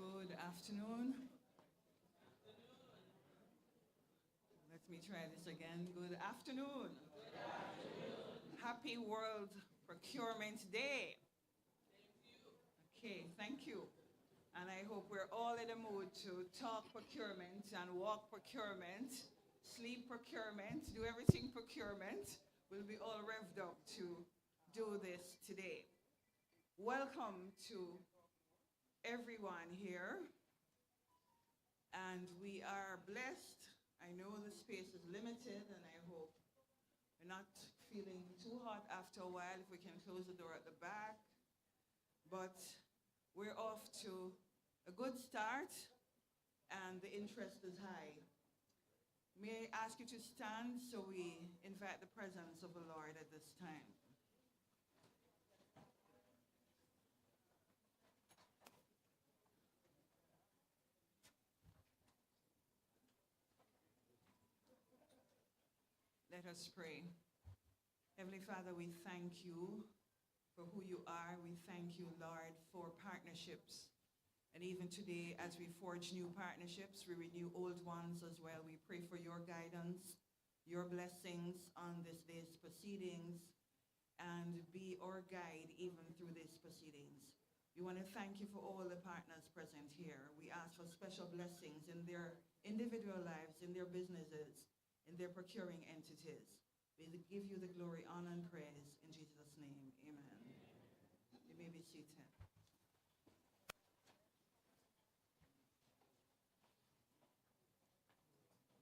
Good afternoon. Let me try this again. Good afternoon. Happy World Procurement Day. Okay, thank you. And I hope we're all in the mood to talk procurement and walk procurement, sleep procurement, do everything procurement. We'll be all revved up to do this today. Welcome to everyone here. And we are blessed. I know the space is limited, and I hope we're not feeling too hot after a while if we can close the door at the back. But we're off to a good start, and the interest is high. May I ask you to stand so we invite the presence of the Lord at this time. Let us pray. Heavenly Father, we thank you for who you are. We thank you, Lord, for partnerships. And even today, as we forge new partnerships, we renew old ones as well. We pray for your guidance, your blessings on this day's proceedings, and be our guide even through these proceedings. We want to thank you for all the partners present here. We ask for special blessings in their individual lives, in their businesses, in their procuring entities. We give you the glory, honor, and praise in Jesus' name. Amen. You may be seated.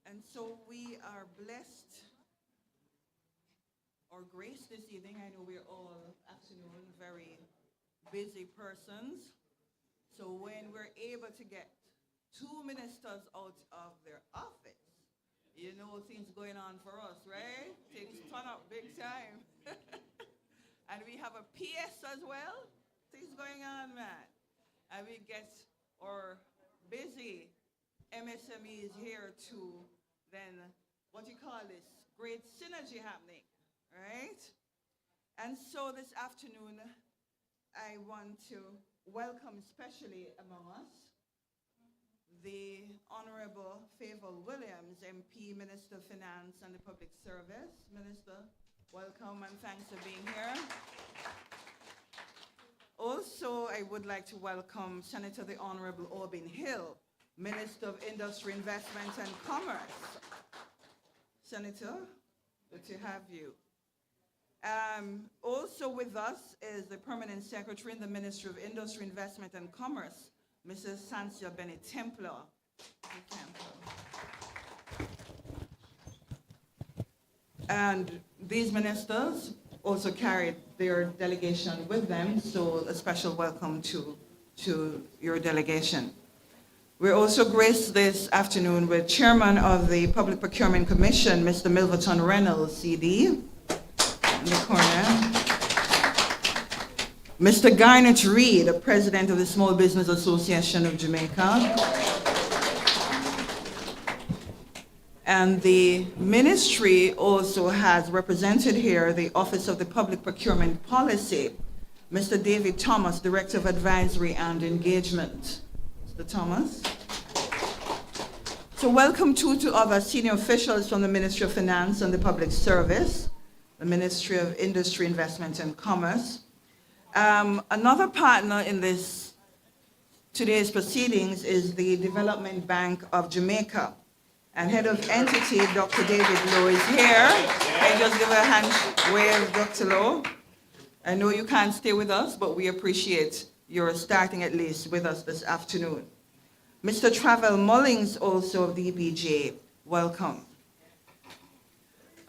And so we are blessed or graced this evening. I know we're all afternoon very busy persons. So when we're able to get two ministers out of their office, you know things going on for us, right? Things turn up big time. And we have a PS as well. Things going on, man. And we get our busy MSMEs here to then, what you call this, great synergy happening, right? And so this afternoon, I want to welcome especially among us the Honorable Favor Williams, MP, Minister of Finance and the Public Service. Minister, welcome and thanks for being here. Also, I would like to welcome Senator the Honorable Aubin Hill, Minister of Industry, Investment and Commerce. Senator, good to have you. Also with us is the Permanent Secretary in the Ministry of Industry, Investment and Commerce, Mrs. Sansia Bennett Templar. And these ministers also carried their delegation with them, so a special welcome to your delegation. We're also graced this afternoon with Chairman of the Public Procurement Commission, Mr. Milverton Reynolds, CD, in the corner. Mr. Garnet Reed, the President of the Small Business Association of Jamaica. And the ministry also has represented here the Office of the Public Procurement Policy, Mr. David Thomas, Director of Advisory and Engagement. Mr. Thomas. So welcome to other senior officials from the Ministry of Finance and the Public Service, the Ministry of Industry, Investment and Commerce. Another partner in today's proceedings is the Development Bank of Jamaica. And head of entity, Dr. David Lowe, is here. Can you just give a hand wave, Dr. Lowe? I know you can't stay with us, but we appreciate your starting at least with us this afternoon. Mr. Travel Mullings, also of the EBJ, welcome.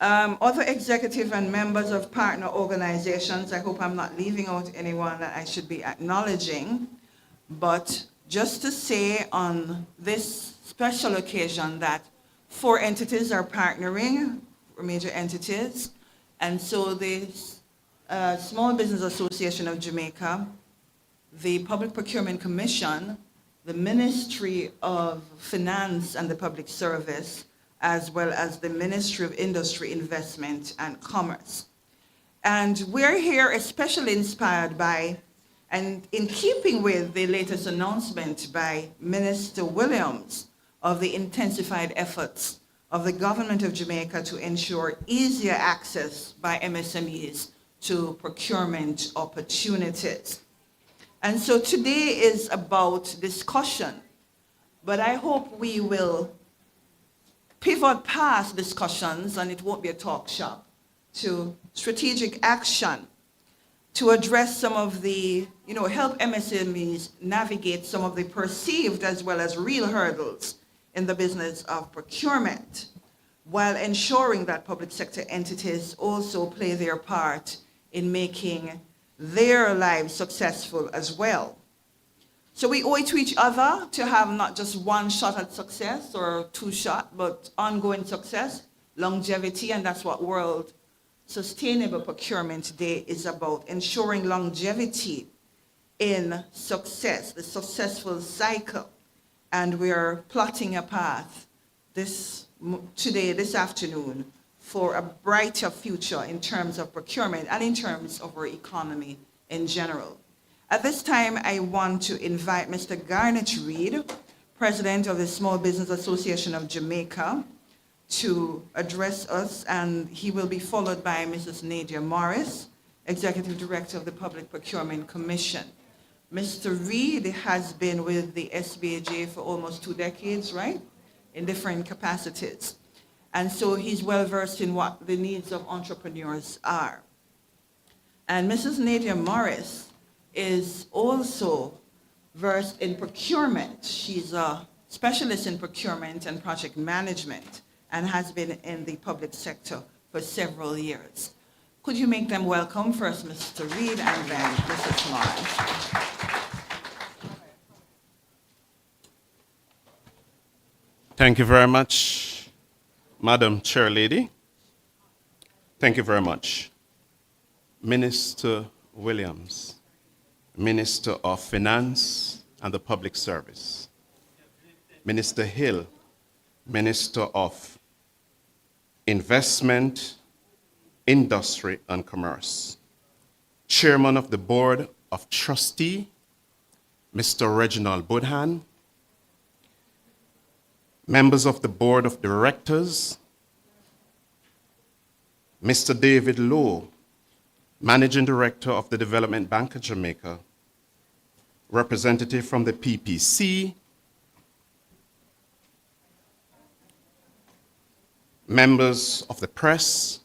Other executive and members of partner organizations, I hope I'm not leaving out anyone that I should be acknowledging, but just to say on this special occasion that 4 entities are partnering, major entities, and so the Small Business Association of Jamaica, the Public Procurement Commission, the Ministry of Finance and the Public Service, as well as the Ministry of Industry, Investment and Commerce. And we're here especially inspired by And in keeping with the latest announcement by Minister Williams of the intensified efforts of the government of Jamaica to ensure easier access by MSMEs to procurement opportunities. And so today is about discussion, but I hope we will pivot past discussions, and it won't be a talk shop, to strategic action to address some of the, help MSMEs navigate some of the perceived as well as real hurdles in the business of procurement, while ensuring that public sector entities also play their part in making their lives successful as well. So we owe it to each other to have not just one shot at success or two shot, but ongoing success, longevity, and that's what World Sustainable Procurement Day is about, ensuring longevity in success, the successful cycle. And we are plotting a path this afternoon, for a brighter future in terms of procurement and in terms of our economy in general. At this time, I want to invite Mr. Garnet Reed, President of the Small Business Association of Jamaica, to address us, and he will be followed by Mrs. Nadia Morris, Executive Director of the Public Procurement Commission. Mr. Reed has been with the SBAJ for almost 2 decades, right? In different capacities. And so he's well versed in what the needs of entrepreneurs are. And Mrs. Nadia Morris is also versed in procurement. She's a specialist in procurement and project management and has been in the public sector for several years. Could you make them welcome? First Mr. Reed and then Mrs. Morris. Thank you very much, Madam Chair Lady. Thank you very much. Minister Williams, Minister of Finance and the Public Service. Minister Hill, Minister of Investment, Industry and Commerce. Chairman of the Board of Trustee, Mr. Reginald Budhan. Members of the Board of Directors, Mr. David Lowe, Managing Director of the Development Bank of Jamaica, representative from the PPC, members of the press,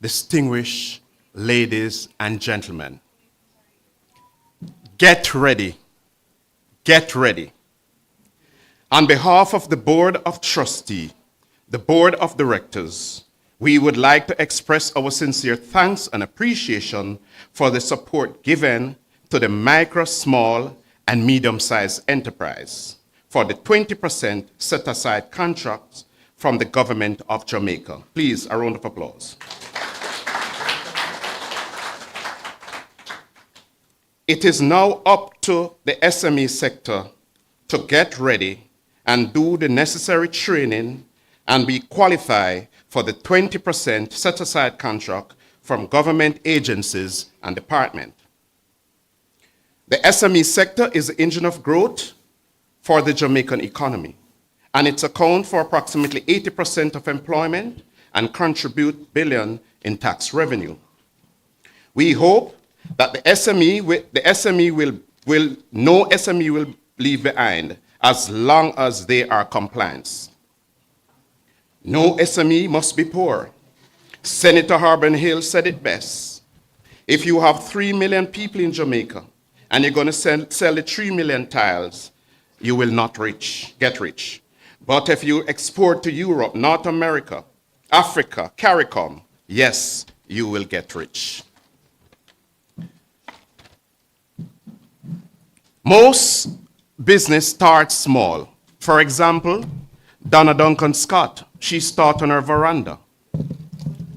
distinguished ladies and gentlemen. Get ready. Get ready. On behalf of the Board of Trustees, the Board of Directors, we would like to express our sincere thanks and appreciation for the support given to the micro, small, and medium-sized enterprise for the 20% set-aside contracts from the government of Jamaica. Please, a round of applause. It is now up to the SME sector to get ready and do the necessary training and be qualified for the 20% set-aside contract from government agencies and departments. The SME sector is the engine of growth for the Jamaican economy, and it accounts for approximately 80% of employment and contribute billion in tax revenue. We hope that no SME will leave behind as long as they are compliant. No SME must be poor. Senator Harbin Hill said it best. If you have 3 million people in Jamaica and you're going to sell the 3 million tiles, you will not get rich. But if you export to Europe, North America, Africa, CARICOM, yes, you will get rich. Most business starts small. For example, Donna Duncan Scott, she started on her veranda.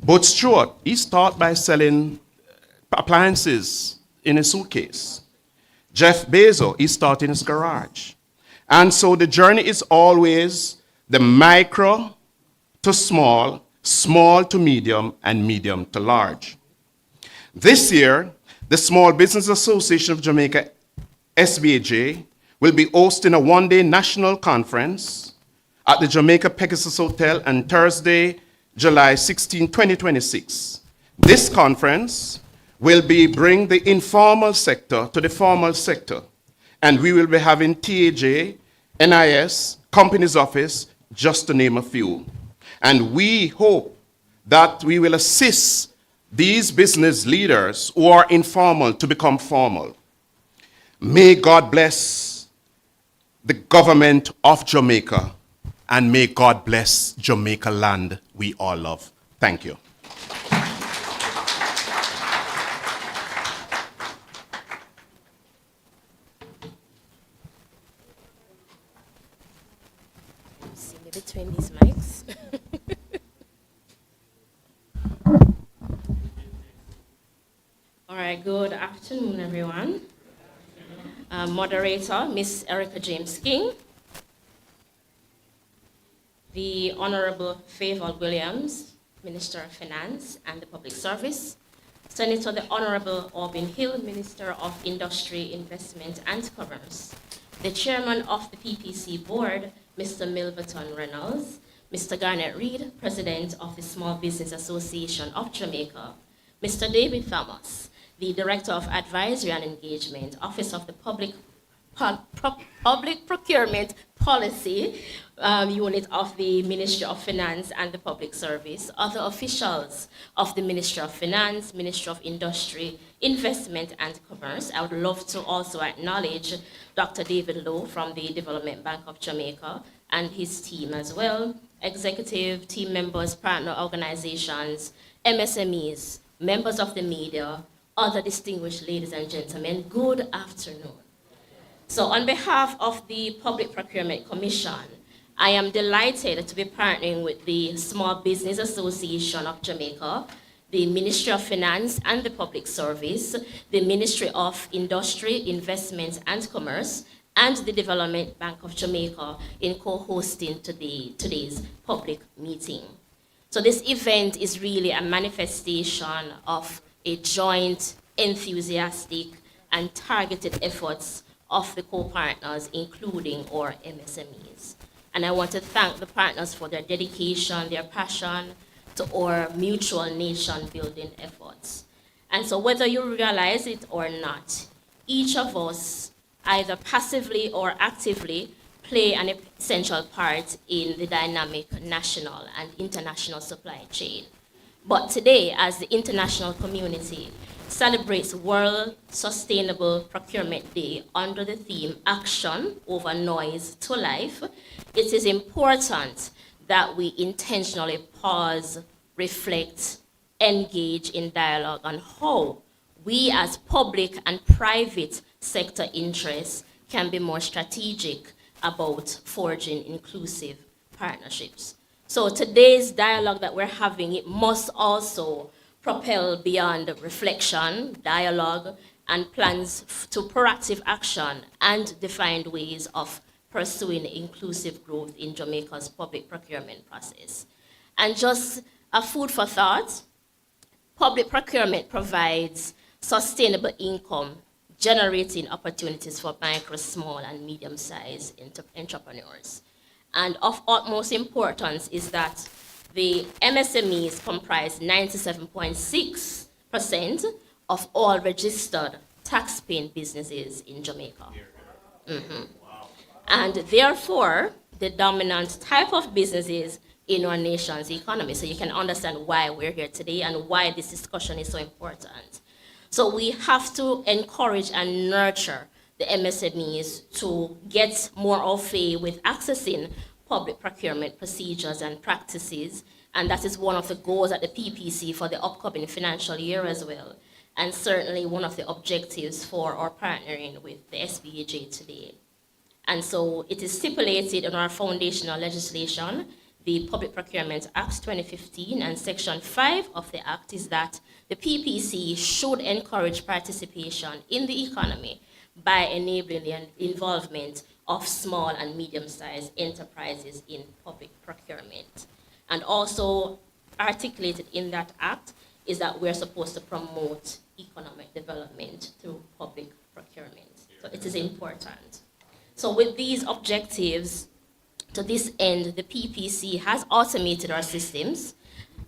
Bud Stewart, he started by selling appliances in a suitcase. Jeff Bezos, he started in his garage. And so the journey is always the micro to small, small to medium, and medium to large. This year, The Small Business Association of Jamaica, SBAJ, will be hosting a one-day national conference at the Jamaica Pegasus Hotel on Thursday, July 16, 2026. This conference will bring the informal sector to the formal sector, and we will be having TAJ, NIS, Companies Office, just to name a few. And we hope that we will assist these business leaders who are informal to become formal. May God bless the government of Jamaica, and may God bless Jamaica land we all love. Thank you. See me between these mics. All right, good afternoon, everyone. Moderator, Miss Erica James King, the Honorable Favour Williams, Minister of Finance and the Public Service, Senator the Honorable Aubin Hill, Minister of Industry, Investment and Commerce, the Chairman of the PPC Board, Mr. Milverton Reynolds, Mr. Garnet Reed, President of the Small Business Association of Jamaica, Mr. David Thomas, the Director of Advisory and Engagement, Office of the Public Procurement Policy Unit of the Ministry of Finance and the Public Service, other officials of the Ministry of Finance, Ministry of Industry, Investment and Commerce. I would love to also acknowledge Dr. David Lowe from the Development Bank of Jamaica and his team as well, executive team members, partner organizations, MSMEs, members of the media, other distinguished ladies and gentlemen, good afternoon. So on behalf of the Public Procurement Commission, I am delighted to be partnering with the Small Business Association of Jamaica, the Ministry of Finance and the Public Service, the Ministry of Industry, Investment and Commerce, and the Development Bank of Jamaica in co-hosting today's public meeting. So this event is really a manifestation of a joint, enthusiastic, and targeted efforts of the co-partners, including our MSMEs. And I want to thank the partners for their dedication, their passion to our mutual nation-building efforts. And so whether you realize it or not, each of us, either passively or actively, play an essential part in the dynamic national and international supply chain. But today, as the international community celebrates World Sustainable Procurement Day under the theme Action Over Noise to Life, it is important that we intentionally pause, reflect, engage in dialogue on how we as public and private sector interests can be more strategic about forging inclusive partnerships. So today's dialogue that we're having, it must also propel beyond reflection, dialogue, and plans to proactive action and defined ways of pursuing inclusive growth in Jamaica's public procurement process. And just a food for thought, public procurement provides sustainable income, generating opportunities for micro, small, and medium-sized entrepreneurs. And of utmost importance is that the MSMEs comprise 97.6% of all registered tax-paying businesses in Jamaica. Mm-hmm. Wow. And therefore, the dominant type of businesses in our nation's economy. So you can understand why we're here today and why this discussion is so important. So we have to encourage and nurture the MSMEs to get more au fait with accessing public procurement procedures and practices, and that is one of the goals at the PPC for the upcoming financial year as well, and certainly one of the objectives for our partnering with the SBAJ today. And so it is stipulated in our foundational legislation, the Public Procurement Act 2015, and Section 5 of the Act is that the PPC should encourage participation in the economy by enabling the involvement of small and medium-sized enterprises in public procurement. And also articulated in that act is that we're supposed to promote economic development through public procurement. So it is important. So with these objectives, to this end, the PPC has automated our systems,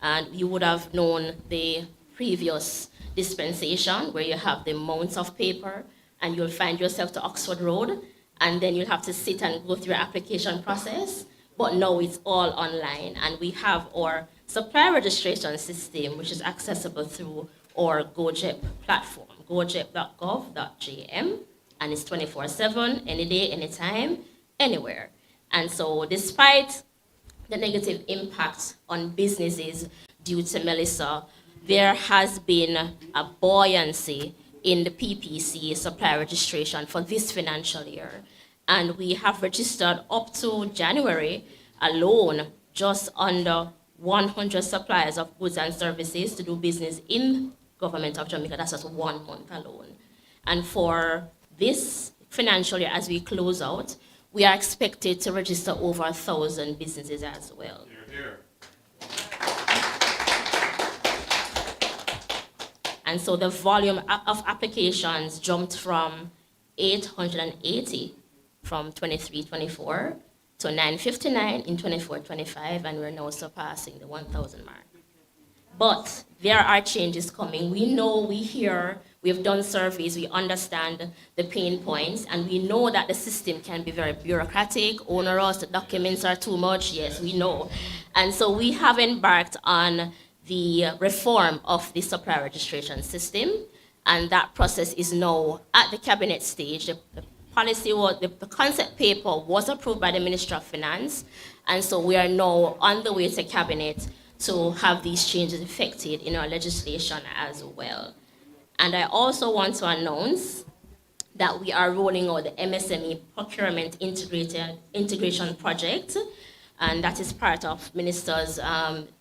and you would have known the previous dispensation where you have the mounts of paper and you'll find yourself to Oxford Road, and then you'll have to sit and go through your application process. But now it's all online, and we have our supply registration system, which is accessible through our GoJEP platform, gojep.gov.jm, and it's 24/7, any day, anytime, anywhere. And so despite the negative impact on businesses due to Melissa, there has been a buoyancy in the PPC supply registration for this financial year. And we have registered up to January alone just under 100 suppliers of goods and services to do business in government of Jamaica. That's just 1 month alone. And for this financial year, as we close out, we are expected to register over 1,000 businesses as well. Here. And so the volume of applications jumped from 880 from 23-24 to 959 in 24-25, and we're now surpassing the 1,000 mark. But there are changes coming. We know, we hear, we've done surveys, we understand the pain points, and we know that the system can be very bureaucratic, onerous, the documents are too much, yes, we know. And so we have embarked on the reform of the supply registration system, and that process is now at the cabinet stage. The policy was, the concept paper was approved by the Ministry of Finance, and so we are now on the way to cabinet to have these changes effected in our legislation as well. And I also want to announce that we are rolling out the MSME Procurement Integration Project, and that is part of Minister's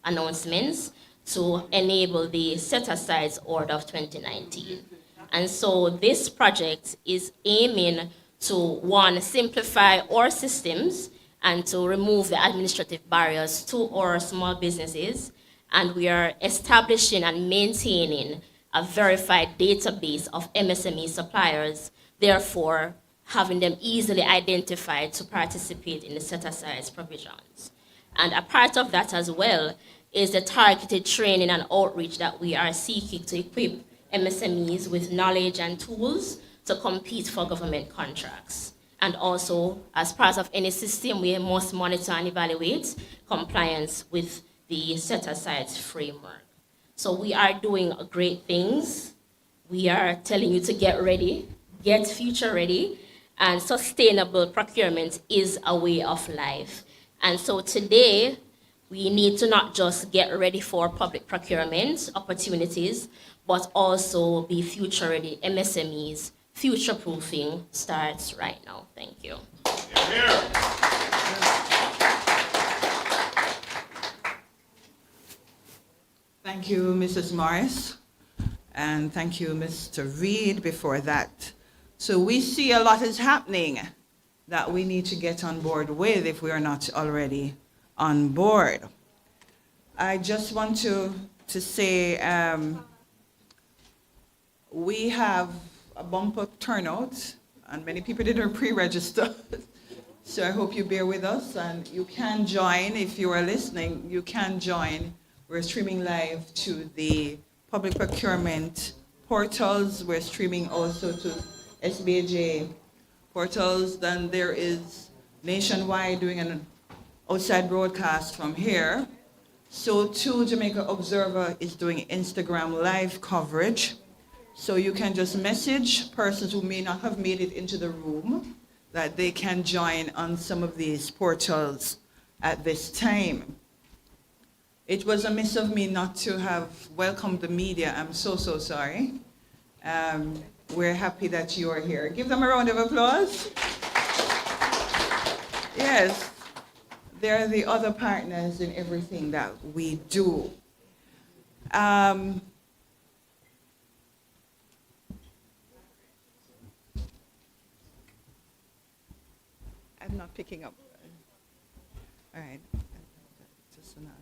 announcements to enable the set-asides order of 2019. And so this project is aiming to, one, simplify our systems and to remove the administrative barriers to our small businesses. And we are establishing and maintaining a verified database of MSME suppliers, therefore having them easily identified to participate in the set-asides provisions. And a part of that as well is the targeted training and outreach that we are seeking to equip MSMEs with knowledge and tools to compete for government contracts. And also, as part of any system, we must monitor and evaluate compliance with the set-asides framework. So we are doing great things. We are telling you to get ready, get future ready, and sustainable procurement is a way of life. And so today, we need to not just get ready for public procurement opportunities, but also be future ready. MSMEs, future-proofing starts right now. Thank you. Thank you, Mrs. Morris, and thank you, Mr. Reed, before that. So we see a lot is happening that we need to get on board with if we are not already on board. I just want to say we have a bumper turnout, and many people didn't pre-register. So I hope you bear with us, and you can join, if you are listening, you can join. We're streaming live to the public procurement portals. We're streaming also to SBJ portals. Then there is Nationwide doing an outside broadcast from here. So too, Jamaica Observer is doing Instagram live coverage. So you can just message persons who may not have made it into the room that they can join on some of these portals at this time. It was a miss of me not to have welcomed the media. I'm so sorry. We're happy that you are here. Give them a round of applause. Yes, they're the other partners in everything that we do. I'm not picking up. All right. Just enough.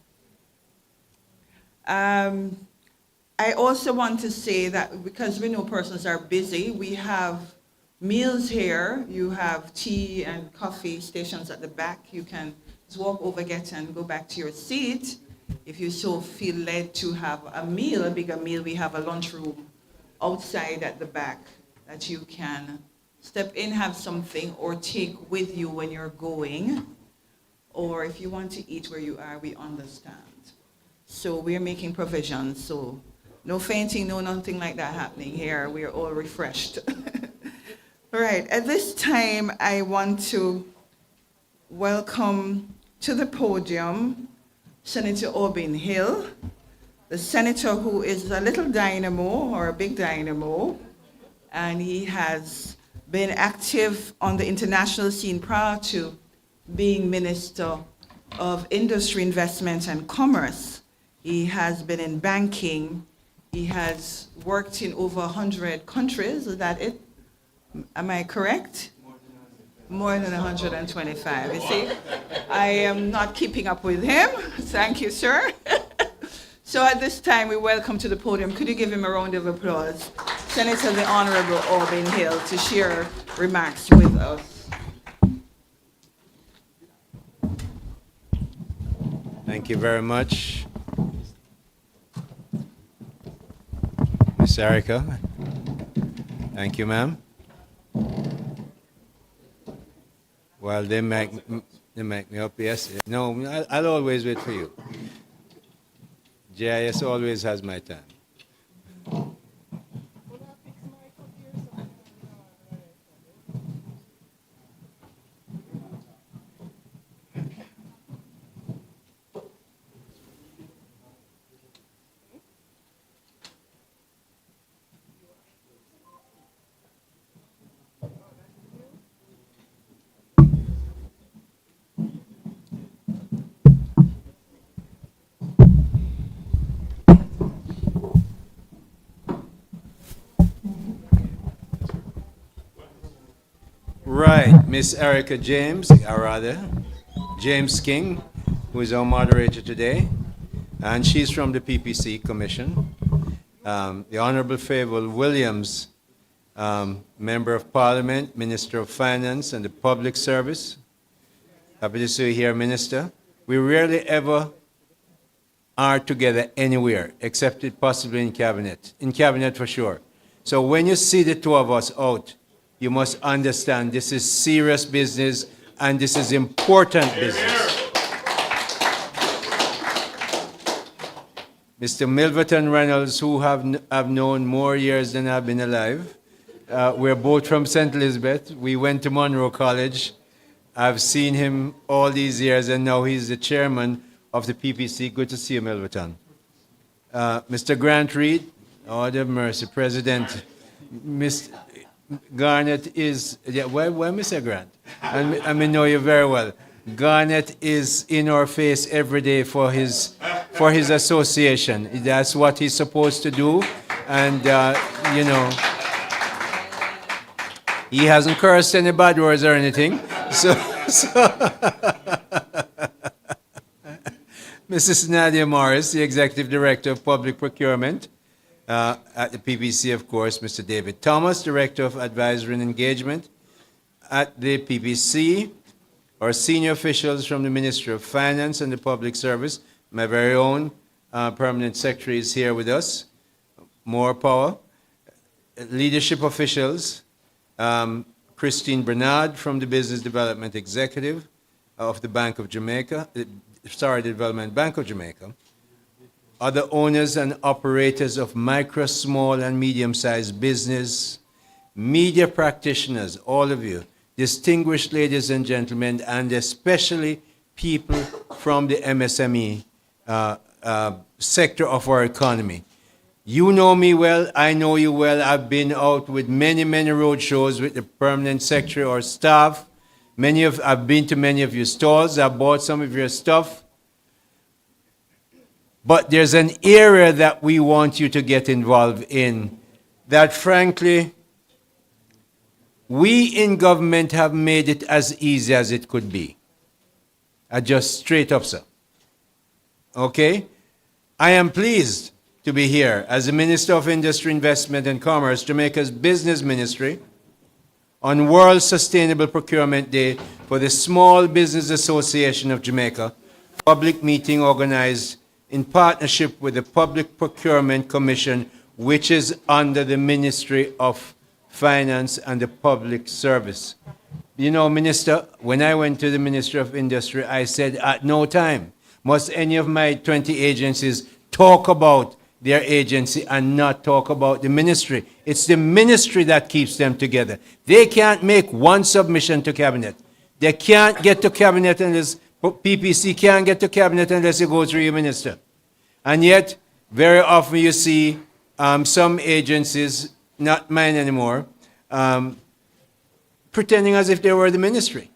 I also want to say that because we know persons are busy, we have meals here. You have tea and coffee stations at the back. You can just walk over, get and go back to your seat. If you so feel led to have a meal, a bigger meal, we have a lunchroom outside at the back that you can step in, have something, or take with you when you're going. Or if you want to eat where you are, we understand. So we're making provisions. So no fainting, no nothing like that happening here. We're all refreshed. All right, at this time, I want to welcome to the podium Senator Aubin Hill, the senator who is a little dynamo or a big dynamo, and he has been active on the international scene prior to being Minister of Industry, Investment and Commerce. He has been in banking. He has worked in over 100 countries. Is that it? Am I correct? More than 125. You see, I am not keeping up with him. Thank you, sir. So at this time, we welcome to the podium. Could you give him a round of applause? Senator the Honorable Aubin Hill to share remarks with us. Thank you very much, Miss Erica. Thank you, ma'am. Well, they make me up. Yes, no, I'll always wait for you. JIS always has my time. Right, Miss Erica James, or rather, James King, who is our moderator today, and she's from the PPC Commission. The Honorable Fable Williams, Member of Parliament, Minister of Finance and the Public Service. Happy to see you here, Minister. We rarely ever are together anywhere, except it possibly in cabinet for sure. So when you see the two of us out, you must understand this is serious business and this is important business. Mr. Milverton Reynolds, who have known more years than I've been alive, we're both from St. Elizabeth. We went to Monroe College. I've seen him all these years, and now he's the chairman of the PPC. Good to see you, Milverton. Mr. Grant Reed, oh, the mercy, President. Mr. Garnett is, yeah, where Mr. Grant? I mean, know you very well. Garnett is in our face every day for his association. That's what he's supposed to do, and you know, he hasn't cursed any bad words or anything. So Mrs. Nadia Morris, the Executive Director of Public Procurement. At the PPC, of course, Mr. David Thomas, Director of Advisory and Engagement. At the PPC, our senior officials from the Ministry of Finance and the Public Service. My very own permanent secretary is here with us. More power. Leadership officials, Christine Bernard from the Business Development Executive of the Bank of Jamaica, the Development Bank of Jamaica. Other owners and operators of micro, small, and medium-sized business, media practitioners, all of you, distinguished ladies and gentlemen, and especially people from the MSME sector of our economy. You know me well, I know you well. I've been out with many, many road shows with the permanent secretary or staff. I've been to many of your stores. I've bought some of your stuff. But there's an area that we want you to get involved in that, frankly, we in government have made it as easy as it could be. Just straight up, sir. Okay? I am pleased to be here. As the Minister of Industry, Investment and Commerce, Jamaica's Business Ministry, on World Sustainable Procurement Day for the Small Business Association of Jamaica, public meeting organized in partnership with the Public Procurement Commission, which is under the Ministry of Finance and the Public Service. You know, Minister, when I went to the Ministry of Industry, I said at no time must any of my 20 agencies talk about their agency and not talk about the ministry. It's the ministry that keeps them together. They can't make one submission to cabinet. They can't get to cabinet unless, PPC can't get to cabinet unless it goes through your minister. And yet, very often you see some agencies, not mine anymore, pretending as if they were the ministry.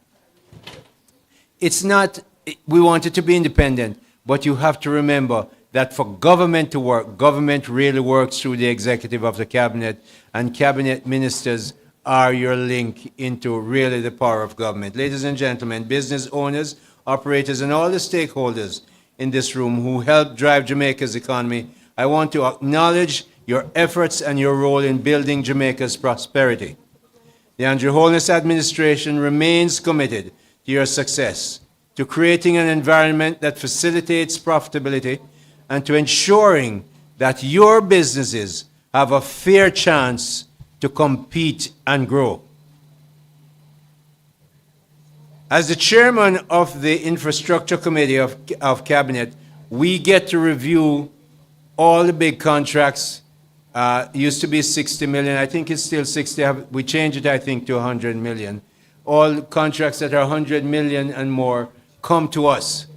It's not, we want it to be independent, but you have to remember that for government to work, government really works through the executive of the cabinet, and cabinet ministers are your link into really the power of government. Ladies and gentlemen, business owners, operators, and all the stakeholders in this room who help drive Jamaica's economy, I want to acknowledge your efforts and your role in building Jamaica's prosperity. The Andrew Holness administration remains committed to your success, to creating an environment that facilitates profitability, and to ensuring that your businesses have a fair chance to compete and grow. As the chairman of the Infrastructure Committee of Cabinet, we get to review all the big contracts. Used to be 60 million. I think it's still 60. We changed it, I think, to 100 million. All contracts that are 100 million and more come to us.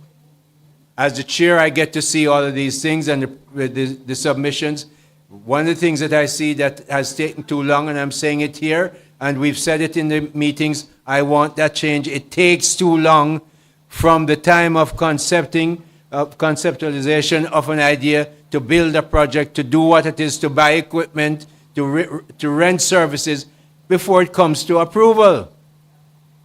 As the chair, I get to see all of these things and the submissions. One of the things that I see that has taken too long, and I'm saying it here, and we've said it in the meetings, I want that change. It takes too long from the time of conceptualization of an idea to build a project, to do what it is, to buy equipment, to rent services before it comes to approval.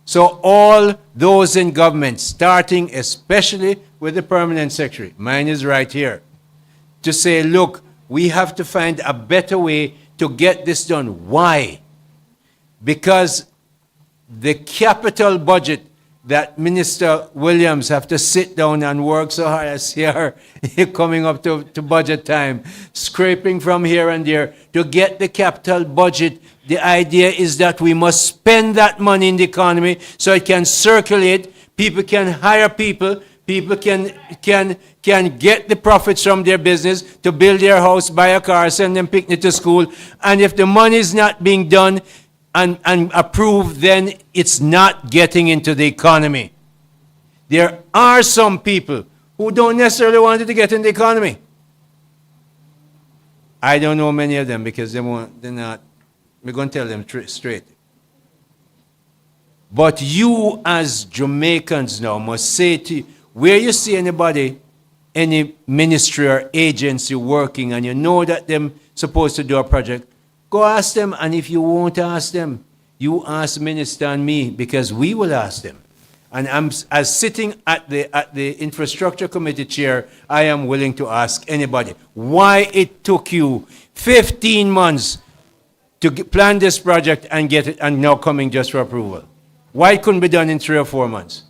So all those in government, starting especially with the permanent secretary, mine is right here, to say, look, we have to find a better way to get this done. Why? Because the capital budget that Minister Williams have to sit down and work so hard as here, coming up to budget time, scraping from here and there to get the capital budget. The idea is that we must spend that money in the economy so it can circulate, people can hire people, people can get the profits from their business to build their house, buy a car, send them picnic to school. And if the money is not being done and approved, then it's not getting into the economy. There are some people who don't necessarily want it to get in the economy. I don't know many of them because they're not. We're going to tell them straight. But you as Jamaicans now must say to you, where you see anybody, any ministry or agency working and you know that they're supposed to do a project, go ask them. And if you won't ask them, you ask Minister and me, because we will ask them. And as sitting at the Infrastructure Committee chair, I am willing to ask anybody why it took you 15 months to plan this project and get it, and now coming just for approval. Why it couldn't be done in 3 or 4 months?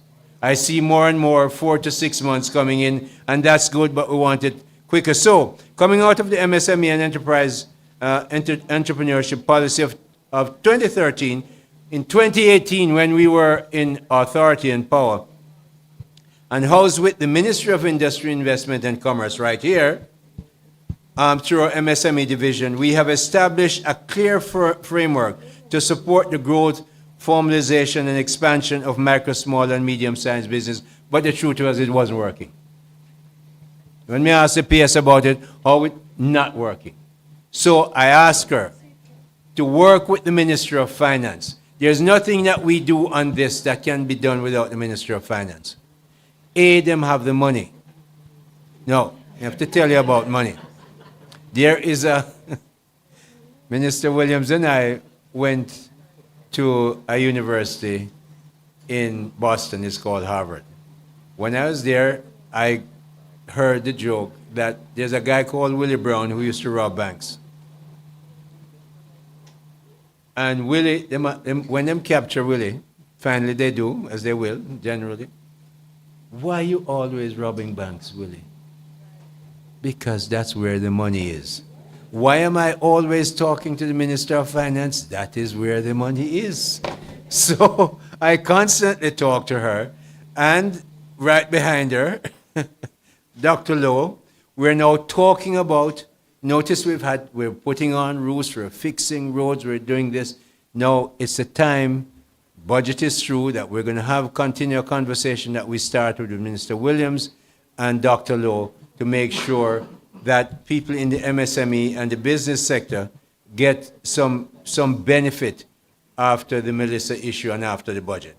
I see more and more 4 to 6 months coming in, and that's good, but we want it quicker. So, coming out of the MSME and enterprise entrepreneurship policy of 2013, in 2018, when we were in authority and power, and housed with the Ministry of Industry, Investment and Commerce right here, through our MSME division, we have established a clear framework to support the growth, formalization, and expansion of micro, small, and medium-sized business. But the truth was, it wasn't working. When we asked the PS about it, how it not working. So I asked her to work with the Ministry of Finance. There's nothing that we do on this that can be done without the Ministry of Finance. A, them have the money. No, I have to tell you about money. There is a, Minister Williams and I went to a university in Boston. It's called Harvard. When I was there, I heard the joke that there's a guy called Willie Brown who used to rob banks. And Willie, when them capture Willie, finally they do, as they will, generally. Why you always robbing banks, Willie? Because that's where the money is. Why am I always talking to the Minister of Finance? That is where the money is. So I constantly talk to her, and right behind her, Dr. Lowe, we're now talking about, notice we're putting on roofs, we're fixing roads, we're doing this. Now it's the time, budget is through, that we're going to continue a conversation that we started with Minister Williams and Dr. Lowe to make sure that people in the MSME and the business sector get some benefit after the Melissa issue and after the budget.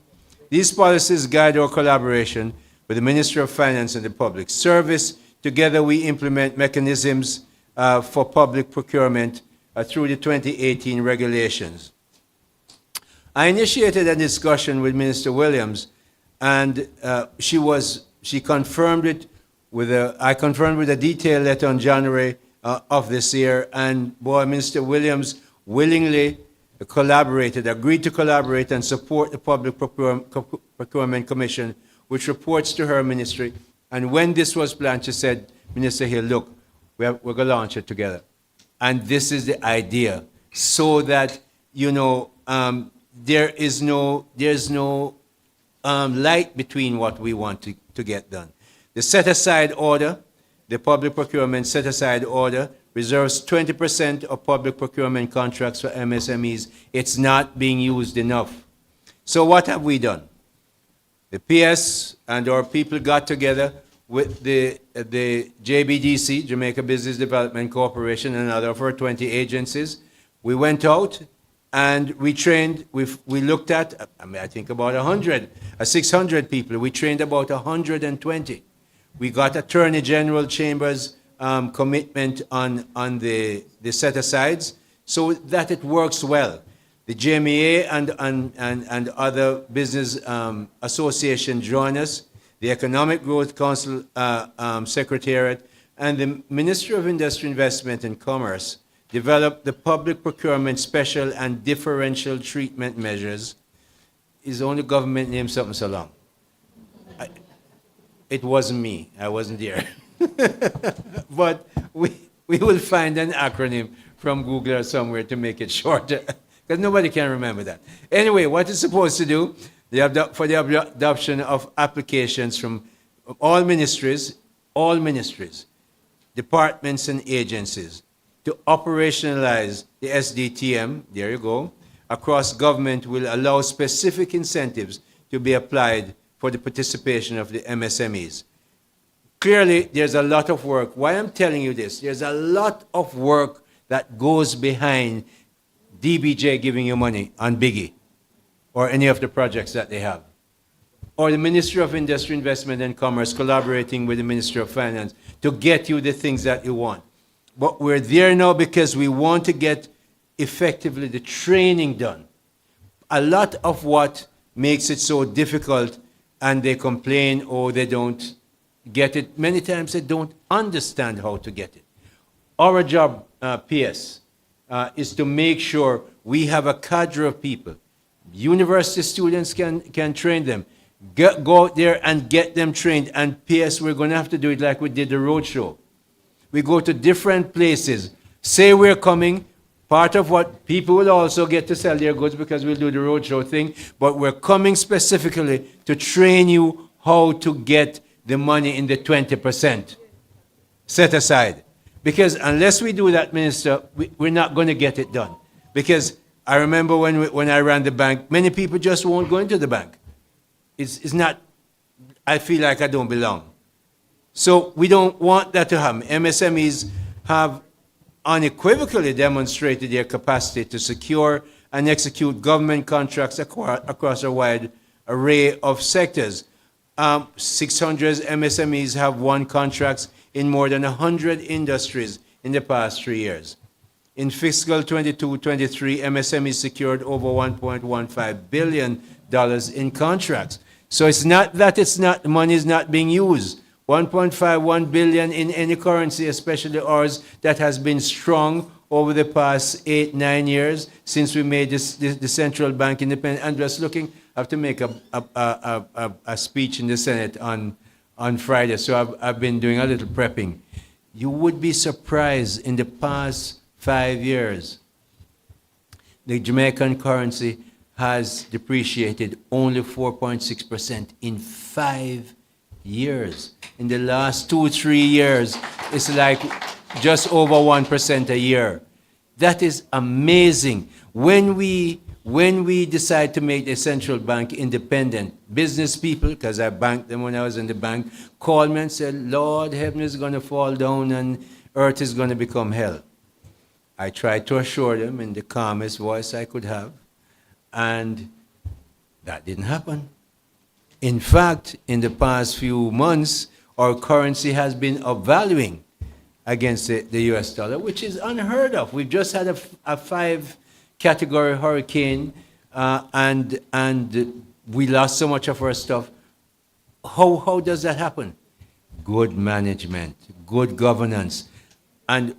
These policies guide our collaboration with the Ministry of Finance and the Public Service. Together we implement mechanisms for public procurement through the 2018 regulations. I initiated a discussion with Minister Williams, and she confirmed it I confirmed with a detailed letter on January of this year, and boy, Minister Williams willingly agreed to collaborate and support the Public Procurement Commission, which reports to her ministry. And when this was planned, she said, Minister Hill, look, we're going to launch it together. And this is the idea, so that, there's no light between what we want to get done. The set-aside order, the public procurement set-aside order, reserves 20% of public procurement contracts for MSMEs. It's not being used enough. So what have we done? The PS and our people got together with the JBDC, Jamaica Business Development Corporation, and other of our 20 agencies. We went out and we trained, we looked at, I think about 600 people. We trained about 120. We got Attorney General Chambers' commitment on the set-asides so that it works well. The JMEA and other business associations join us, the Economic Growth Council Secretariat, and the Ministry of Industry, Investment and Commerce developed the Public Procurement Special and Differential Treatment Measures. Is only government name something so long. It wasn't me. I wasn't there. But we will find an acronym from Google or somewhere to make it shorter, because nobody can remember that. Anyway, what it's supposed to do, for the adoption of applications from all ministries, departments and agencies, to operationalize the SDTM, there you go, across government will allow specific incentives to be applied for the participation of the MSMEs. Clearly, there's a lot of work. Why I'm telling you this, there's a lot of work that goes behind DBJ giving you money on Biggie or any of the projects that they have. Or the Ministry of Industry, Investment and Commerce collaborating with the Ministry of Finance to get you the things that you want. But we're there now because we want to get effectively the training done. A lot of what makes it so difficult, and they complain, or they don't get it. Many times they don't understand how to get it. Our job, PS, is to make sure we have a cadre of people. University students can train them. Go out there and get them trained. And PS, we're going to have to do it like we did the roadshow. We go to different places. Say we're coming. Part of what people will also get to sell their goods, because we'll do the roadshow thing, but we're coming specifically to train you how to get the money in the 20% set aside. Because unless we do that, Minister, we're not going to get it done. Because I remember when I ran the bank, many people just won't go into the bank. It's not, I feel like I don't belong. So we don't want that to happen. MSMEs have unequivocally demonstrated their capacity to secure and execute government contracts across a wide array of sectors. 600 MSMEs have won contracts in more than 100 industries in the past 3 years. In fiscal 22-23, MSMEs secured over $1.15 billion in contracts. So it's not that money is not being used. 1.51 billion in any currency, especially ours, that has been strong over the past 8-9 years since we made the central bank independent. And just looking, I have to make a speech in the Senate on Friday, so I've been doing a little prepping. You would be surprised, in the past 5 years, the Jamaican currency has depreciated only 4.6% in 5 years. In the last 2-3 years, it's like just over 1% a year. That is amazing. When we decide to make the central bank independent, business people, because I banked them when I was in the bank, called me and said, Lord, heaven is going to fall down and earth is going to become hell. I tried to assure them in the calmest voice I could have, and that didn't happen. In fact, in the past few months, our currency has been upvaluing against the US dollar, which is unheard of. We've just had a 5-category hurricane, and we lost so much of our stuff. How does that happen? Good management, good governance. And,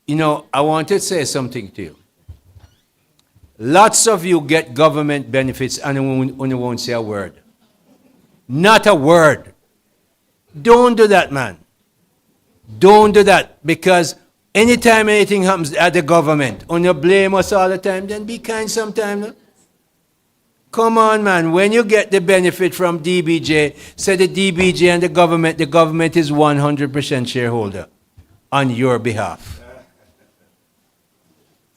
you know, I want to say something to you. Lots of you get government benefits and you won't say a word. Not a word. Don't do that, man. Don't do that, because anytime anything happens at the government, when you blame us all the time, then be kind sometime. No? Come on, man. When you get the benefit from DBJ, say the DBJ and the government is 100% shareholder on your behalf.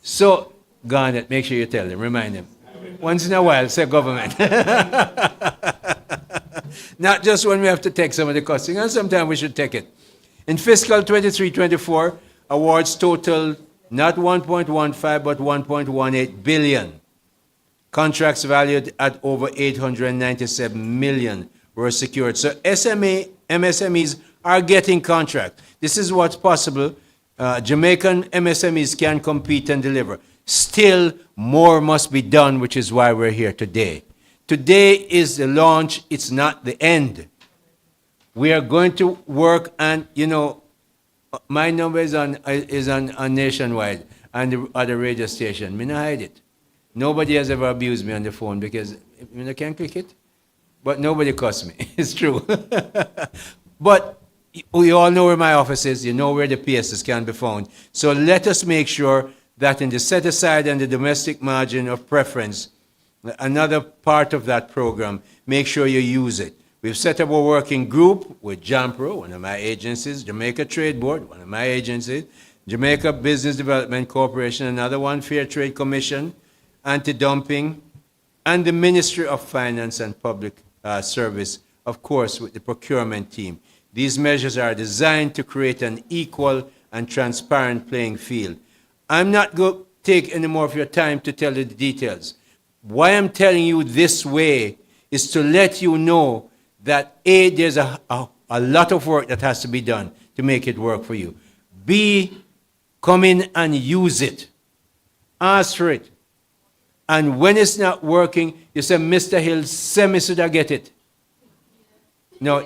So, Garnet, make sure you tell them, remind them. Once in a while, say government. Not just when we have to take some of the costing, and sometimes we should take it. In fiscal 23-24, awards total not 1.15 but 1.18 billion. Contracts valued at over 897 million were secured. So MSMEs are getting contracts. This is what's possible. Jamaican MSMEs can compete and deliver. Still, more must be done, which is why we're here today. Today is the launch. It's not the end. We are going to work, and, you know, my number is on Nationwide and the other radio station. Me not hide it. Nobody has ever abused me on the phone because I can't click it. But nobody cussed me. It's true. But we all know where my office is. You know where the PSs can be found. So let us make sure that in the set aside and the domestic margin of preference, another part of that program, make sure you use it. We've set up a working group with JAMPRO, one of my agencies, Jamaica Trade Board, one of my agencies, Jamaica Business Development Corporation, another one, Fair Trade Commission, Anti-Dumping, and the Ministry of Finance and Public Service, of course, with the procurement team. These measures are designed to create an equal and transparent playing field. I'm not going to take any more of your time to tell you the details. Why I'm telling you this way is to let you know that A, there's a lot of work that has to be done to make it work for you. B, come in and use it. Ask for it. And when it's not working, you say, Mr. Hill, send me so that I get it. Now,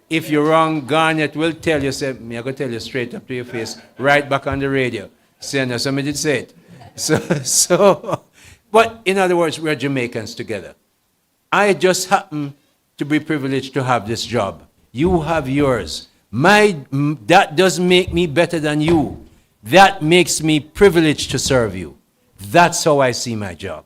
if you're wrong, Garnet will tell you, say, me I go tell you straight up to your face, right back on the radio. Say, no, somebody did say it. But in other words, we're Jamaicans together. I just happen to be privileged to have this job. You have yours. That doesn't make me better than you. That makes me privileged to serve you. That's how I see my job.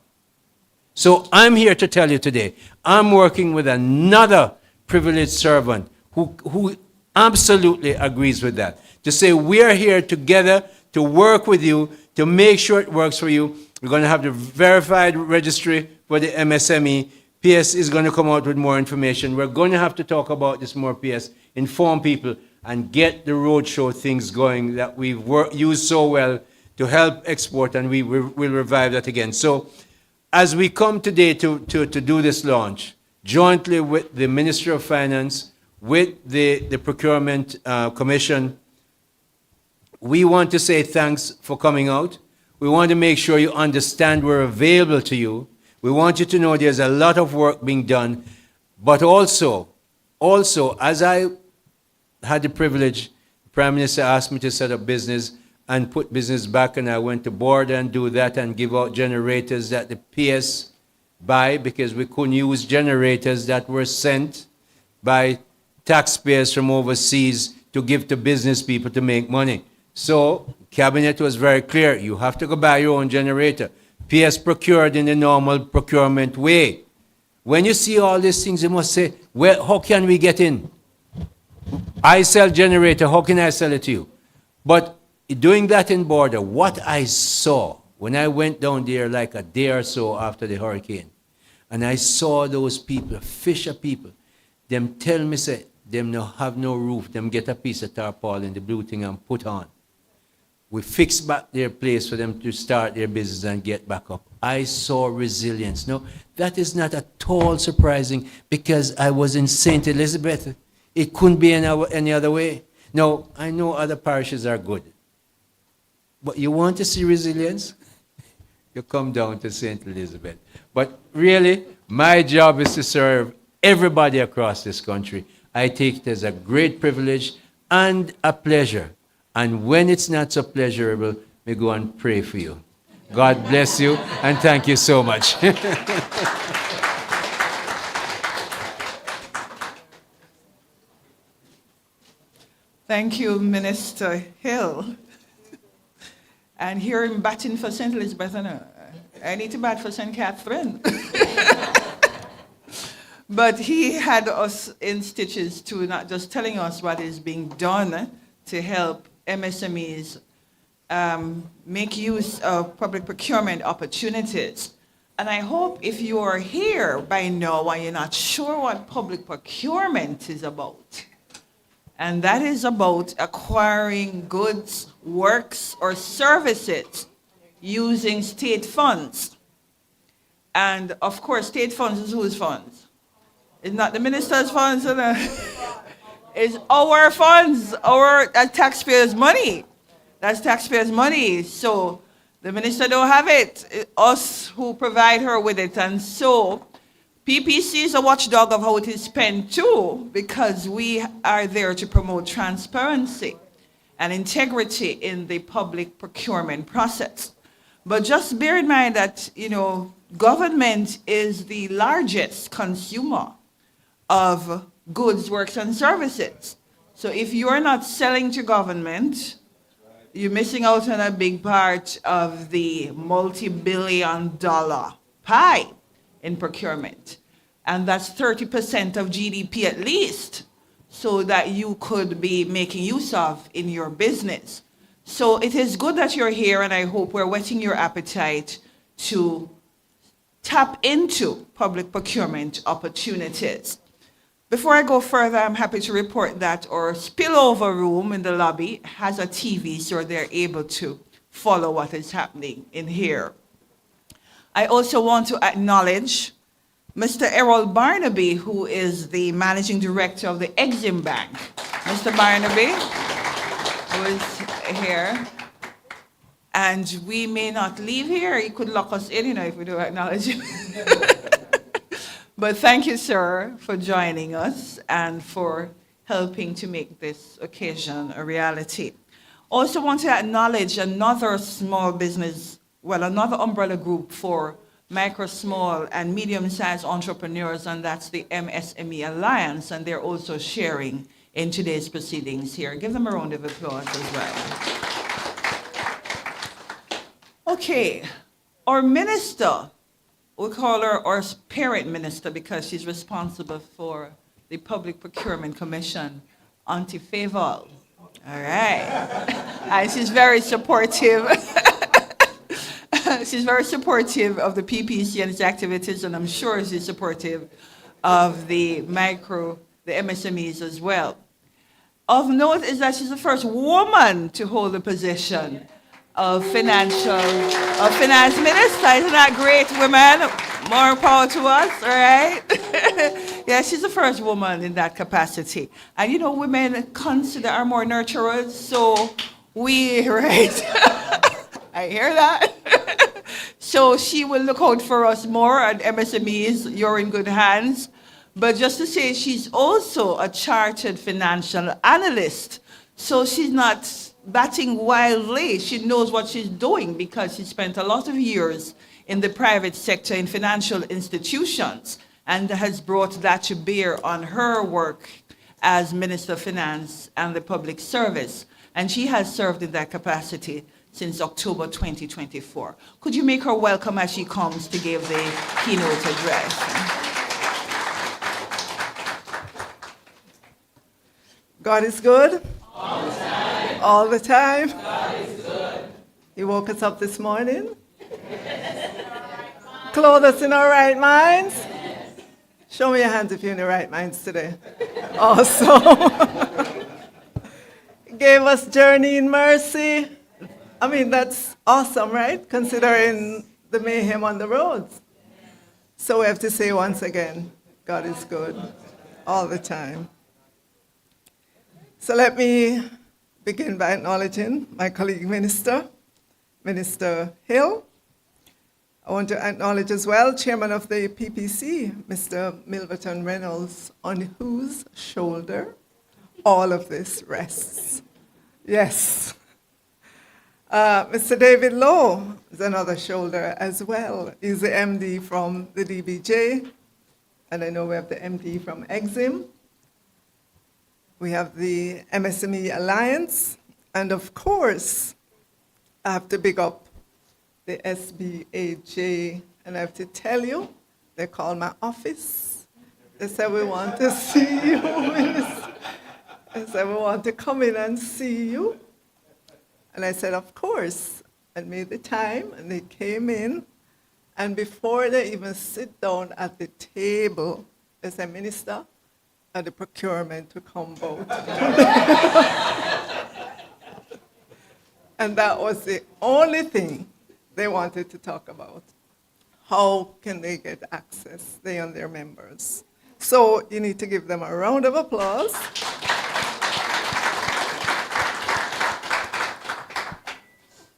So I'm here to tell you today, I'm working with another privileged servant who absolutely agrees with that. To say we're here together to work with you, to make sure it works for you. We're going to have the verified registry for the MSME. PS is going to come out with more information. We're going to have to talk about this more, PS, inform people, and get the roadshow things going that we've used so well to help export, and we will revive that again. So as we come today to do this launch, jointly with the Ministry of Finance, with the Procurement Commission, we want to say thanks for coming out. We want to make sure you understand we're available to you. We want you to know there's a lot of work being done, but also, as I had the privilege, the Prime Minister asked me to set up business and put business back, and I went to board and do that and give out generators that the PS buy, because we couldn't use generators that were sent by taxpayers from overseas to give to business people to make money. So Cabinet was very clear, you have to go buy your own generator. PS procured in the normal procurement way. When you see all these things, you must say, well, how can we get in? I sell generator, how can I sell it to you? But doing that in border, what I saw when I went down there like a day or so after the hurricane, and I saw those people, fisher people, them tell me, say, them no have no roof, them get a piece of tarpaulin, the blue thing, and put on. We fix back their place for them to start their business and get back up. I saw resilience. No, that is not at all surprising, because I was in St. Elizabeth. It couldn't be any other way. Now, I know other parishes are good. But you want to see resilience? You come down to St. Elizabeth. But really, my job is to serve everybody across this country. I take it as a great privilege and a pleasure. And when it's not so pleasurable, we go and pray for you. God bless you, and thank you so much. Thank you, Minister Hill. And here in batting for St. Elizabeth, I need to bat for St. Catherine. But he had us in stitches too, not just telling us what is being done to help MSMEs make use of public procurement opportunities. And I hope if you are here by now and you're not sure what public procurement is about, and that is about acquiring goods, works, or services using state funds. And of course, state funds is whose funds? It's not the minister's funds, it's our funds, our taxpayers' money. That's taxpayers' money. So the minister don't have it, it's us who provide her with it. And so PPC is a watchdog of how it is spent too, because we are there to promote transparency and integrity in the public procurement process. But just bear in mind that, government is the largest consumer of goods, works, and services. So if you're not selling to government, you're missing out on a big part of the multi-billion-dollar pie in procurement. And that's 30% of GDP at least, so that you could be making use of in your business. So it is good that you're here, and I hope we're whetting your appetite to tap into public procurement opportunities. Before I go further, I'm happy to report that our spillover room in the lobby has a TV, so they're able to follow what is happening in here. I also want to acknowledge Mr. Errol Barnaby, who is the Managing Director of the Exim Bank. Mr. Barnaby, who is here. And we may not leave here. He could lock us in, if we don't acknowledge him. But thank you, sir, for joining us and for helping to make this occasion a reality. Also want to acknowledge another small business, another umbrella group for micro, small, and medium-sized entrepreneurs, and that's the MSME Alliance, and they're also sharing in today's proceedings here. Give them a round of applause as well. Okay, our minister, we call her our parent minister because she's responsible for the Public Procurement Commission, Auntie Faval. All right. And she's very supportive. She's very supportive of the PPC and its activities, and I'm sure she's supportive of the MSMEs as well. Of note is that she's the first woman to hold the position of finance minister. Isn't that great, women? More power to us, all right? Yeah, she's the first woman in that capacity. And women are more nurturers, so right? I hear that. So she will look out for us more at MSMEs. You're in good hands. But just to say, she's also a chartered financial analyst. So she's not batting wildly. She knows what she's doing because she spent a lot of years in the private sector in financial institutions and has brought that to bear on her work as Minister of Finance and the Public Service. And she has served in that capacity since October 2024. Could you make her welcome as she comes to give the keynote address? God is good. All the time. All the time. God is good. He woke us up this morning. Clothe us in our right minds. Show me your hands if you're in the right minds today. Awesome. Gave us journey in mercy. I mean, that's awesome, right? Considering the mayhem on the roads. So we have to say once again, God is good all the time. So let me begin by acknowledging my colleague minister, Minister Hill. I want to acknowledge as well Chairman of the PPC, Mr. Milverton Reynolds, on whose shoulder all of this rests. Yes. Mr. David Lowe is another shoulder as well. He's the MD from the DBJ, and I know we have the MD from EXIM. We have the MSME Alliance, and of course, I have to big up the SBAJ, and I have to tell you, they called my office. They said, we want to see you, Minister. They said, we want to come in and see you. And I said, of course, and made the time, and they came in, and before they even sit down at the table, they said, Minister, the procurement to come vote. And that was the only thing they wanted to talk about. How can they get access, they and their members? So you need to give them a round of applause.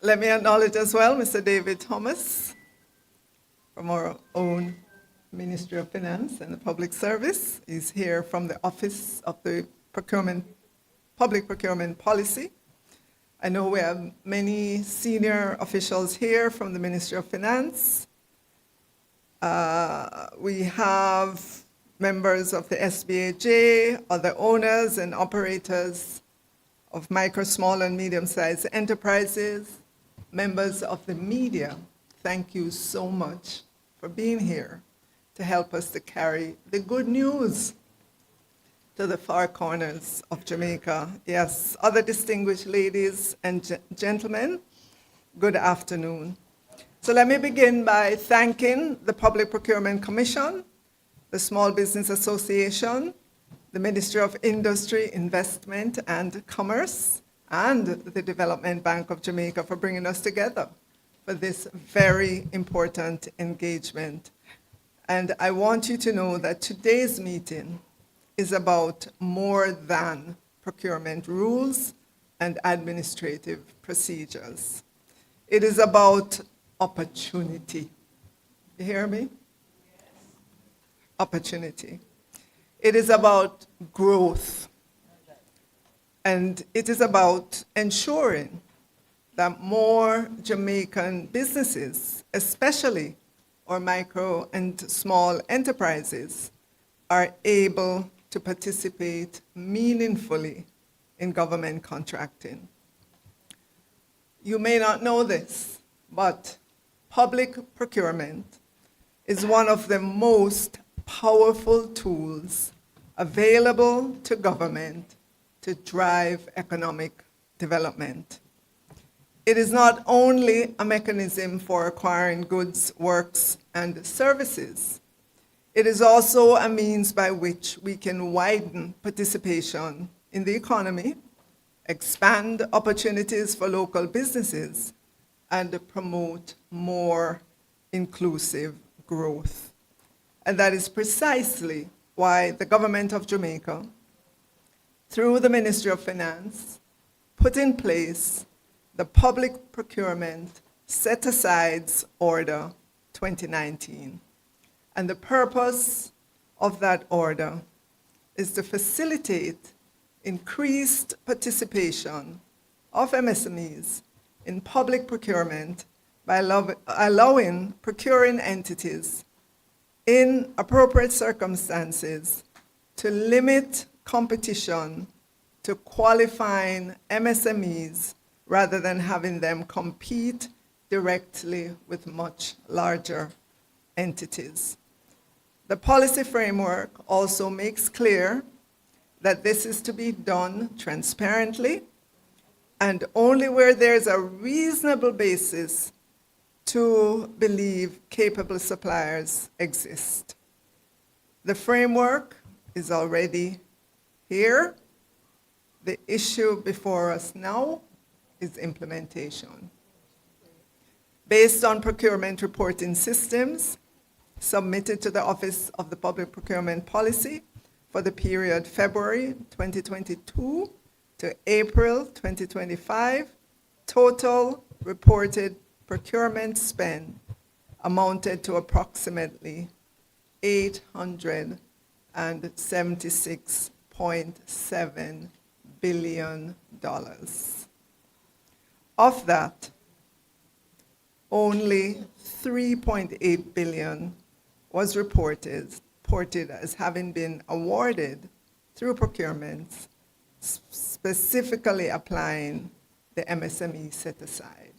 Let me acknowledge as well Mr. David Thomas from our own Ministry of Finance and the Public Service. He's here from the Office of the Public Procurement Policy. I know we have many senior officials here from the Ministry of Finance. We have members of the SBAJ, other owners and operators of micro, small, and medium-sized enterprises, members of the media. Thank you so much for being here to help us to carry the good news to the far corners of Jamaica. Yes, other distinguished ladies and gentlemen, good afternoon. So let me begin by thanking the Public Procurement Commission, the Small Business Association, the Ministry of Industry, Investment and Commerce, and the Development Bank of Jamaica for bringing us together for this very important engagement. And I want you to know that today's meeting is about more than procurement rules and administrative procedures. It is about opportunity. You hear me? Yes. Opportunity. It is about growth. And it is about ensuring that more Jamaican businesses, especially our micro and small enterprises, are able to participate meaningfully in government contracting. You may not know this, but public procurement is one of the most powerful tools available to government to drive economic development. It is not only a mechanism for acquiring goods, works, and services. It is also a means by which we can widen participation in the economy, expand opportunities for local businesses, and promote more inclusive growth. And that is precisely why the government of Jamaica, through the Ministry of Finance, put in place the Public Procurement Set-Asides Order 2019. And the purpose of that order is to facilitate increased participation of MSMEs in public procurement by allowing procuring entities in appropriate circumstances to limit competition to qualifying MSMEs rather than having them compete directly with much larger entities. The policy framework also makes clear that this is to be done transparently and only where there's a reasonable basis to believe capable suppliers exist. The framework is already here. The issue before us now is implementation. Based on procurement reporting systems submitted to the Office of the Public Procurement Policy for the period February 2022 to April 2025, total reported procurement spend amounted to approximately $876.7 billion. Of that, only $3.8 billion was reported as having been awarded through procurements, specifically applying the MSME set-aside.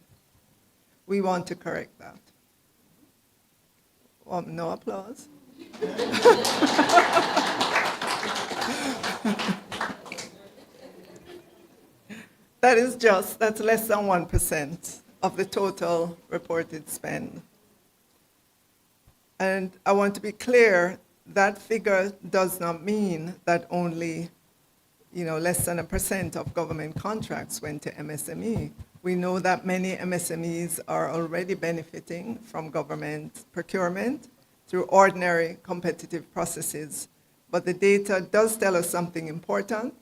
We want to correct that. No applause. That's less than 1% of the total reported spend. And I want to be clear, that figure does not mean that only less than 1% of government contracts went to MSME. We know that many MSMEs are already benefiting from government procurement through ordinary competitive processes. But the data does tell us something important.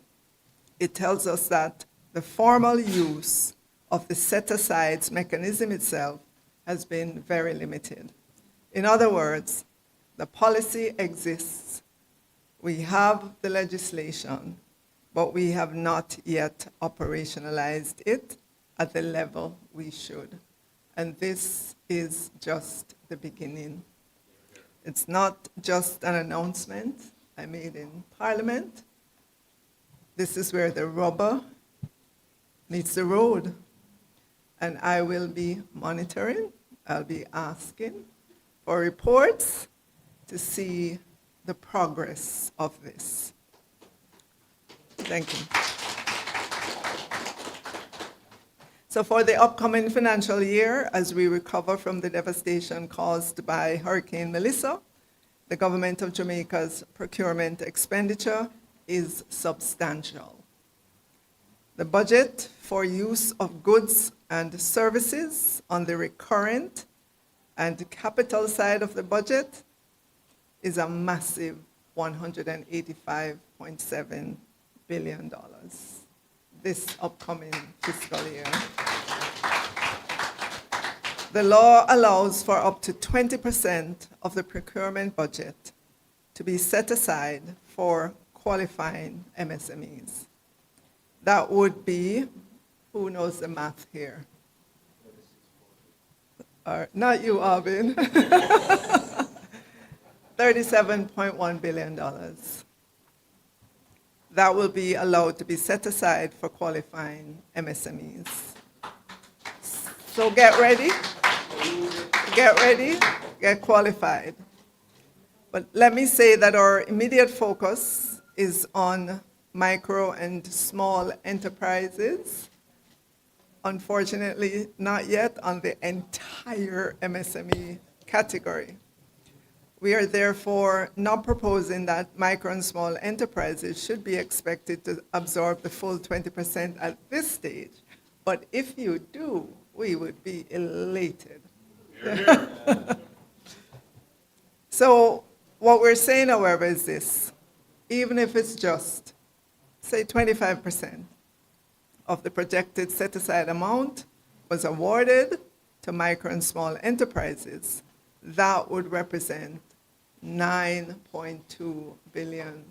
It tells us that the formal use of the set-asides mechanism itself has been very limited. In other words, the policy exists, we have the legislation, but we have not yet operationalized it at the level we should. And this is just the beginning. It's not just an announcement I made in Parliament. This is where the rubber meets the road. And I will be monitoring, I'll be asking for reports to see the progress of this. Thank you. So for the upcoming financial year, as we recover from the devastation caused by Hurricane Melissa, the government of Jamaica's procurement expenditure is substantial. The budget for use of goods and services on the recurrent and capital side of the budget is a massive $185.7 billion this upcoming fiscal year. The law allows for up to 20% of the procurement budget to be set aside for qualifying MSMEs. That would be, who knows the math here? Not you, Arvin. $37.1 billion. That will be allowed to be set aside for qualifying MSMEs. So get ready, get qualified. But let me say that our immediate focus is on micro and small enterprises. Unfortunately, not yet on the entire MSME category. We are therefore not proposing that micro and small enterprises should be expected to absorb the full 20% at this stage. But if you do, we would be elated. So what we're saying, however, is this. Even if it's just, say, 25% of the projected set-aside amount was awarded to micro and small enterprises, that would represent $9.2 billion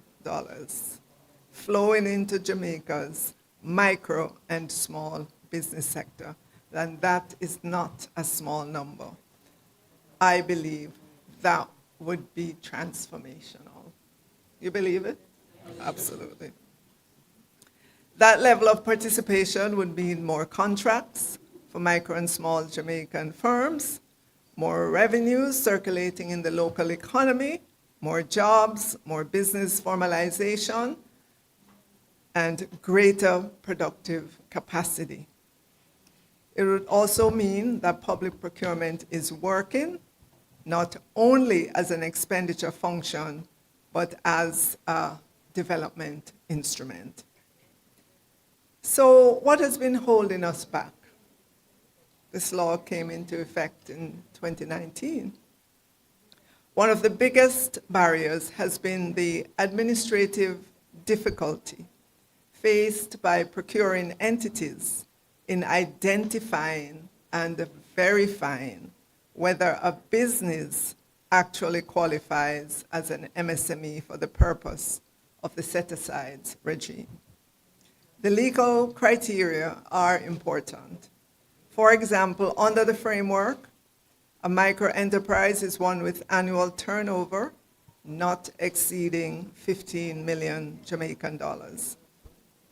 flowing into Jamaica's micro and small business sector. And that is not a small number. I believe that would be transformational. You believe it? Absolutely. That level of participation would mean more contracts for micro and small Jamaican firms, more revenues circulating in the local economy, more jobs, more business formalization, and greater productive capacity. It would also mean that public procurement is working not only as an expenditure function, but as a development instrument. So what has been holding us back? This law came into effect in 2019. One of the biggest barriers has been the administrative difficulty faced by procuring entities in identifying and verifying whether a business actually qualifies as an MSME for the purpose of the set-asides regime. The legal criteria are important. For example, under the framework, a microenterprise is one with annual turnover not exceeding 15 million Jamaican dollars.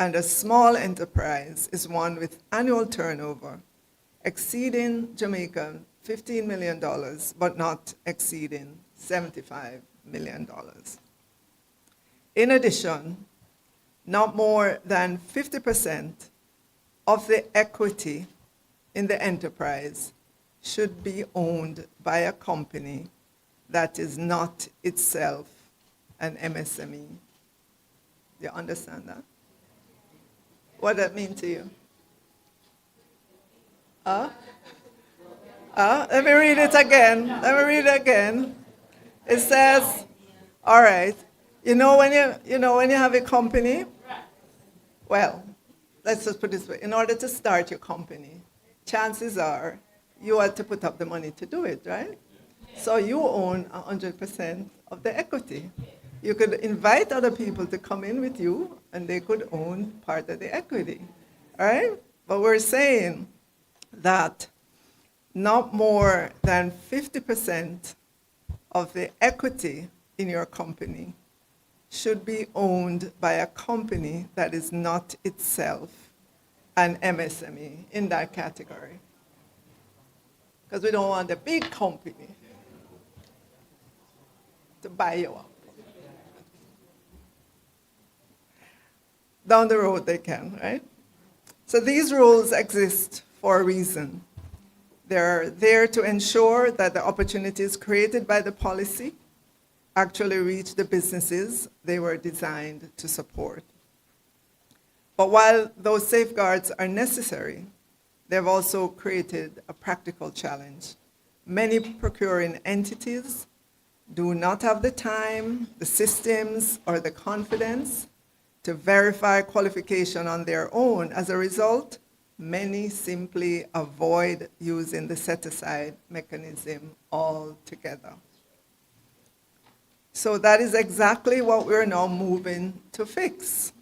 And a small enterprise is one with annual turnover exceeding Jamaican $15 million, but not exceeding $75 million. In addition, not more than 50% of the equity in the enterprise should be owned by a company that is not itself an MSME. Do you understand that? What does that mean to you? Let me read it again. It says, all right, you know when you have a company? Well, let's just put it this way. In order to start your company, chances are you had to put up the money to do it, right? So you own 100% of the equity. You could invite other people to come in with you, and they could own part of the equity, all right? But we're saying that not more than 50% of the equity in your company should be owned by a company that is not itself an MSME in that category. Because we don't want a big company to buy you up. Down the road they can, right? So these rules exist for a reason. They're there to ensure that the opportunities created by the policy actually reach the businesses they were designed to support. But while those safeguards are necessary, they've also created a practical challenge. Many procuring entities do not have the time, the systems, or the confidence to verify qualification on their own. As a result, many simply avoid using the set-aside mechanism altogether. So that is exactly what we're now moving to fix.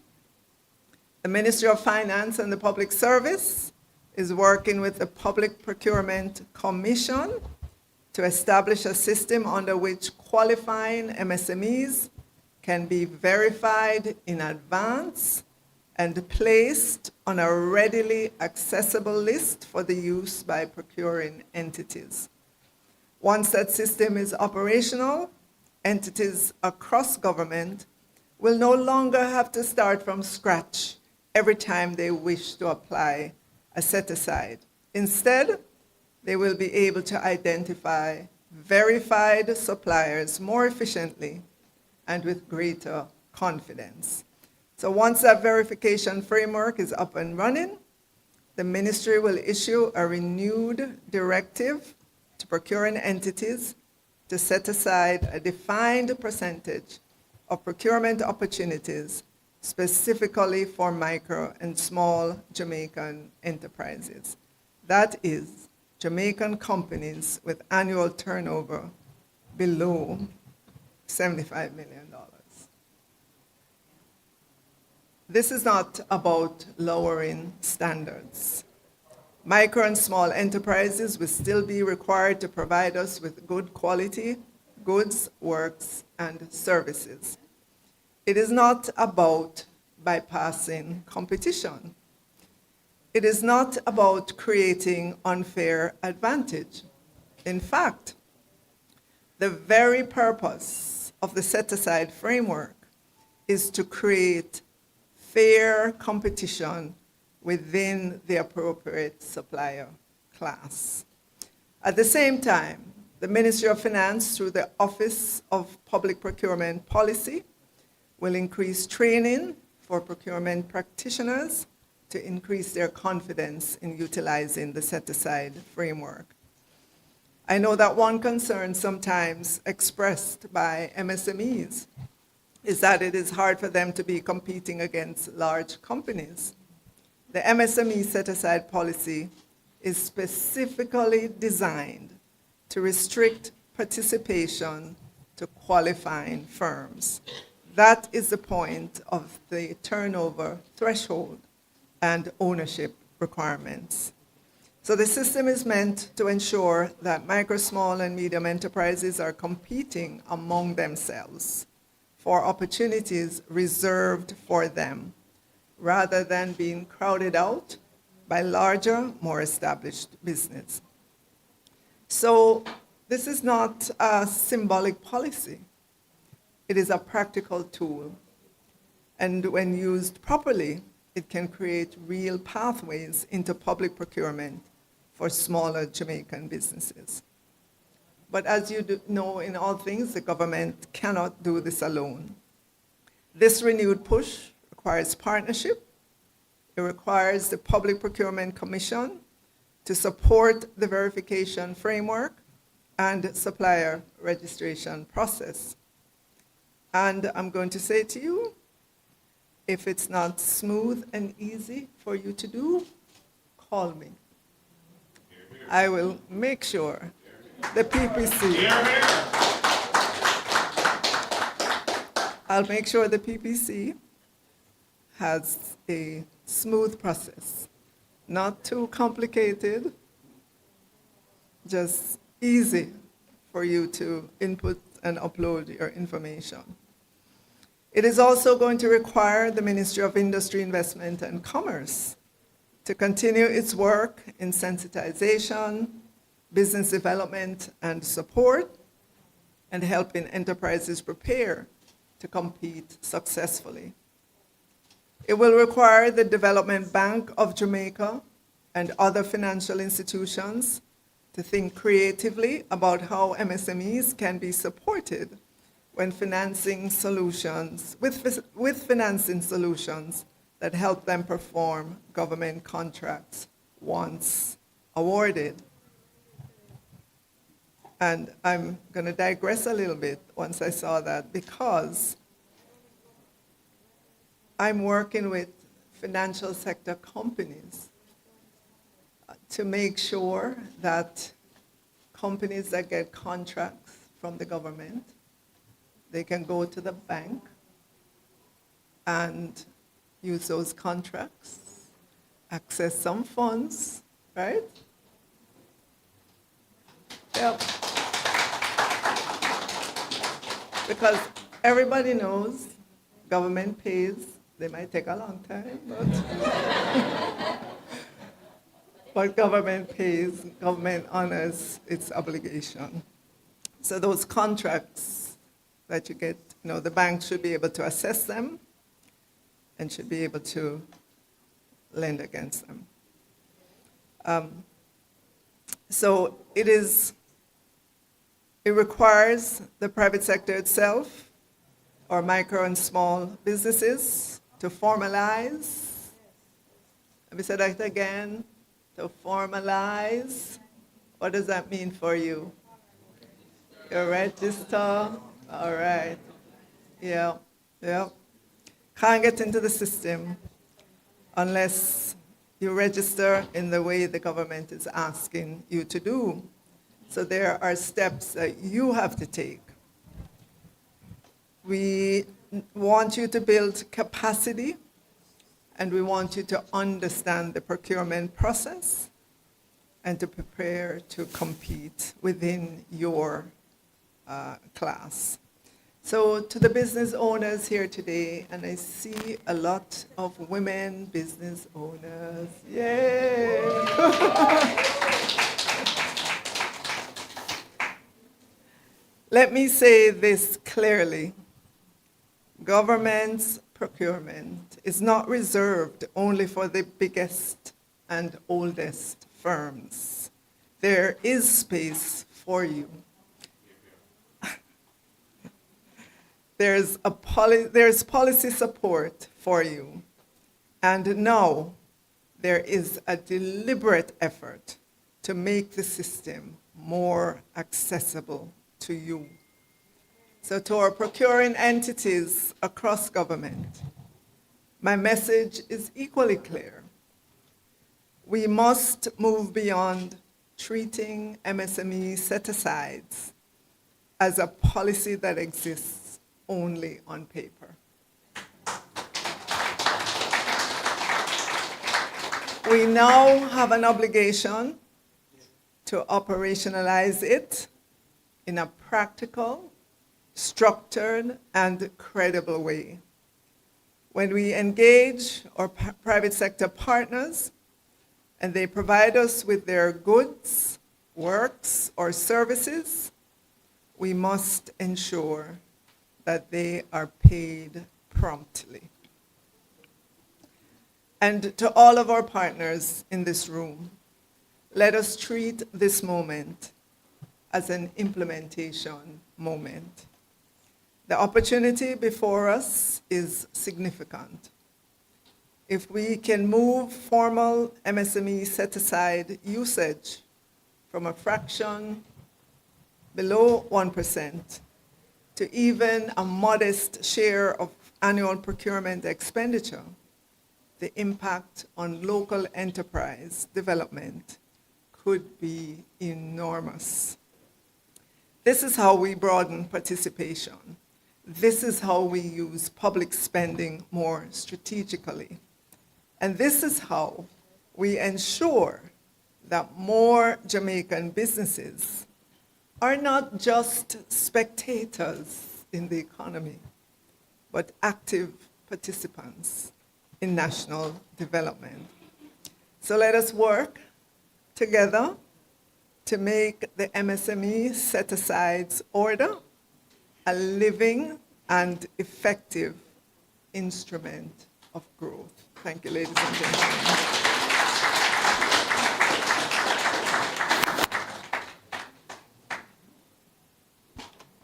The Ministry of Finance and the Public Service is working with the Public Procurement Commission to establish a system under which qualifying MSMEs can be verified in advance and placed on a readily accessible list for the use by procuring entities. Once that system is operational, entities across government will no longer have to start from scratch every time they wish to apply a set-aside. Instead, they will be able to identify verified suppliers more efficiently and with greater confidence. So once that verification framework is up and running, the ministry will issue a renewed directive to procuring entities to set aside a defined percentage of procurement opportunities specifically for micro and small Jamaican enterprises. That is, Jamaican companies with annual turnover below $75 million. This is not about lowering standards. Micro and small enterprises will still be required to provide us with good quality goods, works, and services. It is not about bypassing competition. It is not about creating unfair advantage. In fact, the very purpose of the set-aside framework is to create fair competition within the appropriate supplier class. At the same time, the Ministry of Finance, through the Office of Public Procurement Policy, will increase training for procurement practitioners to increase their confidence in utilizing the set-aside framework. I know that one concern sometimes expressed by MSMEs is that it is hard for them to be competing against large companies. The MSME set-aside policy is specifically designed to restrict participation to qualifying firms. That is the point of the turnover threshold and ownership requirements. So the system is meant to ensure that micro, small, and medium enterprises are competing among themselves for opportunities reserved for them, rather than being crowded out by larger, more established business. So this is not a symbolic policy. It is a practical tool. And when used properly, it can create real pathways into public procurement for smaller Jamaican businesses. But as you know, in all things, the government cannot do this alone. This renewed push requires partnership. It requires the Public Procurement Commission to support the verification framework and supplier registration process. And I'm going to say to you, if it's not smooth and easy for you to do, call me. I will make sure the PPC, I'll make sure the PPC has a smooth process, not too complicated, just easy for you to input and upload your information. It is also going to require the Ministry of Industry, Investment and Commerce to continue its work in sensitization, business development and support, and helping enterprises prepare to compete successfully. It will require the Development Bank of Jamaica and other financial institutions to think creatively about how MSMEs can be supported when financing solutions, with financing solutions that help them perform government contracts once awarded. And I'm going to digress a little bit once I saw that, because I'm working with financial sector companies to make sure that companies that get contracts from the government, they can go to the bank and use those contracts, access some funds, right? Yep. Because everybody knows government pays. They might take a long time, but government pays, government honors its obligation. So those contracts that you get, the bank should be able to assess them and should be able to lend against them. So it requires the private sector itself, or micro and small businesses, to formalize. Let me say that again, to formalize. What does that mean for you? You register, all right. Yeah. Can't get into the system unless you register in the way the government is asking you to do. So there are steps that you have to take. We want you to build capacity, and we want you to understand the procurement process and to prepare to compete within your class. So to the business owners here today, and I see a lot of women business owners, yay! Let me say this clearly. Government's procurement is not reserved only for the biggest and oldest firms. There is space for you. There's policy support for you. And now there is a deliberate effort to make the system more accessible to you. So to our procuring entities across government, my message is equally clear. We must move beyond treating MSME set-asides as a policy that exists only on paper. We now have an obligation to operationalize it in a practical, structured, and credible way. When we engage our private sector partners and they provide us with their goods, works, or services, we must ensure that they are paid promptly. And to all of our partners in this room, let us treat this moment as an implementation moment. The opportunity before us is significant. If we can move formal MSME set-aside usage from a fraction below 1% to even a modest share of annual procurement expenditure, the impact on local enterprise development could be enormous. This is how we broaden participation. This is how we use public spending more strategically. And this is how we ensure that more Jamaican businesses are not just spectators in the economy, but active participants in national development. So let us work together to make the MSME set-asides order a living and effective instrument of growth. Thank you, ladies and gentlemen.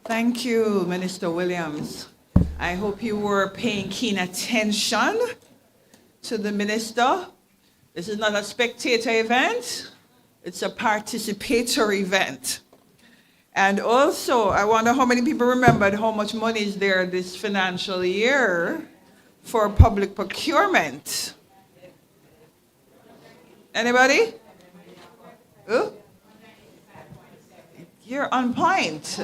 Thank you, Minister Williams. I hope you were paying keen attention to the minister. This is not a spectator event, it's a participatory event. And also, I wonder how many people remembered how much money is there this financial year for public procurement. Anybody? Who? You're on point.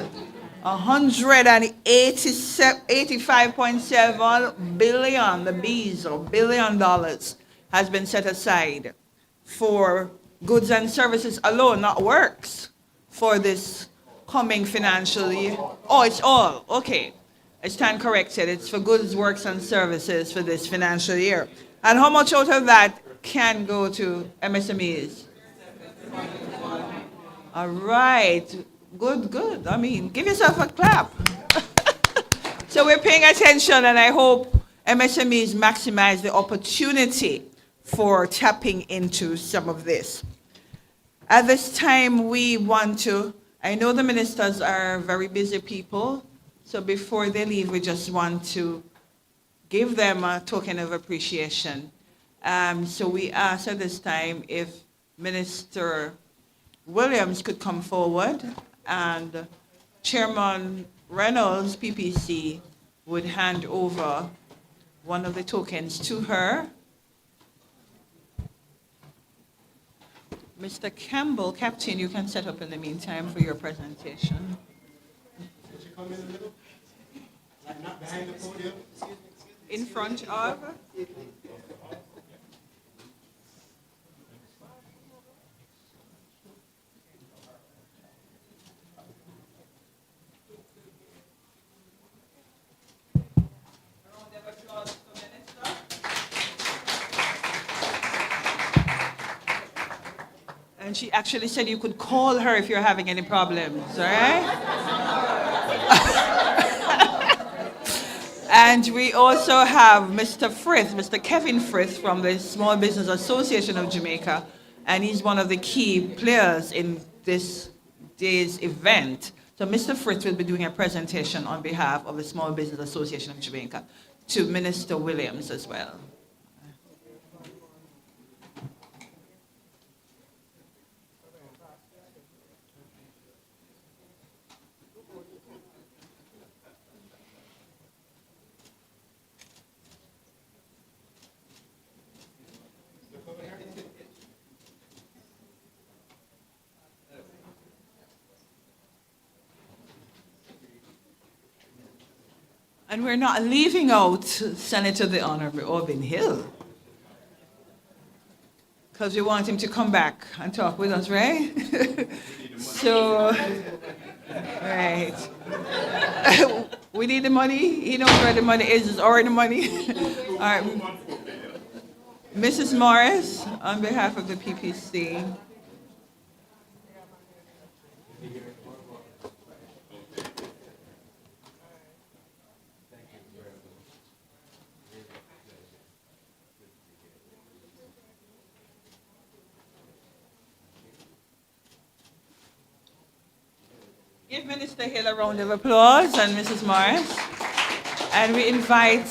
185.7 billion, the B's or $1 billion has been set aside for goods and services alone, not works, for this coming financial year. Oh, it's all, okay. I stand corrected. It's for goods, works, and services for this financial year. And how much out of that can go to MSMEs? All right. Good, good. I mean, give yourself a clap. So we're paying attention, and I hope MSMEs maximize the opportunity for tapping into some of this. At this time, we want to, I know the ministers are very busy people, so before they leave, we just want to give them a token of appreciation. So we ask at this time if Minister Williams could come forward, and Chairman Reynolds, PPC, would hand over one of the tokens to her. Mr. Campbell, Captain, you can set up in the meantime for your presentation. Did you come in the middle? Like not In front of? And she actually said you could call her if you're having any problems, all right? And we also have Mr. Frith, Mr. Kevin Frith from the Small Business Association of Jamaica, and he's one of the key players in this day's event. So Mr. Frith will be doing a presentation on behalf of the Small Business Association of Jamaica to Minister Williams as well. And we're not leaving out Senator the Honorable Orbin Hill, because we want him to come back and talk with us, right? So, right. We need the money. He knows where the money is. It's already money. All right. Mrs. Morris, on behalf of the PPC. Give Minister Hill a round of applause and Mrs. Morris. And we invite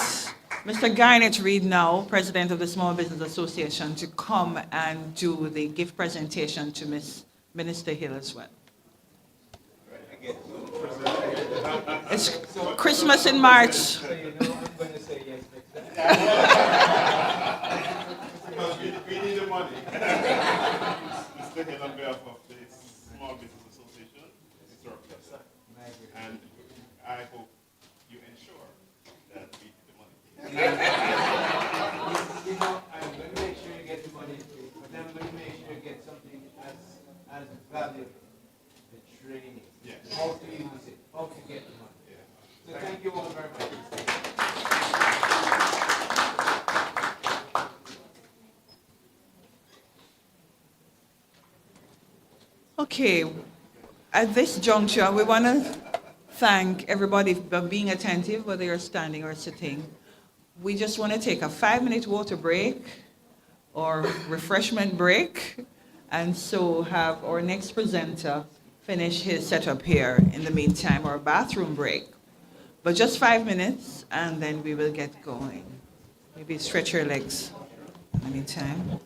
Mr. Garnett Reed now, President of the Small Business Association, to come and do the gift presentation to Minister Hill as well. It's Christmas in March. Because we need the money. Mr. Hill, on behalf of the Small Business Association, it's our pleasure. And I hope you ensure that we get the money. You know, I'm going to make sure you get the money, but I'm going to make sure you get something as valuable, the training. Yes. How to use it, how to get the money. Yeah. So thank you all very much. Okay, at this juncture, we want to thank everybody for being attentive, whether you're standing or sitting. We just want to take a 5-minute water break or refreshment break, and so have our next presenter finish his setup here in the meantime, or a bathroom break. But just 5 minutes, and then we will get going. Maybe stretch your legs in the meantime.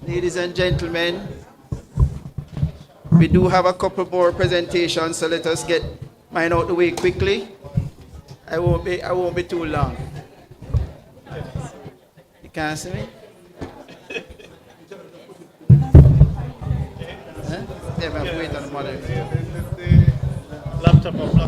Ladies and gentlemen, we do have a couple more presentations, so let us get mine out the way quickly. I won't be too long. You can't see me? Huh? Yeah, we have to wait on the moderator. Laptop or block.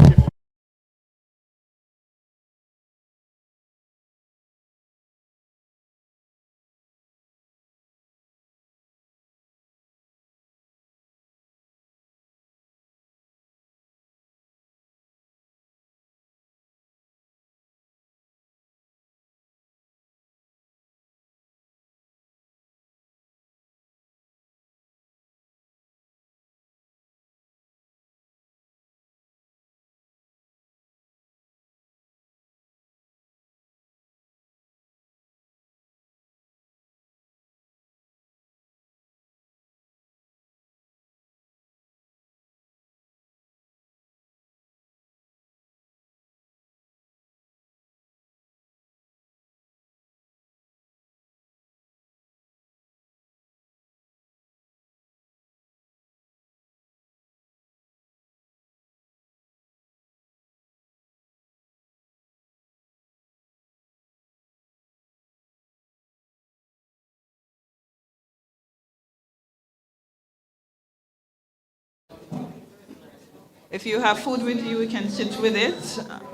If you have food with you, you can sit with it.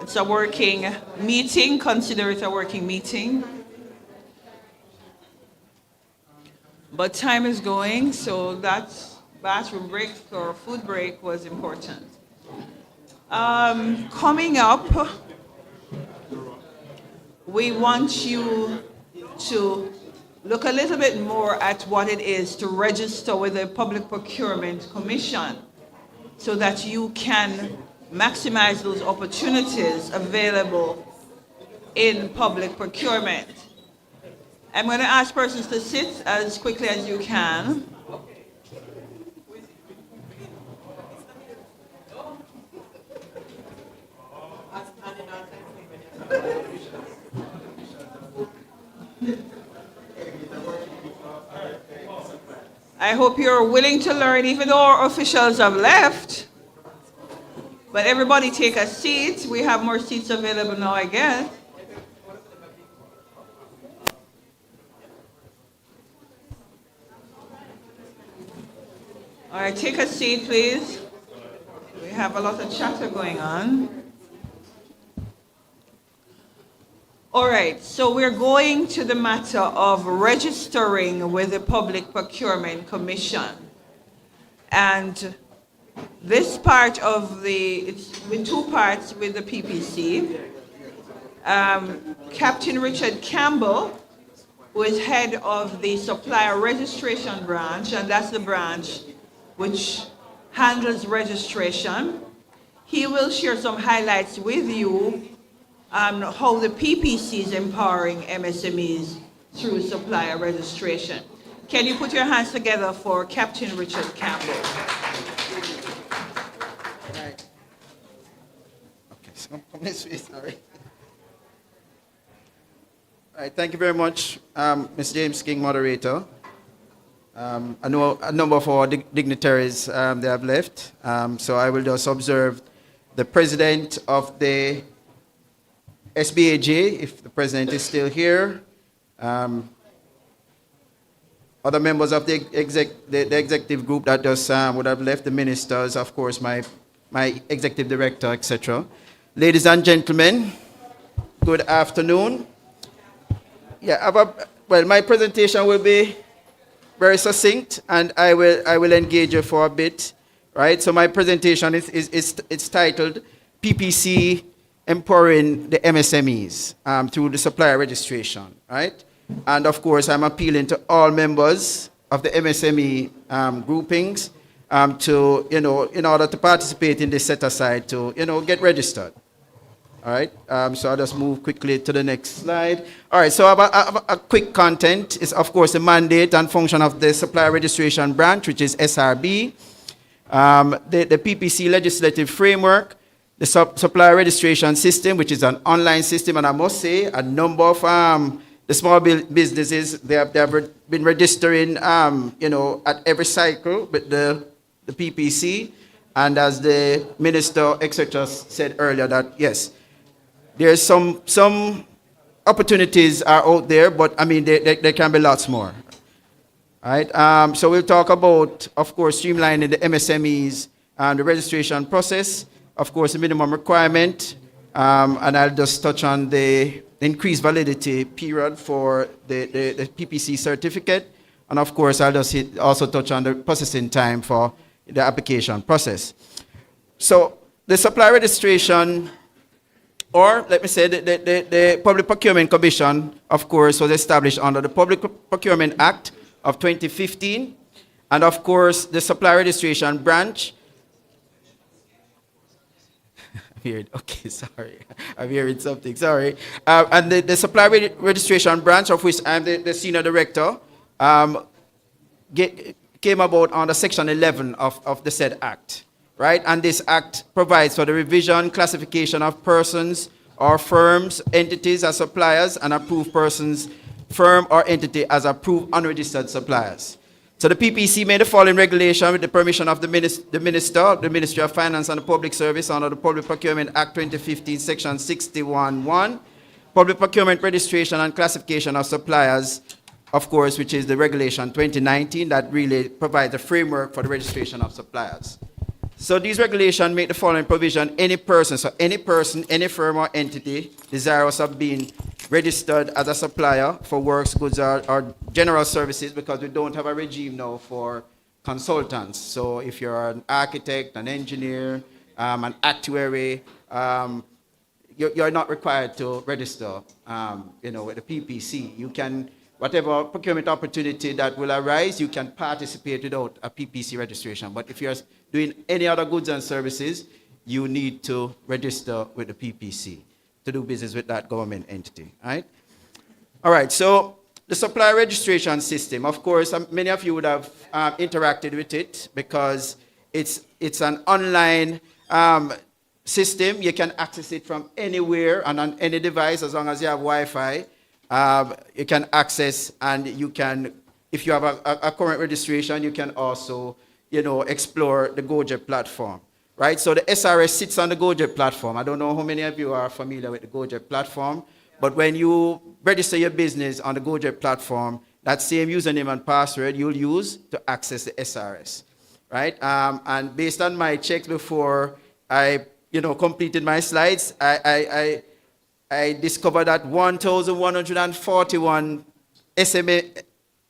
It's a working meeting. Consider it a working meeting. But time is going, so that bathroom break or food break was important. Coming up, we want you to look a little bit more at what it is to register with the Public Procurement Commission, so that you can maximize those opportunities available in public procurement. I'm going to ask persons to sit as quickly as you can. I hope you're willing to learn, even though our officials have left. But everybody take a seat. We have more seats available now, I guess. All right, take a seat, please. We have a lot of chatter going on. All right, so we're going to the matter of registering with the Public Procurement Commission. And this part of it's with two parts with the PPC. Captain Richard Campbell, who is head of the Supplier Registration Branch, and that's the branch which handles registration. He will share some highlights with you how the PPC is empowering MSMEs through supplier registration. Can you put your hands together for Captain Richard Campbell? Right. Okay, so come this way, sorry. All right, thank you very much, Ms. James King, moderator. I know a number of our dignitaries they have left, so I will just observe the president of the SBAJ, if the president is still here. Other members of the executive group that just would have left, the ministers, of course, my executive director, etc. Ladies and gentlemen, good afternoon. Yeah, well, my presentation will be very succinct, and I will engage you for a bit, right? So my presentation is titled PPC Empowering the MSMEs through the supplier registration, right? And of course, I'm appealing to all members of the MSME groupings to, in order to participate in this set aside to, get registered. All right, so I'll just move quickly to the next slide. All right, so a quick content is, of course, the mandate and function of the Supplier Registration Branch, which is SRB, the PPC legislative framework, the supplier registration system, which is an online system, and I must say a number of the small businesses, they have been registering, at every cycle with the PPC. And as the minister, etc., said earlier, that yes, there's some opportunities are out there, but I mean, there can be lots more. All right. So we'll talk about, of course, streamlining the MSMEs and the registration process, of course, the minimum requirement, and I'll just touch on the increased validity period for the PPC certificate, and of course, I'll just also touch on the processing time for the application process. So the supply registration, or let me say the Public Procurement Commission, of course, was established under the Public Procurement Act of 2015, and of course, the supply registration branch. Okay, sorry, I'm hearing something, sorry. And the supply registration branch, of which I'm the senior director, came about under Section 11 of the said Act, right? And this Act provides for the revision, classification of persons or firms, entities as suppliers, and approved persons, firm or entity as approved unregistered suppliers. So the PPC made the following regulation with the permission of the Ministry of Finance and the Public Service under the Public Procurement Act 2015, Section 61(1), Public Procurement Registration and Classification of Suppliers, of course, which is the Regulation 2019 that really provides a framework for the registration of suppliers. So these regulations make the following provision: any person, any firm or entity desirous of being registered as a supplier for works, goods, or general services, because we don't have a regime now for consultants. So if you're an architect, an engineer, an actuary, you're not required to register, with the PPC. You can, whatever procurement opportunity that will arise, you can participate without a PPC registration. But if you're doing any other goods and services, you need to register with the PPC to do business with that government entity, right? All right, so the supply registration system, of course, many of you would have interacted with it because it's an online system. You can access it from anywhere and on any device as long as you have Wi-Fi. You can access, and you can, if you have a current registration, you can also, explore the GoJet platform, right? So the SRS sits on the GoJet platform. I don't know how many of you are familiar with the GoJet platform, but when you register your business on the GoJet platform, that same username and password you'll use to access the SRS, right? And based on my checks before I, completed my slides, I discovered that 1,141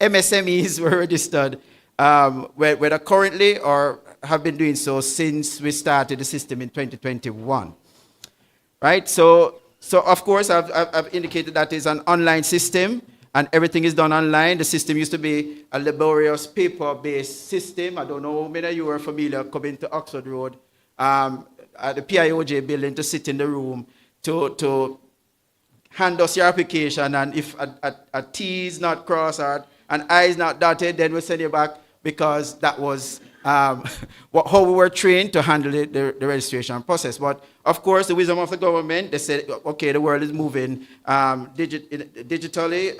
MSMEs were registered, whether currently or have been doing so since we started the system in 2021, right? So of course, I've indicated that it's an online system, and everything is done online. The system used to be a laborious paper-based system. I don't know how many of you are familiar coming to Oxford Road, at the PIOJ building, to sit in the room to hand us your application, and if a T is not crossed or an I is not dotted, then we'll send you back, because that was how we were trained to handle the registration process. But of course, the wisdom of the government, they said, okay, the world is moving digitally,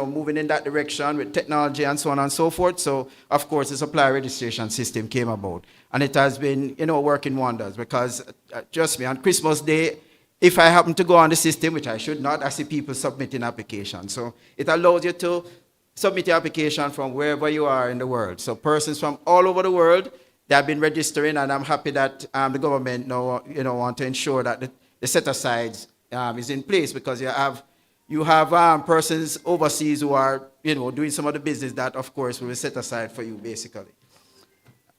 moving in that direction with technology and so on and so forth. So of course, the supply registration system came about, and it has been, working wonders, because trust me, on Christmas Day, if I happen to go on the system, which I should not, I see people submitting applications. So it allows you to submit your application from wherever you are in the world. So persons from all over the world, they have been registering, and I'm happy that the government now, want to ensure that the set-asides is in place, because you have persons overseas who are, doing some of the business that, of course, will be set aside for you, basically.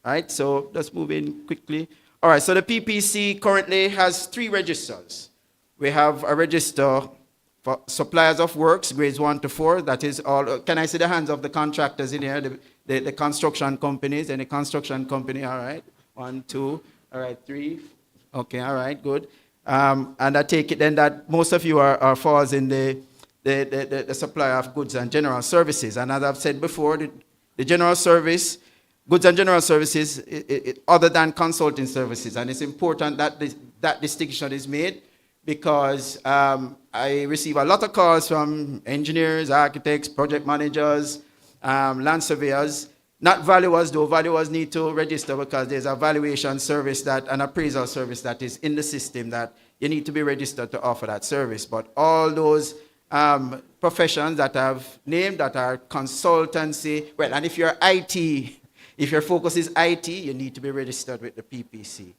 All right, so let's move in quickly. All right, so the PPC currently has 3 registers. We have a register for suppliers of works, grades 1 to 4. That is all. Can I see the hands of the contractors in here, the construction companies? Any construction company? All right, 1, 2, all right, 3. Okay, all right, good. And I take it then that most of you are falls in the supply of goods and general services. And as I've said before, the general service, goods and general services, other than consulting services. And it's important that that distinction is made, because I receive a lot of calls from engineers, architects, project managers, land surveyors. Not valuers, though. Valuers need to register because there's a valuation service, that an appraisal service that is in the system that you need to be registered to offer that service. But all those professions that I've named that are consultancy, well, and if you're IT, if your focus is IT, you need to be registered with the PPC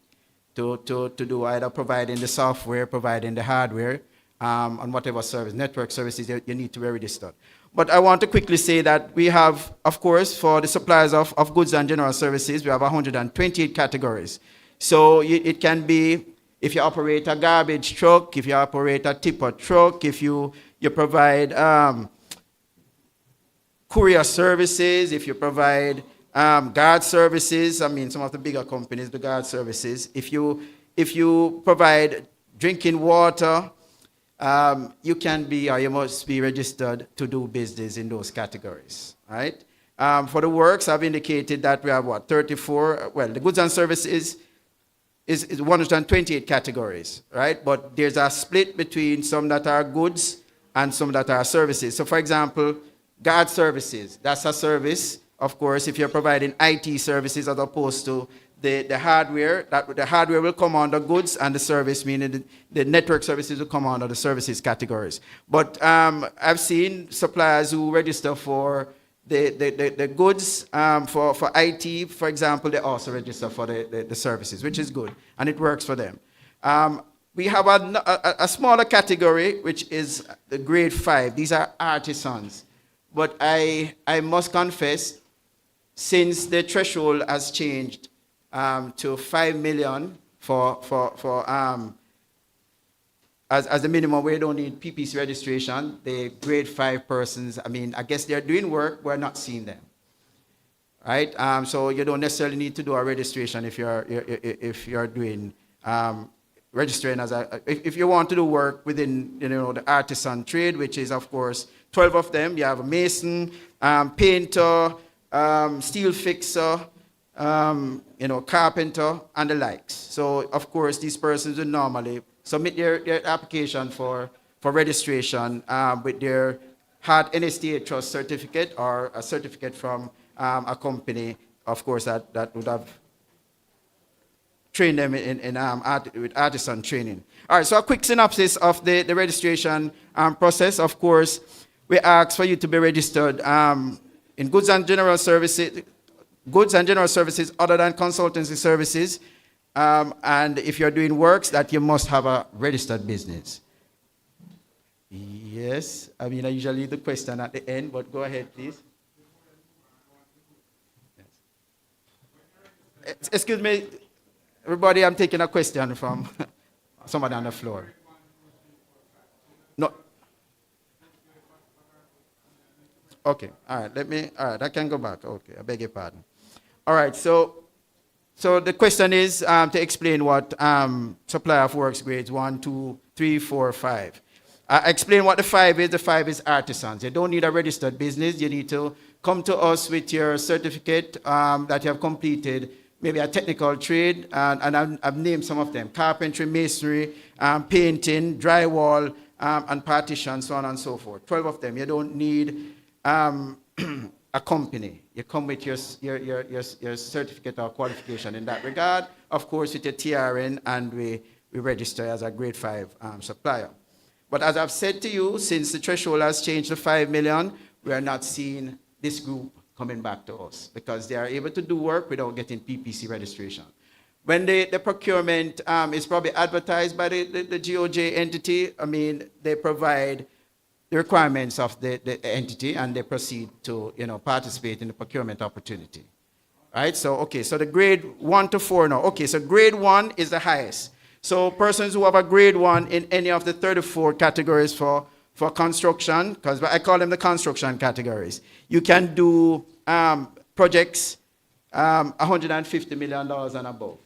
to do either providing the software, providing the hardware, on whatever service, network services, you need to be registered. But I want to quickly say that we have, of course, for the suppliers of goods and general services, we have 128 categories. So it can be if you operate a garbage truck, if you operate a tipper truck, if you provide courier services, if you provide guard services, I mean, some of the bigger companies, the guard services. If you provide drinking water, you can be, or you must be registered to do business in those categories, right? For the works, I've indicated that we have, 34, well, the goods and services is 128 categories, right? But there's a split between some that are goods and some that are services. So, for example, guard services, that's a service, of course, if you're providing IT services as opposed to the hardware, the hardware will come under goods, and the service, meaning the network services, will come under the services categories. But I've seen suppliers who register for the goods, for IT, for example, they also register for the services, which is good, and it works for them. We have a smaller category, which is the grade 5. These are artisans. But I must confess, since the threshold has changed to 5 million as the minimum, where you don't need PPC registration, the grade 5 persons, I mean, I guess they're doing work, we're not seeing them, right? So you don't necessarily need to do a registration if you're doing registering as if you want to do work within the artisan trade, which is of course 12 of them. You have a mason, painter, steel fixer, carpenter, and the likes. So of course these persons would normally submit their application for registration with their hard NSTA Trust certificate or a certificate from a company, of course, that would have trained them with artisan training. All right, so a quick synopsis of the registration process. Of course, we ask for you to be registered in goods and general services other than consultancy services. And if you're doing works, that you must have a registered business. Yes, I mean, I usually leave the question at the end, but go ahead, please. Yes. Excuse me, everybody, I'm taking a question from somebody on the floor. No. Okay, all right, I can go back. Okay, I beg your pardon. All right, so the question is to explain what supplier of works grades 1, 2, 3, 4, 5. Explain what the 5 is. The 5 is artisans. You don't need a registered business. You need to come to us with your certificate that you have completed, maybe a technical trade, and I've named some of them: carpentry, masonry, painting, drywall, and partition, so on and so forth. 12 of them. You don't need a company. You come with your certificate or qualification in that regard, of course, with your TRN, and we register as a grade 5 supplier. But as I've said to you, since the threshold has changed to 5 million, we are not seeing this group coming back to us because they are able to do work without getting PPC registration. When the procurement is probably advertised by the GOJ entity, I mean, they provide the requirements of the entity and they proceed to participate in the procurement opportunity. Right? So, okay, so the grade 1 to 4 now. Okay, so grade 1 is the highest. So persons who have a grade 1 in any of the 34 categories for construction, because I call them the construction categories, you can do projects $150 million and above.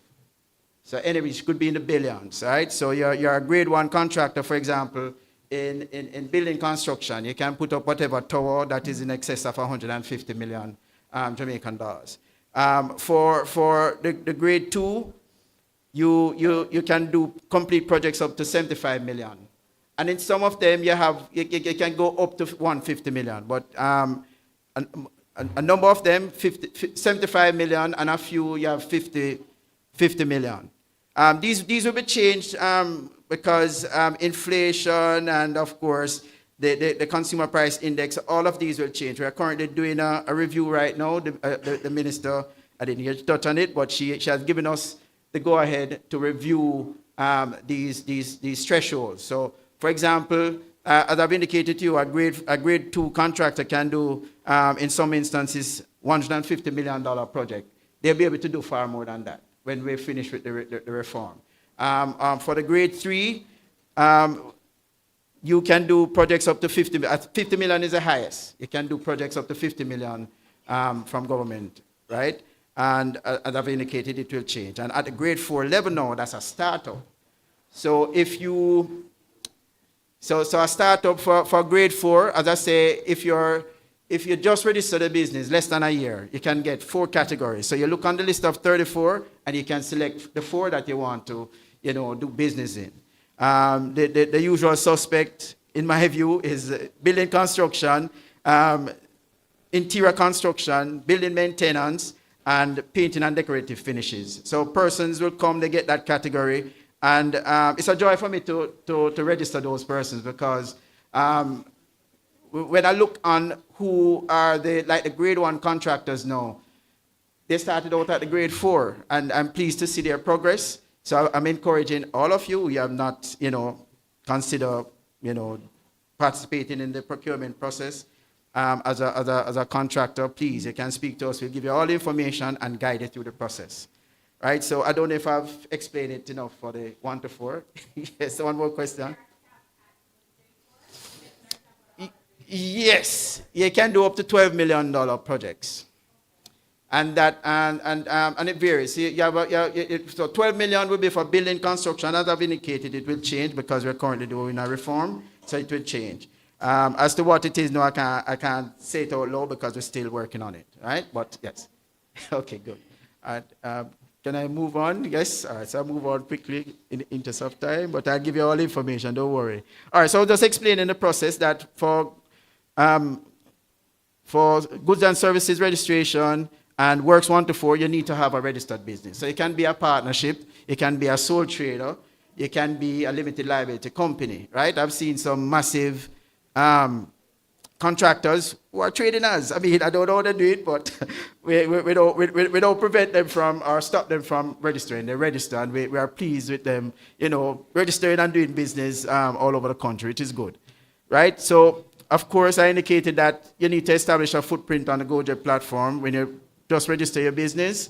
So anyway, it could be in the billions, right? So you're a grade 1 contractor, for example, in building construction. You can put up whatever tower that is in excess of 150 million Jamaican dollars. For the grade 2, you can do complete projects up to 75 million. And in some of them, you can go up to 150 million. But a number of them, 75 million, and a few, you have 50 million. These will be changed because inflation and, of course, the consumer price index, all of these will change. We are currently doing a review right now. The minister, I didn't get to touch on it, but she has given us the go-ahead to review these thresholds. So, for example, as I've indicated to you, a grade 2 contractor can do, in some instances, $150 million project. They'll be able to do far more than that when we're finished with the reform. For the grade 3, you can do projects up to 50 million is the highest. You can do projects up to 50 million from government, right? And as I've indicated, it will change. And at the grade 4 level now, that's a startup. So so a startup for grade 4, as I say, if you just registered a business less than a year, you can get 4 categories. So you look on the list of 34, and you can select the 4 that you want to, do business in. The usual suspect, in my view, is building construction, interior construction, building maintenance, and painting and decorative finishes. So persons will come, they get that category, and it's a joy for me to register those persons because when I look on who are the grade 1 contractors now, they started out at the grade 4, and I'm pleased to see their progress. So I'm encouraging all of you have not, consider, participating in the procurement process as a contractor. Please, you can speak to us. We'll give you all the information and guide you through the process. Right? So I don't know if I've explained it enough for the 1 to 4. Yes, one more question. Yes, you can do up to $12 million projects. And that and it varies. So 12 million will be for building construction. As I've indicated, it will change because we're currently doing a reform, so it will change. As to what it is, no, I can't say it out loud because we're still working on it, right? But yes. Okay, good. All right, can I move on? Yes. All right, so I'll move on quickly in the interest of time, but I'll give you all the information, don't worry. All right, so I'll just explain in the process that for goods and services registration and works 1 to 4, you need to have a registered business. So it can be a partnership, it can be a sole trader, it can be a limited liability company, right? I've seen some massive contractors who are trading us. I mean, I don't know how they do it, but we don't prevent them from or stop them from registering. They register, and we are pleased with them, registering and doing business all over the country, which is good, right? So, of course, I indicated that you need to establish a footprint on the GoJet platform when you just register your business,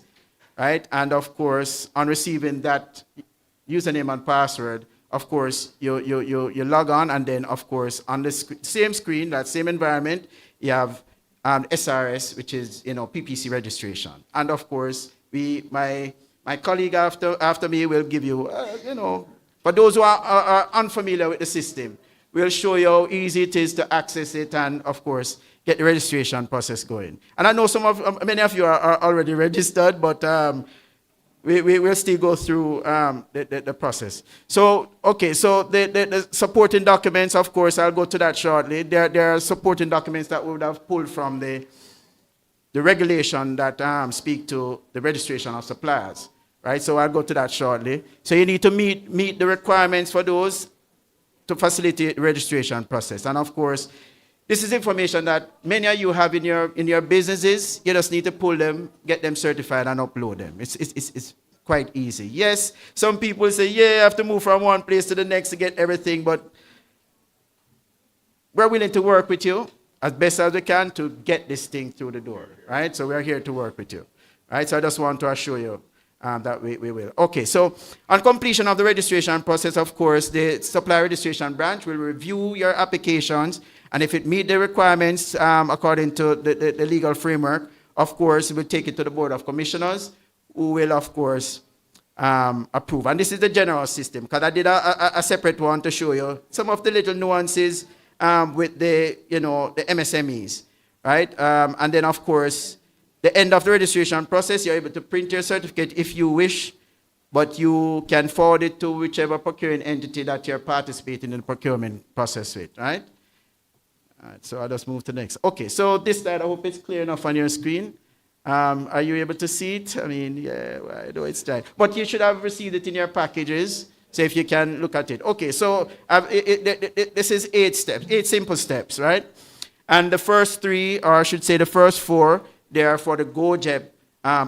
right? And of course, on receiving that username and password, of course, you log on, and then, of course, on the same screen, that same environment, you have SRS, which is, PPC registration. And of course, my colleague after me will give you, for those who are unfamiliar with the system, we'll show you how easy it is to access it and, of course, get the registration process going. And I know many of you are already registered, but we will still go through the process. So, okay, so the supporting documents, of course, I'll go to that shortly. There are supporting documents that we would have pulled from the regulation that speak to the registration of suppliers, right? So I'll go to that shortly. So you need to meet the requirements for those to facilitate the registration process. And of course, this is information that many of you have in your businesses. You just need to pull them, get them certified, and upload them. It's quite easy. Yes, some people say, yeah, you have to move from one place to the next to get everything, but we're willing to work with you as best as we can to get this thing through the door, right? So we're here to work with you, right? So I just want to assure you that we will. Okay, so on completion of the registration process, of course, the supplier registration branch will review your applications, and if it meets the requirements according to the legal framework, of course, we'll take it to the Board of Commissioners, who will, of course, approve. And this is the general system, because I did a separate one to show you some of the little nuances with the MSMEs, right? And then, of course, the end of the registration process, you're able to print your certificate if you wish, but you can forward it to whichever procuring entity that you're participating in the procurement process with, right? All right, so I'll just move to the next. Okay, so this slide, I hope it's clear enough on your screen. Are you able to see it? I mean, yeah, I know it's tight. But you should have received it in your packages, so if you can look at it. Okay, so this is 8 steps, 8 simple steps, right? And the first 3, or I should say the first 4, they are for the GoJeb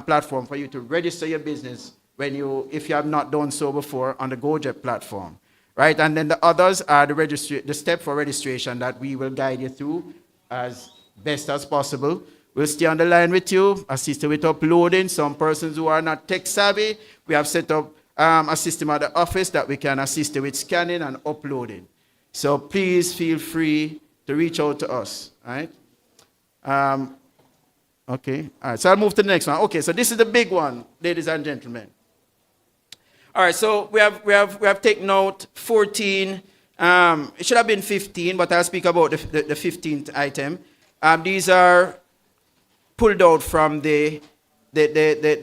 platform for you to register your business if you have not done so before on the GoJeb platform. Right, and then the others are the step for registration that we will guide you through as best as possible. We'll stay on the line with you, assist you with uploading. Some persons who are not tech savvy, we have set up a system at the office that we can assist you with scanning and uploading. So please feel free to reach out to us, right? Okay, all right, so I'll move to the next one. Okay, so this is the big one, ladies and gentlemen. All right, so we have taken out 14. It should have been 15, but I'll speak about the 15th item. These are pulled out from the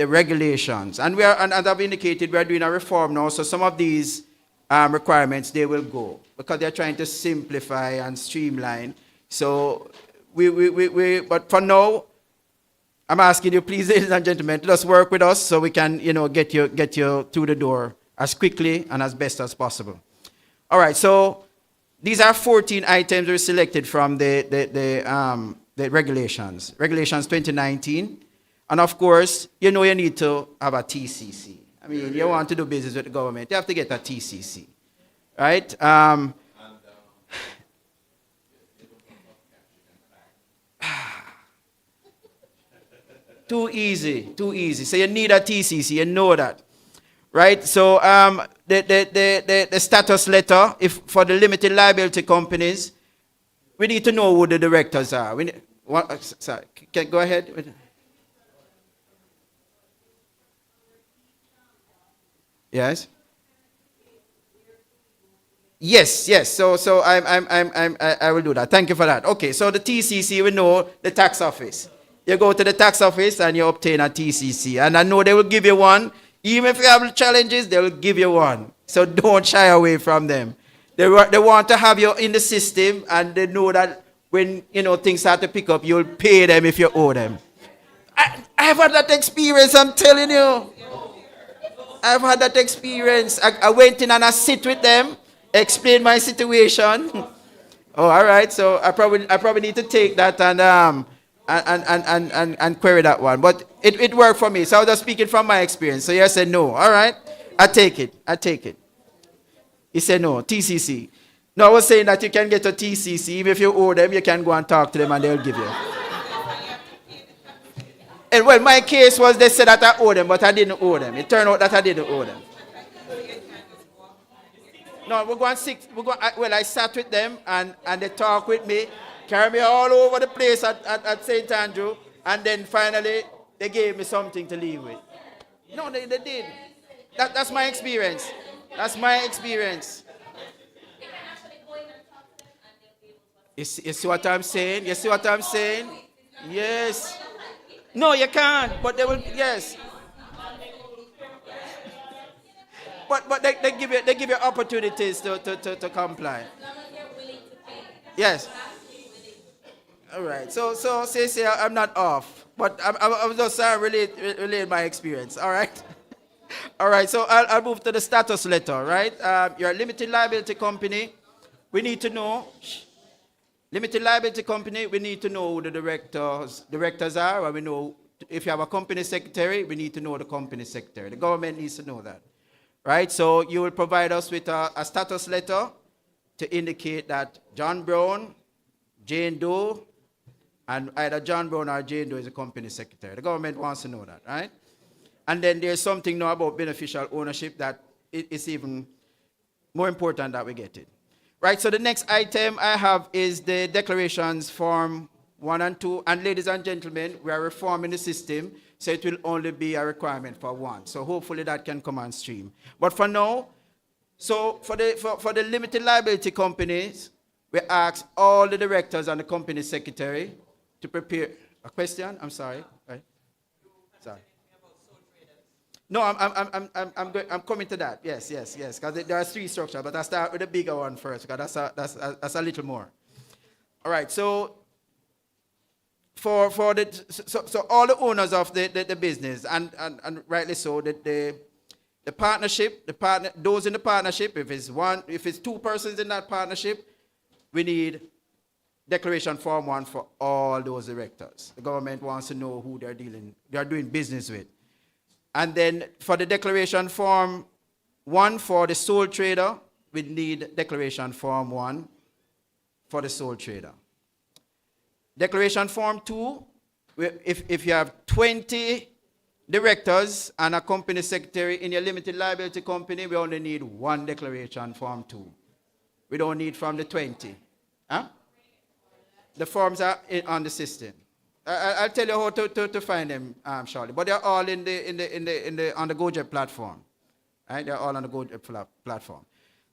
regulations, and as I've indicated, we are doing a reform now. So some of these requirements they will go because they're trying to simplify and streamline. So but for now, I'm asking you, please, ladies and gentlemen, to just work with us so we can, get you through the door as quickly and as best as possible. All right, so these are 14 items we selected from the regulations, Regulations 2019. And of course, you need to have a TCC. I mean, you want to do business with the government, you have to get a TCC, right? Too easy. So you need a TCC, you know that, right? So the status letter, if for the limited liability companies, we need to know who the directors are. Sorry, go ahead. Yes. Yes. So I will do that. Thank you for that. Okay. So the TCC, we know the tax office. You go to the tax office and you obtain a TCC. And I know they will give you one. Even if you have challenges, they will give you one. So don't shy away from them. They want to have you in the system, and they know that when things start to pick up, you'll pay them if you owe them. I've had that experience, I'm telling you. I've had that experience. I went in and I sit with them, explain my situation. Oh, all right. So I probably need to take that and query that one. But it worked for me. So I was just speaking from my experience. So yes and no. All right. I take it. He said no. TCC. No, I was saying that you can get a TCC. Even if you owe them, you can go and talk to them and they'll give you. And well, my case was they said that I owe them, but I didn't owe them. It turned out that I didn't owe them. No, I sat with them and they talked with me, carried me all over the place at St. Andrew, and then finally they gave me something to leave with. No, they did. That's my experience. That's my experience. You see what I'm saying? Yes. No, you can't, but they will, yes. But they give you opportunities to comply. Yes. All right. So say I'm not off, but I'm just relate my experience. All right. All right. So I'll move to the status letter. Right. You're a limited liability company. We need to know. Limited liability company. We need to know who the directors are. Or we know if you have a company secretary. We need to know the company secretary. The government needs to know that. Right, so you will provide us with a status letter to indicate that John Brown, Jane Doe, and either John Brown or Jane Doe is a company secretary. The government wants to know that, right? And then there's something now about beneficial ownership that it's even more important that we get it. Right, so the next item I have is the declarations form 1 and 2. And ladies and gentlemen, we are reforming the system, so it will only be a requirement for 1. So hopefully that can come on stream. But for now, so for the limited liability companies, we ask all the directors and the company secretary to prepare a question. I'm sorry. Right? Sorry. No, I'm coming to that. Yes, because there are three structures, but I start with the bigger one first, because that's a little more. All right, so so all the owners of the business, and rightly so, the partnership, those in the partnership, if it's two persons in that partnership, we need declaration form 1 for all those directors. The government wants to know who they're doing business with. And then for the declaration form 1 for the sole trader, we need declaration form 1 for the sole trader. Declaration form 2, if you have 20 directors and a company secretary in your limited liability company, we only need 1 declaration form 2. We don't need from the 20. Huh? The forms are on the system. I'll tell you how to find them shortly. But they're all on the GoJet platform. Right? They're all on the GoJet platform.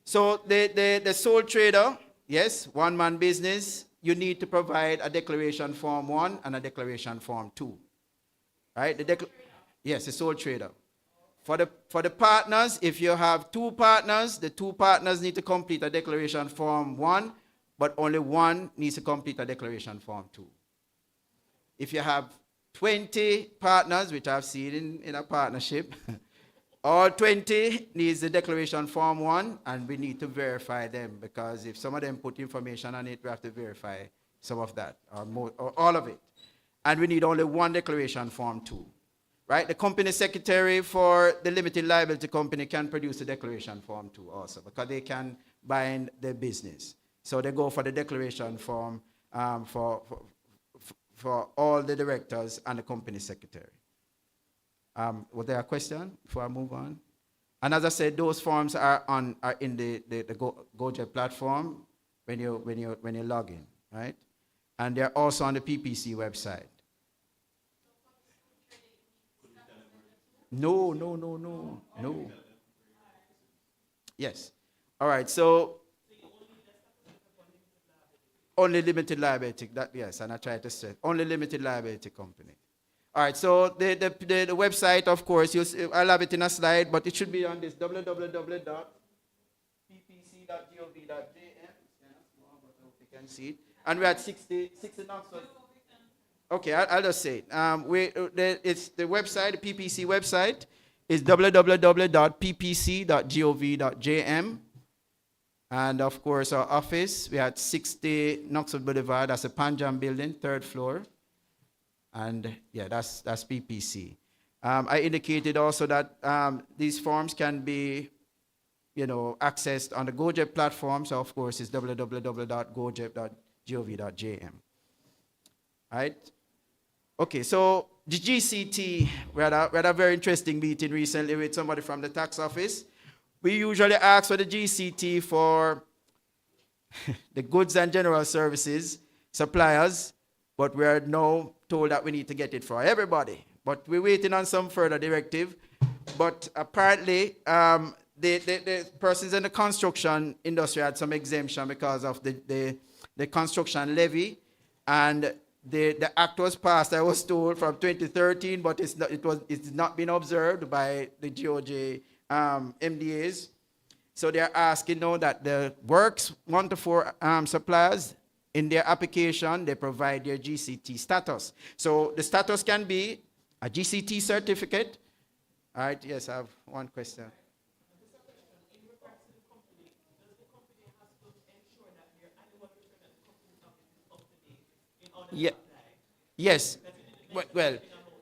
So the sole trader, yes, one-man business, you need to provide a declaration form 1 and a declaration form 2. Right? Yes, the sole trader. For the partners, if you have 2 partners, the 2 partners need to complete a declaration form 1, but only 1 needs to complete a declaration form 2. If you have 20 partners, which I've seen in a partnership, all 20 needs the declaration form 1, and we need to verify them, because if some of them put information on it, we have to verify some of that, or all of it. And we need only 1 declaration form 2. Right? The company secretary for the limited liability company can produce a declaration form 2 also, because they can bind their business. So they go for the declaration form for all the directors and the company secretary. Was there a question before I move on? And as I said, those forms are in the GoJet platform when you log in, right? And they're also on the PPC website. No. Yes. All right, so only limited liability, yes, and I try to say only limited liability company. All right, so the website, of course, I'll have it in a slide, but it should be on this www.ppc.gov.jm. You can see it. And we're at 60 now. So okay, I'll just say it. It's the website, the PPC website is www.ppc.gov.jm. And of course, our office, we had 60 Knoxville Boulevard. That's a Panjam building, 3rd floor. And yeah, that's PPC. I indicated also that these forms can be, accessed on the GoJet platform. So of course, it's www.gojet.gov.jm. Right? Okay, so the GCT, we had a very interesting meeting recently with somebody from the tax office. We usually ask for the GCT for the goods and general services suppliers, but we are now told that we need to get it for everybody. But we're waiting on some further directive. But apparently, the persons in the construction industry had some exemption because of the construction levy, and the act was passed, I was told, from 2013, but it's not been observed by the GOJ MDAs. So they're asking now that the works 1 to 4 suppliers, in their application, they provide their GCT status. So the status can be a GCT certificate. All right, yes, I have one question. Yeah. Yes. Well,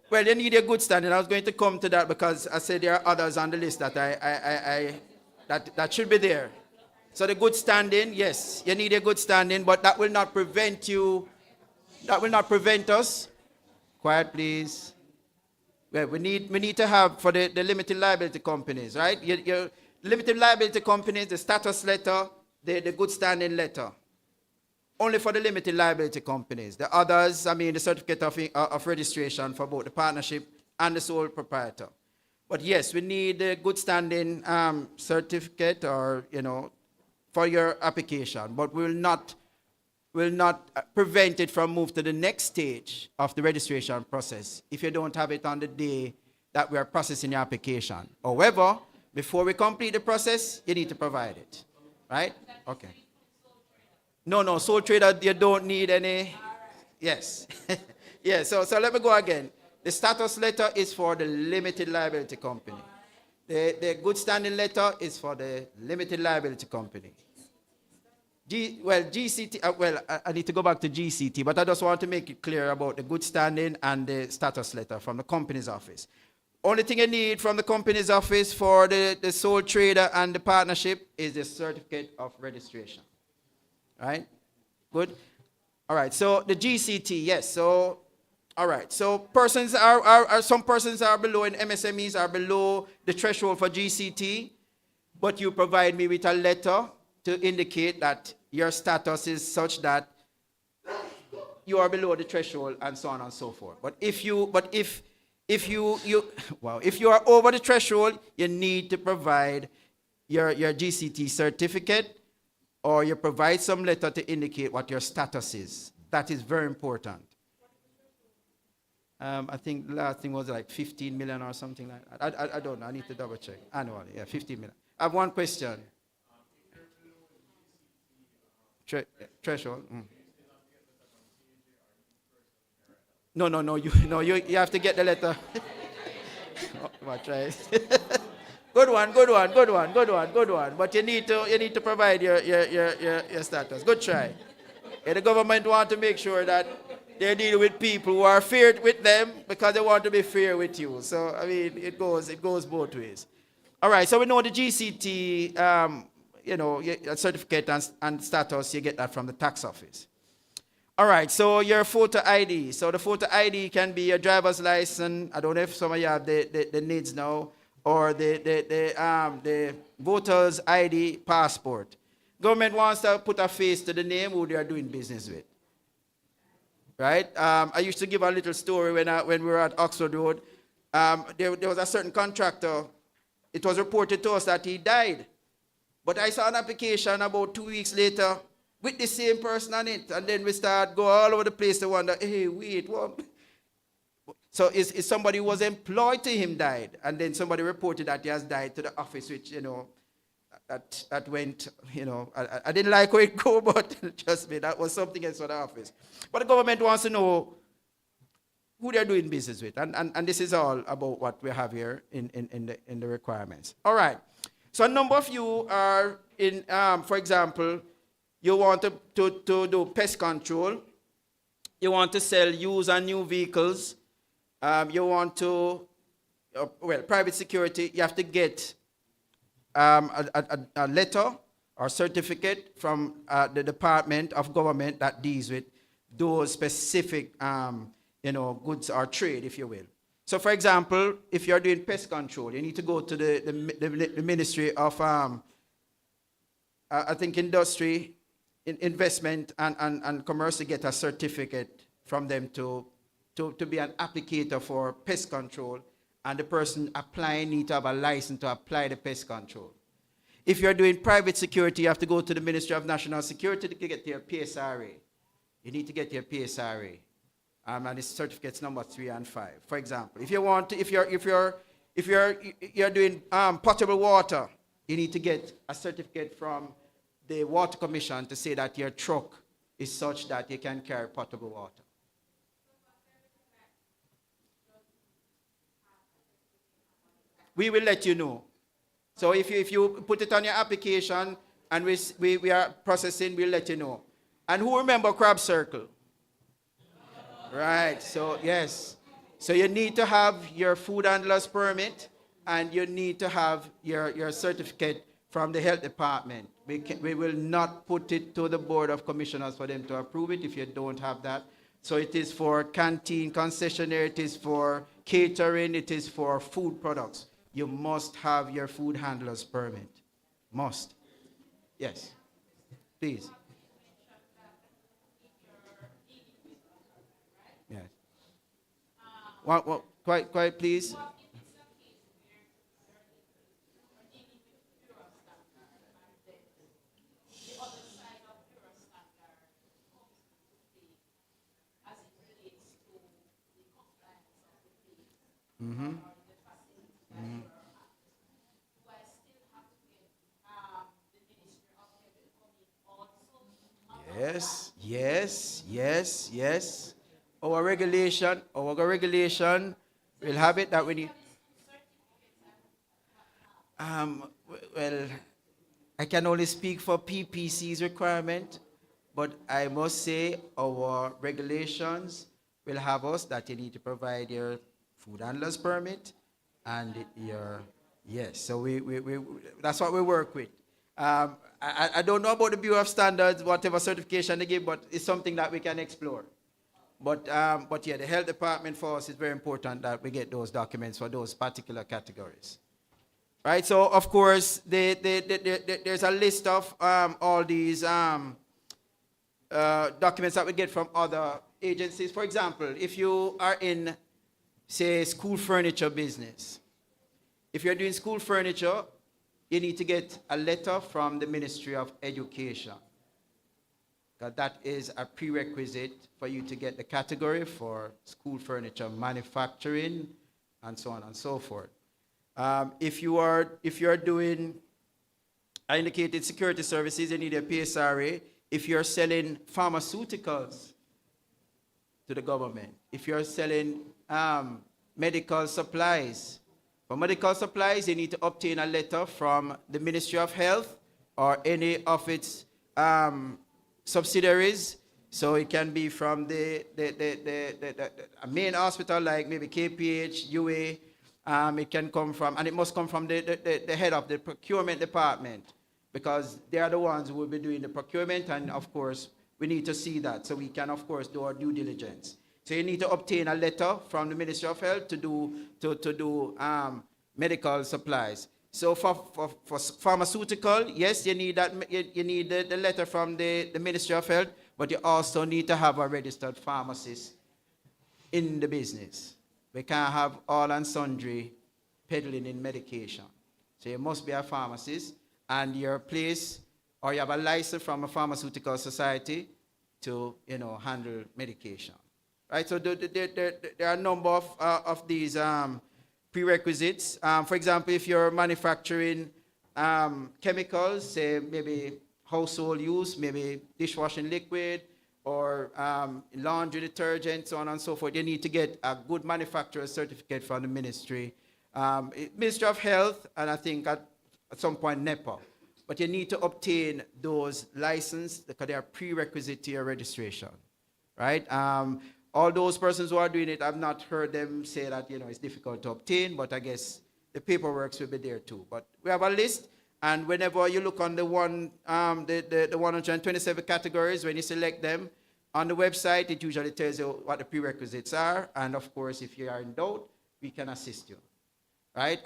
they need a good standing. I was going to come to that because I said there are others on the list that that should be there. So the good standing, yes, you need a good standing, but that will not prevent you. That will not prevent us. Quiet, please. Well, we need to have for the limited liability companies, right? Your limited liability companies, the status letter, the good standing letter. Only for the limited liability companies. The others, the certificate of registration for both the partnership and the sole proprietor. But yes, we need a good standing certificate or, for your application. But will not prevent it from moving to the next stage of the registration process if you don't have it on the day that we are processing your application. However, before we complete the process, you need to provide it. Right? Okay. No, sole trader, you don't need any. Yes. Yeah, so let me go again. The status letter is for the limited liability company. The good standing letter is for the limited liability company. GCT, I need to go back to GCT, but I just want to make it clear about the good standing and the status letter from the company's office. Only thing you need from the company's office for the sole trader and the partnership is the certificate of registration. Right? Good? All right, so the GCT, yes, so, all right, so persons some persons are below, and MSMEs are below the threshold for GCT, but you provide me with a letter to indicate that your status is such that you are below the threshold and so on and so forth. But if you are over the threshold, you need to provide your GCT certificate, or you provide some letter to indicate what your status is. That is very important. I think the last thing was like 15 million or something like that. I don't know. I need to double check. Annually, yeah, 15 million. I have one question. Threshold. No. You have to get the letter. Try. Good one. But you need to provide your status. Good try. Yeah, the government want to make sure that they deal with people who are fair with them because they want to be fair with you. So I mean, it goes both ways. All right. So we know the GCT, certificate and status. You get that from the tax office. All right. So your photo ID. So the photo ID can be your driver's license. I don't know if some of you have the needs now, or the voter's ID passport. Government wants to put a face to the name who they are doing business with. Right? I used to give a little story when we were at Oxford Road. There was a certain contractor. It was reported to us that he died. But I saw an application about 2 weeks later with the same person on it. And then we start go all over the place to wonder, hey, wait, what? So is somebody who was employed to him died, and then somebody reported that he has died to the office, which, that went, I didn't like how it go, but trust me, that was something else for the office. But the government wants to know who they're doing business with, and this is all about what we have here in the requirements. All right. So a number of you are in, for example, you want to do pest control, you want to sell used and new vehicles. You want to, private security, you have to get a letter or certificate from the Department of Government that deals with those specific, goods or trade, if you will. So, for example, if you're doing pest control, you need to go to the Ministry of, Industry, Investment, and Commerce to get a certificate from them to be an applicator for pest control, and the person applying need to have a license to apply the pest control. If you're doing private security, you have to go to the Ministry of National Security to get your PSRA. You need to get your PSRA, and it's certificates number 3 and 5. For example, if you're doing potable water, you need to get a certificate from the Water Commission to say that your truck is such that you can carry potable water. We will let you know. So if you put it on your application and we are processing, we'll let you know. And who remember Crab Circle? Right, so yes. So you need to have your food handler's permit, and you need to have your certificate from the health department. We will not put it to the Board of Commissioners for them to approve it if you don't have that. So it is for canteen concessionaire, it is for catering, it is for food products. You must have your food handler's permit. Must. Yes. Please. Yes. Quite please. Yes, yes, yes. Our regulation will have it that we need. Well, I can only speak for PPC's requirement, but I must say our regulations will have us that you need to provide your food handler's permit and your, yes, so we that's what we work with. I don't know about the Bureau of Standards, whatever certification they give, but it's something that we can explore. But yeah, the health department for us is very important that we get those documents for those particular categories. Right, so of course, there's a list of all these documents that we get from other agencies. For example, if you are in, say, school furniture business, if you're doing school furniture, you need to get a letter from the Ministry of Education, because that is a prerequisite for you to get the category for school furniture manufacturing and so on and so forth. If you are doing, I indicated security services, you need a PSRA. If you're selling pharmaceuticals to the government, if you're selling medical supplies, for medical supplies, you need to obtain a letter from the Ministry of Health or any of its subsidiaries. So it can be from the main hospital, like maybe KPH, UA. It can come from, and it must come from the head of the procurement department, because they are the ones who will be doing the procurement, and of course, we need to see that, so we can, of course, do our due diligence. So you need to obtain a letter from the Ministry of Health to do medical supplies. So for pharmaceutical, yes, you need that. You need the letter from the Ministry of Health, but you also need to have a registered pharmacist in the business. We can't have all and sundry peddling in medication. So you must be a pharmacist, and your place, or you have a license from a pharmaceutical society to, handle medication. Right, so there are a number of these prerequisites. For example, if you're manufacturing chemicals, say maybe household use, maybe dishwashing liquid, or laundry detergent, so on and so forth, you need to get a good manufacturer certificate from the ministry. Ministry of Health, and I think at some point NEPA. But you need to obtain those licenses because they are prerequisite to your registration, right? All those persons who are doing it, I've not heard them say that, it's difficult to obtain, but I guess the paperwork will be there too. But we have a list, and whenever you look on the 127 categories, when you select them on the website, it usually tells you what the prerequisites are. And of course, if you are in doubt, we can assist you, right?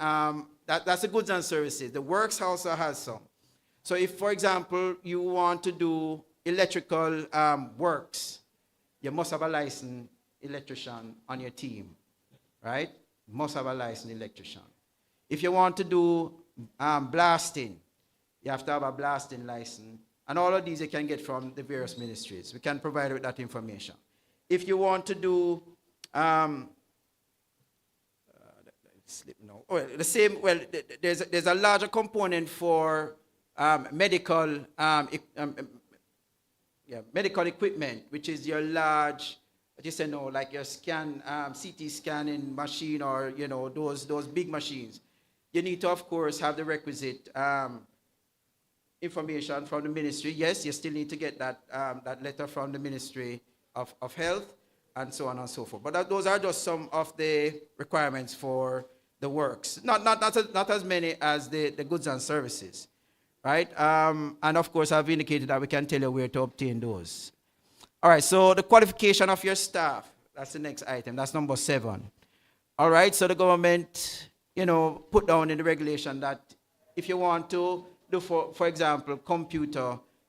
That's the goods and services. The works also has some. So if, for example, you want to do electrical works, you must have a licensed electrician on your team, right? You must have a licensed electrician. If you want to do blasting, you have to have a blasting license. And all of these you can get from the various ministries. We can provide you with that information. If you want to do, there's a larger component for medical medical equipment, which is your large, like your CT scanning machine, or those big machines. You need to, of course, have the requisite information from the ministry. Yes, you still need to get that letter from the Ministry of Health, and so on and so forth. But those are just some of the requirements for the works. Not as many as the goods and services. Right? And of course, I've indicated that we can tell you where to obtain those. All right, so the qualification of your staff, that's the next item. That's number 7. All right, so the government, put down in the regulation that if you want to do, for example,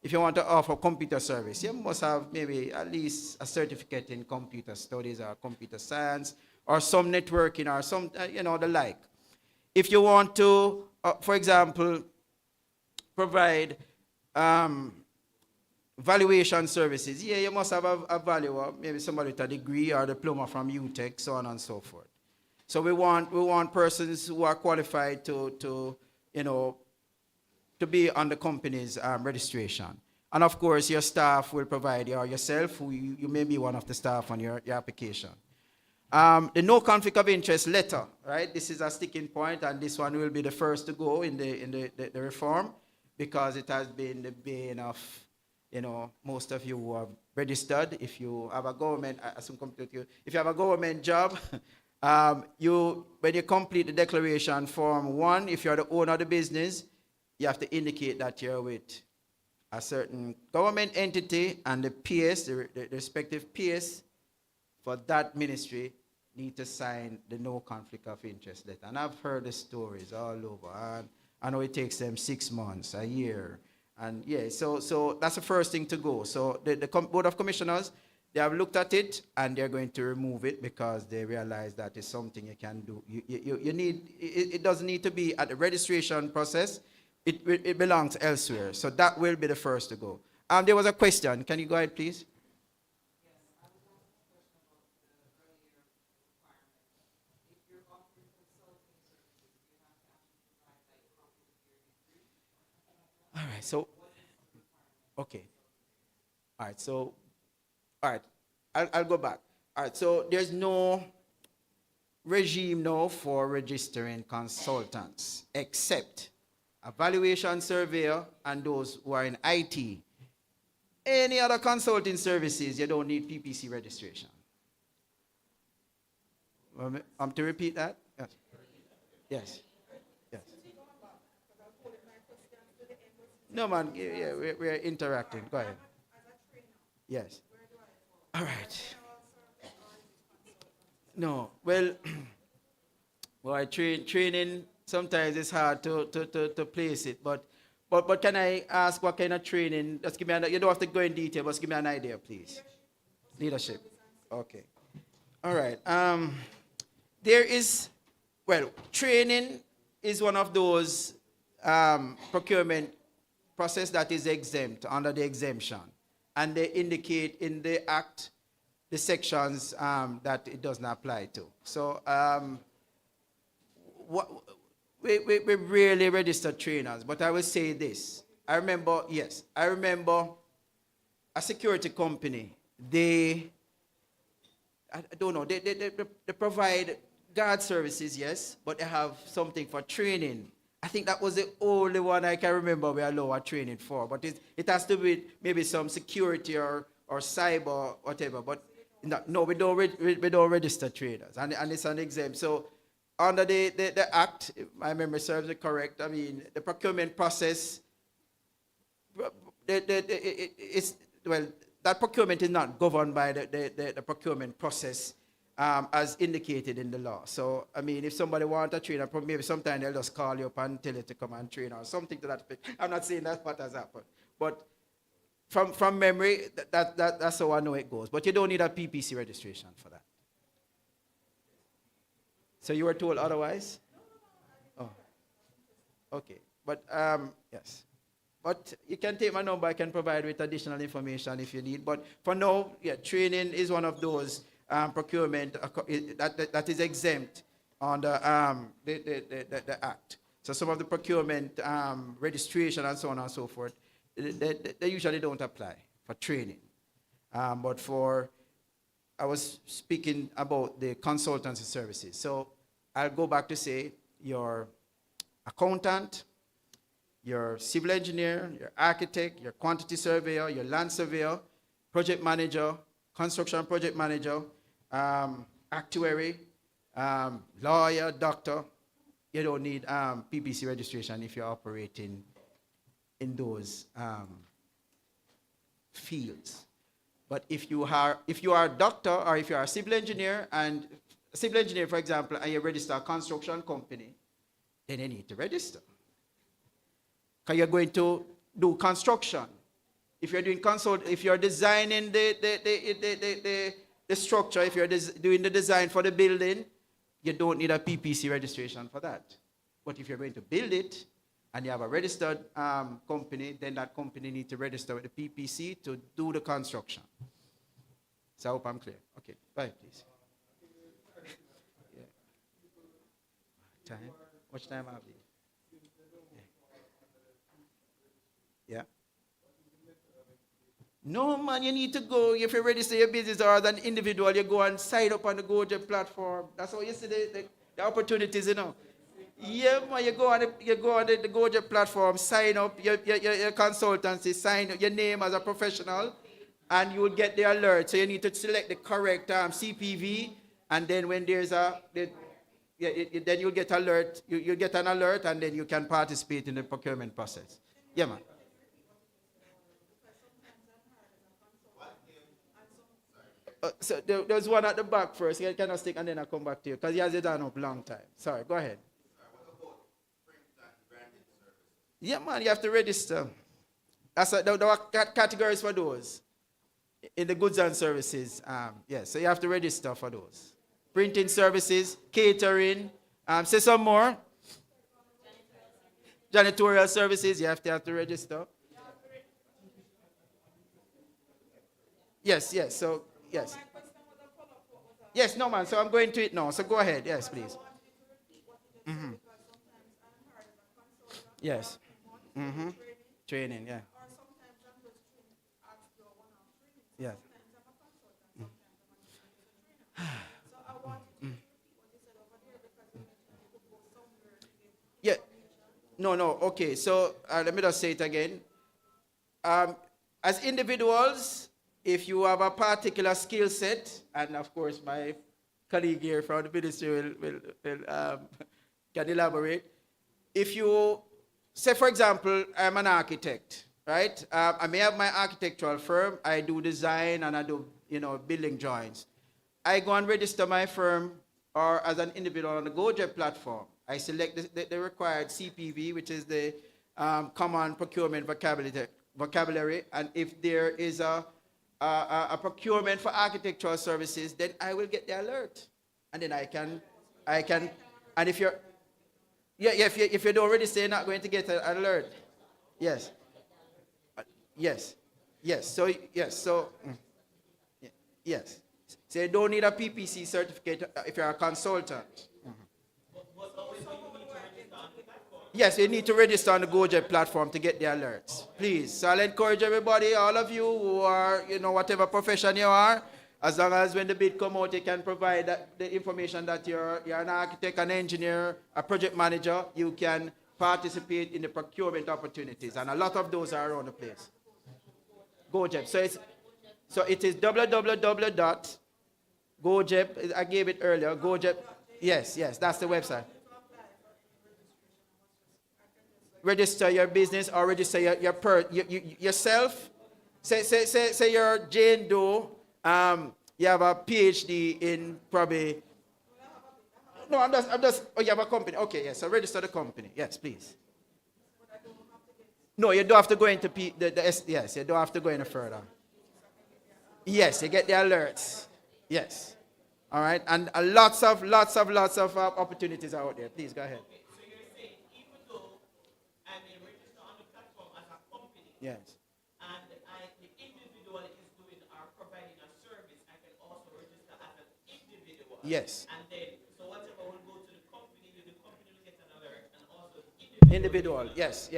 if you want to offer computer service, you must have maybe at least a certificate in computer studies or computer science, or some networking, or some, the like. If you want to, for example, provide valuation services, you must have a valuer, maybe somebody with a degree or diploma from UTech, so on and so forth. So we want persons who are qualified to be on the company's registration. And of course, your staff will provide, or yourself, who you may be one of the staff on your application. The no conflict of interest letter, right? This is a sticking point, and this one will be the first to go in the reform, because it has been the bane of, most of you who have registered. If you have a government, I assume complete you. If you have a government job, when you complete the declaration form 1, if you're the owner of the business, you have to indicate that you're with a certain government entity, and the PS, the respective PS for that ministry, need to sign the no conflict of interest letter. And I've heard the stories all over. And I know it takes them 6 months, a year. And yeah, so that's the first thing to go. So the Board of Commissioners, they have looked at it, and they're going to remove it because they realize that it's something you can do. You need, it doesn't need to be at the registration process. It belongs elsewhere. So that will be the first to go. There was a question. Can you go ahead, please? All right, so, okay. All right, so, all right, I'll go back. All right, so there's no regime now for registering consultants, except a valuation surveyor and those who are in IT. Any other consulting services, you don't need PPC registration. To repeat that? Yes. Yes. Yes. No, man, yeah, we're interacting. Go ahead. Yes. All right. No, well, training, sometimes it's hard to place it, but can I ask what kind of training? Just give me you don't have to go in detail, but just give me an idea, please. Leadership. Okay. All right. There is, well, training is one of those procurement process that is exempt under the exemption, and they indicate in the act the sections that it doesn't apply to. So we really register trainers, but I will say this. I remember a security company. I don't know, they provide guard services, yes, but they have something for training. I think that was the only one I can remember we allow a training for. But it has to be maybe some security or cyber, whatever. But no, we don't register traders, and it's an exempt. So under the act, if my memory serves it correct, I mean the procurement process. That procurement is not governed by the procurement process as indicated in the law. So, I mean, if somebody wants a trainer, maybe sometimes they'll just call you up and tell you to come and train or something to that effect. I'm not saying that's what has happened. But from memory, that's how I know it goes. But you don't need a PPC registration for that. So you were told otherwise? Oh, okay. But, yes. But you can take my number. I can provide with additional information if you need. But for now, yeah, training is one of those procurement that is exempt under the Act. So some of the procurement registration and so on and so forth, they usually don't apply for training. But I was speaking about the consultancy services. So I'll go back to say your accountant, your civil engineer, your architect, your quantity surveyor, your land surveyor, project manager, construction project manager, actuary, lawyer, doctor. You don't need PPC registration if you're operating in those fields. But if you are a doctor or if you are a civil engineer, for example, and you register a construction company, then you need to register. Because you're going to do construction. If you're doing if you're designing the structure, if you're doing the design for the building, you don't need a PPC registration for that. But if you're going to build it and you have a registered company, then that company needs to register with the PPC to do the construction. So I hope I'm clear. Okay, go ahead, please. Yeah. Time? Much time have you? Yeah. No, man, you need to go. If you register your business or as an individual, you go and sign up on the GoJet platform. That's how you see the opportunities, you know. Yeah, man, you go on the GoJet platform, sign up your consultancy, sign up your name as a professional, and you will get the alert. So you need to select the correct CPV, and then when there's then you'll get alert. You get an alert, and then you can participate in the procurement process. Yeah, man. So there's one at the back first. You can stick, and then I come back to you because he has it done up a long time. Sorry, go ahead. Yeah, man, you have to register. There are categories for those in the goods and services. Yes, so you have to register for those. Printing services, catering. Say some more. Janitorial services, you have to register. Yes. So yes. Yes, no, man. So I'm going to it now. So go ahead. Yes, please. Mm-hmm. Yes. Mm-hmm. Training, yeah. Yeah. Yeah. No. Okay. So let me just say it again. As individuals, if you have a particular skill set, and of course my colleague here from the ministry will can elaborate. If you say, for example, I'm an architect, right? I may have my architectural firm. I do design and I do, building drawings. I go and register my firm or as an individual on the GoJet platform. I select the required CPV, which is the Common Procurement Vocabulary. And if there is a procurement for architectural services, then I will get the alert. And then I can, and if you're, if you don't register, you're not going to get an alert. Yes. Yes. So, yes. So you don't need a PPC certificate if you're a consultant. Yes, you need to register on the GoJet platform to get the alerts. Please. So I'll encourage everybody, all of you who are, whatever profession you are, as long as when the bid come out, you can provide the information that you're an architect, an engineer, a project manager, you can participate in the procurement opportunities. And a lot of those are around the place. GoJet. So it is www.GoJet. I gave it earlier. GoJet. Yes, that's the website. Register your business or register yourself. Say you're Jane Doe. You have a PhD in probably. No, I'm just. Oh, you have a company. Okay, yes. So register the company. Yes, please. No, you don't have to go into yes. You don't have to go any further. Yes, you get the alerts. Yes. All right, and lots of opportunities out there. Please go ahead. Yes. And the individual is doing or providing a service, I can also register as an individual. Yes. And then, so whatever will go to the company will get an alert, and also the individual. Yes.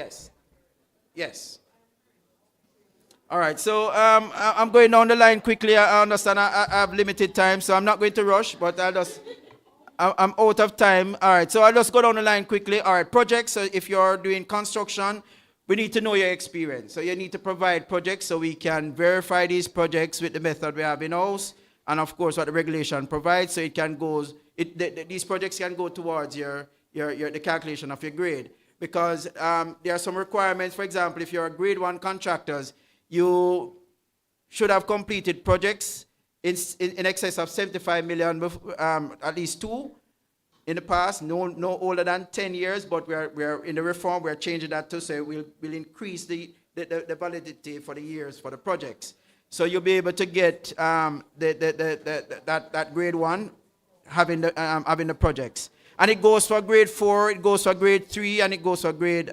All right, so I'm going down the line quickly. I understand I have limited time, so I'm not going to rush, but I'm out of time. All right, so I'll just go down the line quickly. All right, projects. So if you're doing construction, we need to know your experience. So you need to provide projects so we can verify these projects with the method we have in-house, and of course what the regulation provides. So it can these projects can go towards the calculation of your grade, because there are some requirements. For example, if you're a grade 1 contractors, you should have completed projects in excess of 75 million, at least 2. In the past, no older than 10 years, but we're in the reform, we're changing that too, so we'll increase the validity for the years for the projects. So you'll be able to get that grade 1 having the projects. And it goes for grade 4, it goes for grade 3, and it goes for grade 2.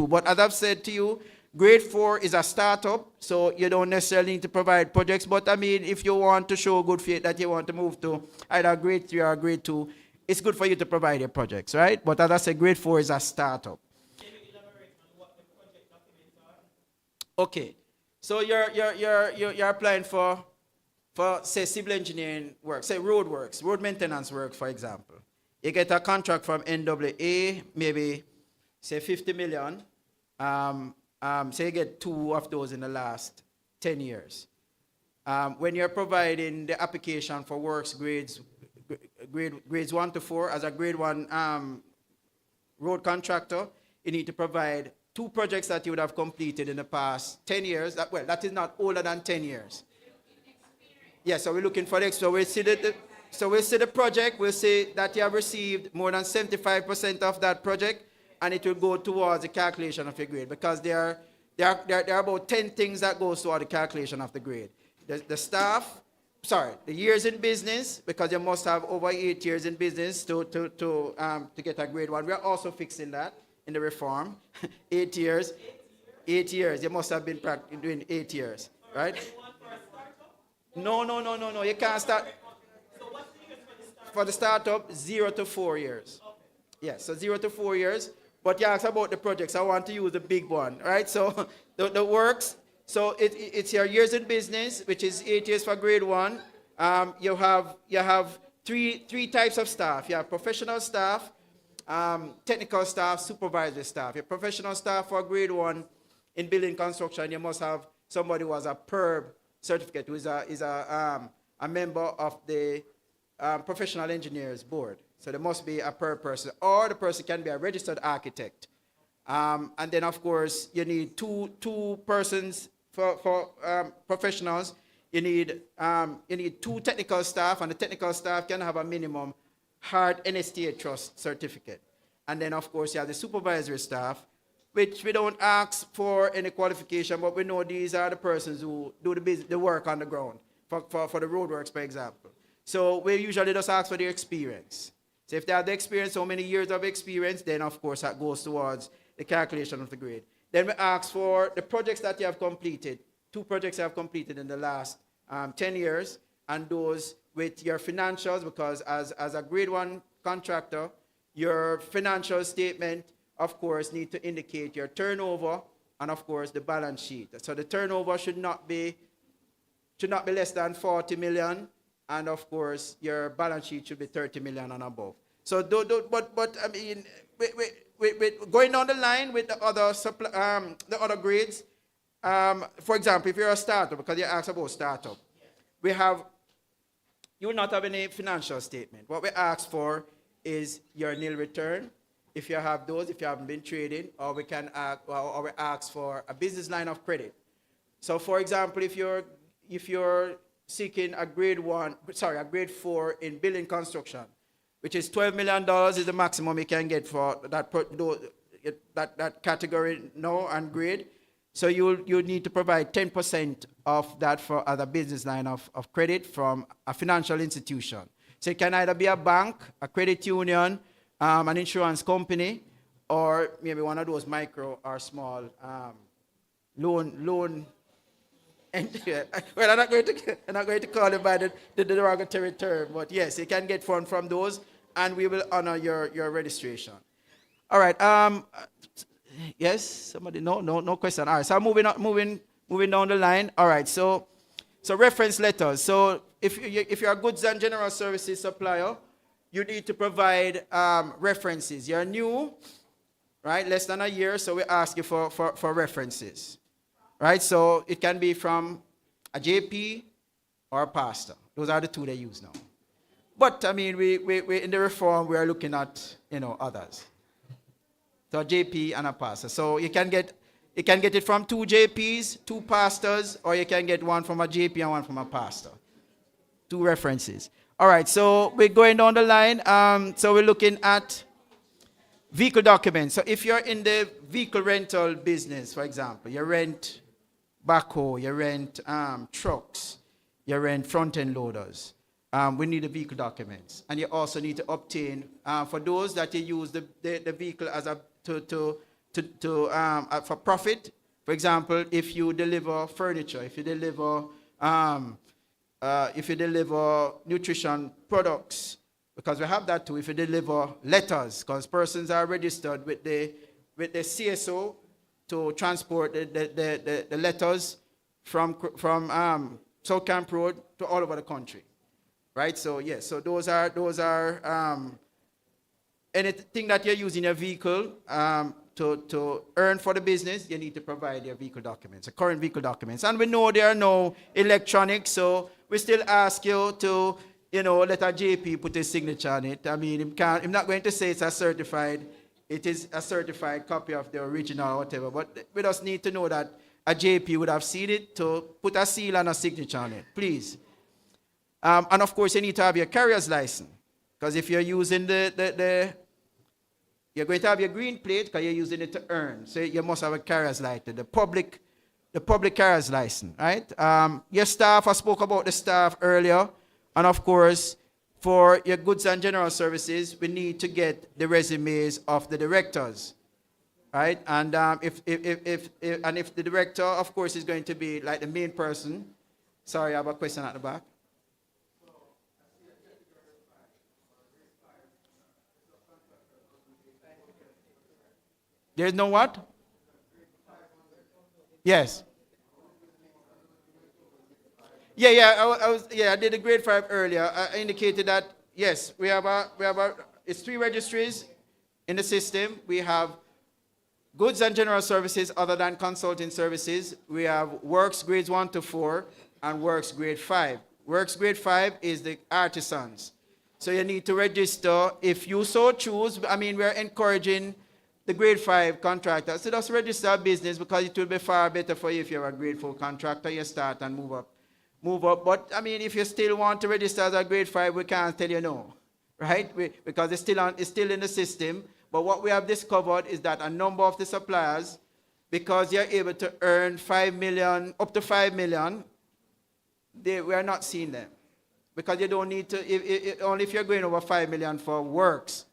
But as I've said to you, grade 4 is a startup, so you don't necessarily need to provide projects. But I mean, if you want to show good faith that you want to move to either grade 3 or grade 2, it's good for you to provide your projects, right? But as I said, grade 4 is a startup. Can you elaborate on what the project documents are? Okay. So you're applying for say civil engineering work, say road works, road maintenance work, for example. You get a contract from NWA, maybe say 50 million. So you get 2 of those in the last 10 years. When you're providing the application for works grades 1 to 4 as a grade 1 road contractor, you need to provide 2 projects that you would have completed in the past 10 years. That is not older than 10 years. Yeah, so we're looking for the, so we'll see the project, we'll see that you have received more than 75% of that project, and it will go towards the calculation of your grade, because there are about 10 things that goes toward the calculation of the grade. The years in business, because you must have over 8 years in business to get a grade 1. We are also fixing that in the reform. 8 years. 8 years. You must have been doing 8 years, right? No. You can't start. For the startup, 0 to 4 years. Yes, so 0 to 4 years. But you asked about the projects. I want to use the big one, right? So the works. So it's your years in business, which is 8 years for grade 1. You have three types of staff. You have professional staff, technical staff, supervisory staff. Your professional staff for grade 1 in building construction, you must have somebody who has a PERB certificate, who is a member of the professional engineers board. So there must be a PERB person, or the person can be a registered architect. And then, of course, you need two persons for professionals. You need 2 technical staff, and the technical staff can have a minimum hard NSTA trust certificate. And then, of course, you have the supervisory staff, which we don't ask for any qualification, but we know these are the persons who do the work on the ground for the roadworks, for example. So we usually just ask for their experience. So if they have the experience, so many years of experience, then of course that goes towards the calculation of the grade. Then we ask for the projects that you have completed, 2 projects you have completed in the last 10 years, and those with your financials, because as a grade 1 contractor, your financial statement, of course, need to indicate your turnover and, of course, the balance sheet. So the turnover should not be less than 40 million, and, of course, your balance sheet should be 30 million and above. So, but I mean, going down the line with the other grades, for example, if you're a startup, because you asked about startup, you will not have any financial statement. What we ask for is your nil return, if you have those, if you haven't been trading, or we ask for a business line of credit. So, for example, if you're seeking a grade 4 in building construction, which is $12 million is the maximum you can get for that category now and grade. So you need to provide 10% of that for other business line of credit from a financial institution. So it can either be a bank, a credit union, an insurance company, or maybe one of those micro or small loan. And, well, I'm not going to call it by the derogatory term, but yes, you can get funds from those, and we will honor your registration. All right. Yes, somebody? No question. All right. So I'm moving down the line. All right. So reference letters. So if you're a goods and general services supplier, you need to provide references. You're new, right? Less than a year, so we ask you for references. Right, so it can be from a JP or a pastor. Those are the 2 they use now. But I mean, we in the reform we are looking at others. So a JP and a pastor. So you can get it from 2 JPs, 2 pastors, or you can get one from a JP and one from a pastor. 2 references. All right. So we're going down the line. So we're looking at vehicle documents. So if you're in the vehicle rental business, for example, you rent backhoe, you rent trucks, you rent front-end loaders. We need the vehicle documents, and you also need to obtain for those that you use the vehicle as for profit. For example, if you deliver furniture, if you deliver nutrition products, because we have that too. If you deliver letters, because persons are registered with the CSO to transport the letters from South Camp Road to all over the country, right? So yes, so those are anything that you're using your vehicle to earn for the business, you need to provide your vehicle documents, the current vehicle documents. And we know there are no electronics, so we still ask you to, let a JP put his signature on it. I mean, I'm not going to say it is a certified copy of the original or whatever, but we just need to know that a JP would have seen it to put a seal and a signature on it, please. And of course, you need to have your carrier's license, because if you're using you're going to have your green plate because you're using it to earn. So you must have a carrier's license, the public carrier's license, right? Your staff, I spoke about the staff earlier. And of course, for your goods and general services, we need to get the resumes of the directors, right? And if the director, of course, is going to be like the main person. Sorry, I have a question at the back. There's no what? Yes. I did a grade 5 earlier. I indicated that, yes, we have it's 3 registries in the system. We have goods and general services other than consulting services. We have works grades 1 to 4 and works grade 5. Works grade 5 is the artisans. So you need to register if you so choose. I mean, we're encouraging the grade 5 contractors to just register a business because it will be far better for you if you're a grade 4 contractor. You start and move up. But I mean, if you still want to register as a grade 5, we can't tell you no, right? Because it's still in the system. But what we have discovered is that a number of the suppliers, because you're able to earn 5 million, up to 5 million, we are not seeing them. Because you don't need to, only if you're going over 5 million for works,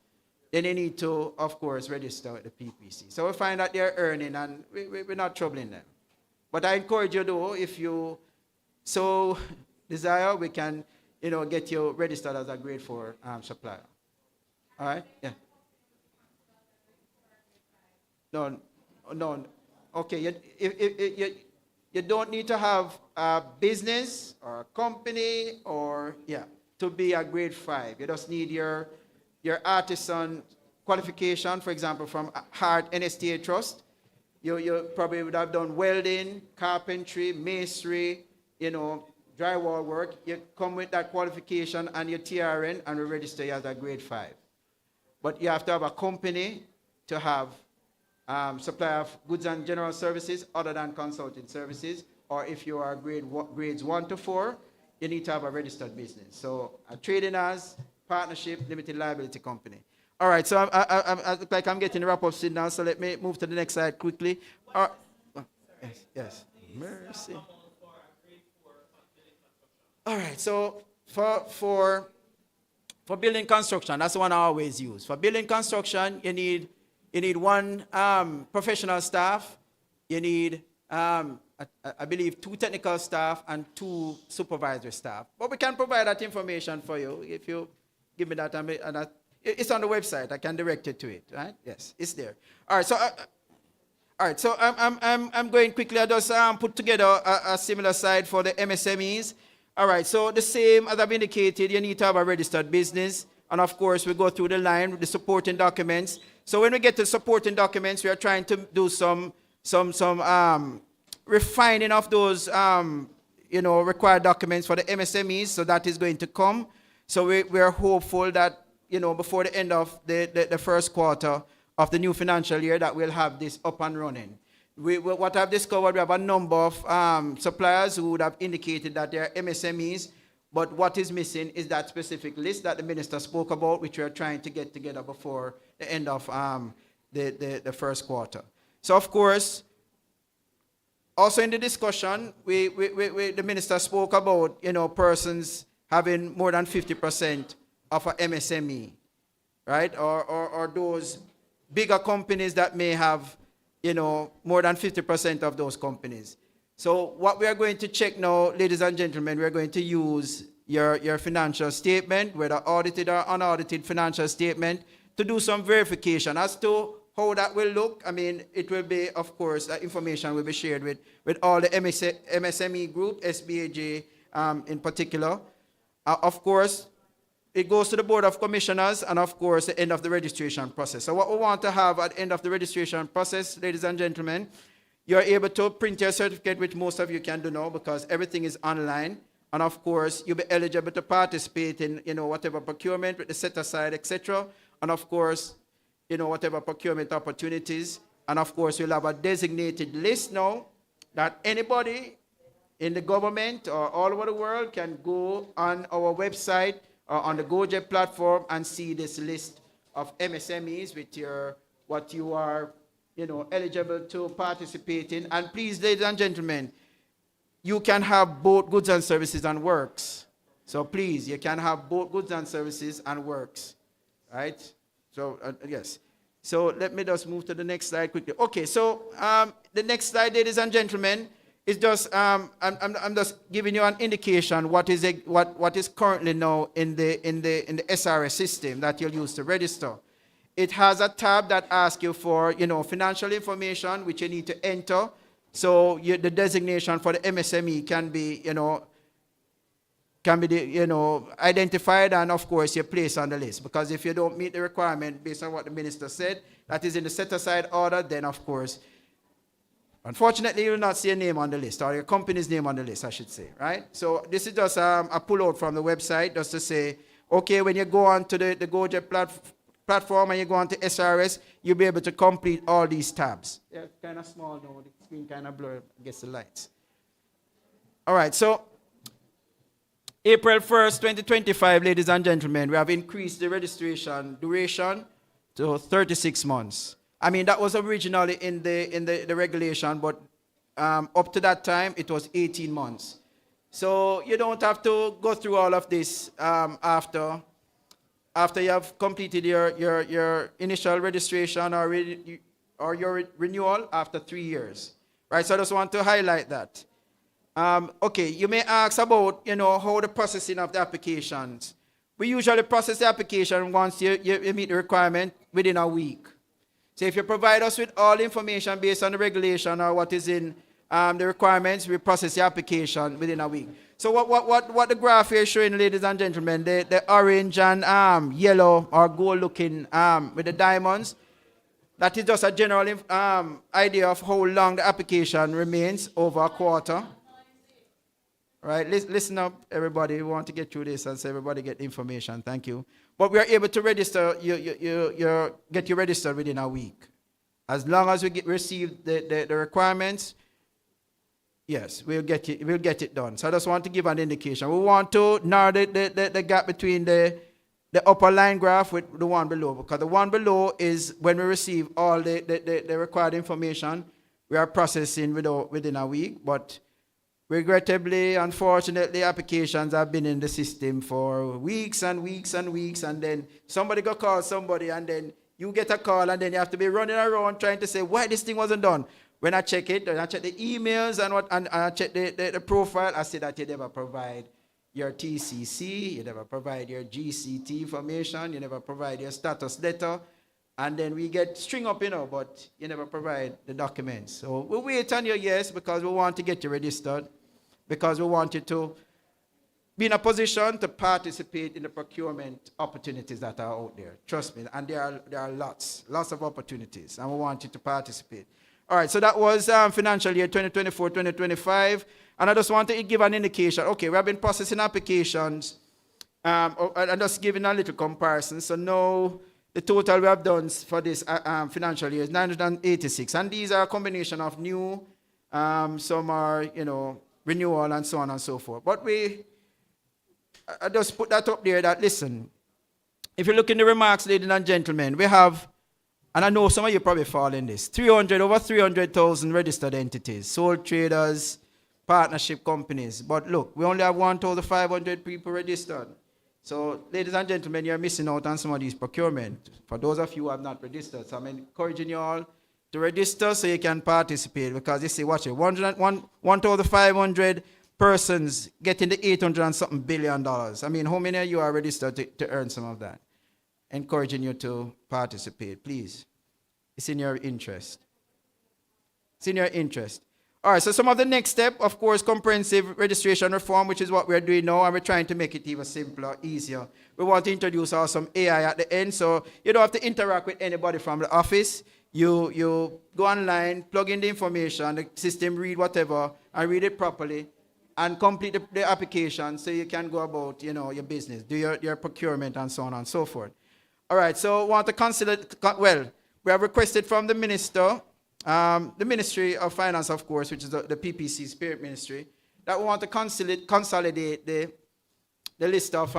then you need to, of course, register with the PPC. So we find that they're earning and we're not troubling them. But I encourage you though, if you so desire, we can, get you registered as a grade 4 supplier. All right? Yeah. No. Okay, you don't need to have a business or a company to be a grade 5. You just need your artisan qualification, for example, from Hart NSTA Trust. You probably would have done welding, carpentry, masonry, drywall work. You come with that qualification and your TRN and we register you as a grade 5. But you have to have a company to have supply of goods and general services other than consulting services, or if you are grades 1 to 4, you need to have a registered business. So a trading as partnership, limited liability company. All right, so I look like I'm getting the wrap-up soon now, so let me move to the next slide quickly. Yes. Mercy. All right, so for building construction, that's the one I always use. For building construction, you need one professional staff. You need, I believe, 2 technical staff and 2 supervisory staff. But we can provide that information for you if you give me that. And it's on the website. I can direct you to it. Right? Yes, it's there. All right. So I'm going quickly. I just put together a similar slide for the MSMEs. All right. So the same as I've indicated, you need to have a registered business, and of course we go through the line with the supporting documents. So when we get to supporting documents, we are trying to do some refining of those required documents for the MSMEs. So that is going to come. So we are hopeful that before the end of the first quarter of the new financial year that we'll have this up and running. What I've discovered, we have a number of suppliers who would have indicated that they are MSMEs, but what is missing is that specific list that the minister spoke about, which we are trying to get together before the end of the first quarter. So, of course, also in the discussion, the minister spoke about persons having more than 50% of an MSME, right? Or those bigger companies that may have more than 50% of those companies. So what we are going to check now, ladies and gentlemen, we're going to use your financial statement, whether audited or unaudited financial statement, to do some verification as to how that will look, I mean, it will be, of course, that information will be shared with all the MSME group, SBAJ in particular. Of course, it goes to the Board of Commissioners and, of course, the end of the registration process. So what we want to have at the end of the registration process, ladies and gentlemen, you're able to print your certificate, which most of you can do now because everything is online. And, of course, you'll be eligible to participate in, whatever procurement with the set-aside, etc. And, of course, whatever procurement opportunities. And, of course, we'll have a designated list now that anybody in the government or all over the world can go on our website or on the GoJet platform and see this list of MSMEs with what you are, eligible to participate in. And please, ladies and gentlemen, you can have both goods and services and works. So please, you can have both goods and services and works, right? So, yes. So let me just move to the next slide quickly. Okay, so the next slide, ladies and gentlemen, is just, I'm just giving you an indication what is currently now in the SRS system that you'll use to register. It has a tab that asks you for, financial information, which you need to enter. So the designation for the MSME can be, identified, and of course you're placed on the list. Because if you don't meet the requirement based on what the minister said, that is in the set-aside order, then of course, unfortunately, you will not see a name on the list, or your company's name on the list, I should say, right? So this is just a pull-out from the website, just to say, okay, when you go on to the GoJet platform and you go on to SRS, you'll be able to complete all these tabs. They're kind of small now, the screen kind of blurred against the lights. All right, so April 1st, 2025, ladies and gentlemen, we have increased the registration duration to 36 months. I mean, that was originally in the regulation, but up to that time, it was 18 months. So you don't have to go through all of this after you have completed your initial registration or your renewal after 3 years. Right, so I just want to highlight that. Okay, you may ask about, how the processing of the applications. We usually process the application once you meet the requirement within a week. So if you provide us with all information based on the regulation or what is in the requirements, we process the application within a week. So what the graph here is showing, ladies and gentlemen, the orange and yellow or gold looking with the diamonds, that is just a general idea of how long the application remains over a quarter. Right, listen up, everybody. We want to get through this and so everybody get the information. Thank you. But we are able to register, get you registered within a week. As long as we receive the requirements, yes, we'll get it done. So I just want to give an indication. We want to narrow the gap between the upper line graph with the one below, because the one below is when we receive all the required information, we are processing within a week, but regrettably, unfortunately, applications have been in the system for weeks and weeks and weeks, and then somebody go call somebody, and then you get a call, and then you have to be running around trying to say why this thing wasn't done. When I check it, and I check the emails and I check the profile, I see that you never provide your TCC, you never provide your GCT information, you never provide your status letter, and then we get string up, but you never provide the documents. So we'll wait on you, yes, because we want to get you registered, because we want you to be in a position to participate in the procurement opportunities that are out there. Trust me, and there are lots of opportunities, and we want you to participate. All right, so that was financial year 2024-2025, and I just want to give an indication. Okay, we have been processing applications, and just giving a little comparison. So now the total we have done for this financial year is 986, and these are a combination of new, some are, renewal, and so on and so forth. But I just put that up there that, listen, if you look in the remarks, ladies and gentlemen, we have, and I know some of you probably fall in this, over 300,000 registered entities, sole traders, partnership companies. But look, we only have 1,500 people registered. So, ladies and gentlemen, you're missing out on some of these procurement. For those of you who have not registered, so I'm encouraging you all to register so you can participate, because you see, watch it, 1,500 persons getting the $800 and something billion. I mean, how many of you are registered to earn some of that? Encouraging you to participate, please. It's in your interest. It's in your interest. All right, so some of the next step, of course, comprehensive registration reform, which is what we're doing now, and we're trying to make it even simpler, easier. We want to introduce also some AI at the end, so you don't have to interact with anybody from the office. You go online, plug in the information, the system read whatever, and read it properly, and complete the application so you can go about, your business, do your procurement and so on and so forth. All right, so want to consider, well, we have requested from the minister, the Ministry of Finance, of course, which is the PPC Spirit Ministry, that we want to consolidate the list of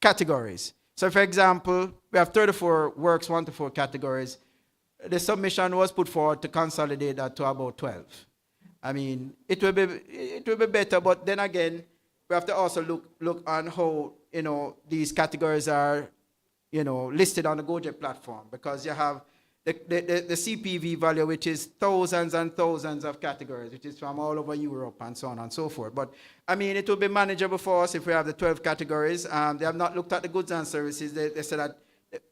categories. So, for example, we have 34 works, 1 to 4 categories. The submission was put forward to consolidate that to about 12. I mean, it will be better, but then again, we have to also look on how, these categories are, listed on the GoJet platform, because you have the CPV value, which is thousands and thousands of categories, which is from all over Europe and so on and so forth. But, I mean, it will be manageable for us if we have the 12 categories. They have not looked at the goods and services. They said that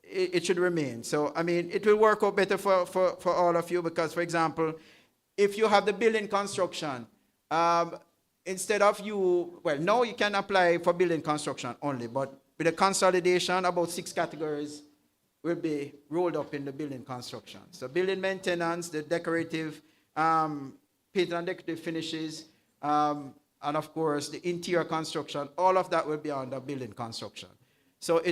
it should remain. So, I mean, it will work out better for all of you because, for example, if you have the building construction, instead of now you can apply for building construction only, but with the consolidation, about 6 categories will be rolled up in the building construction. So building maintenance, the decorative, paint and decorative finishes, and of course the interior construction, all of that will be under building construction. So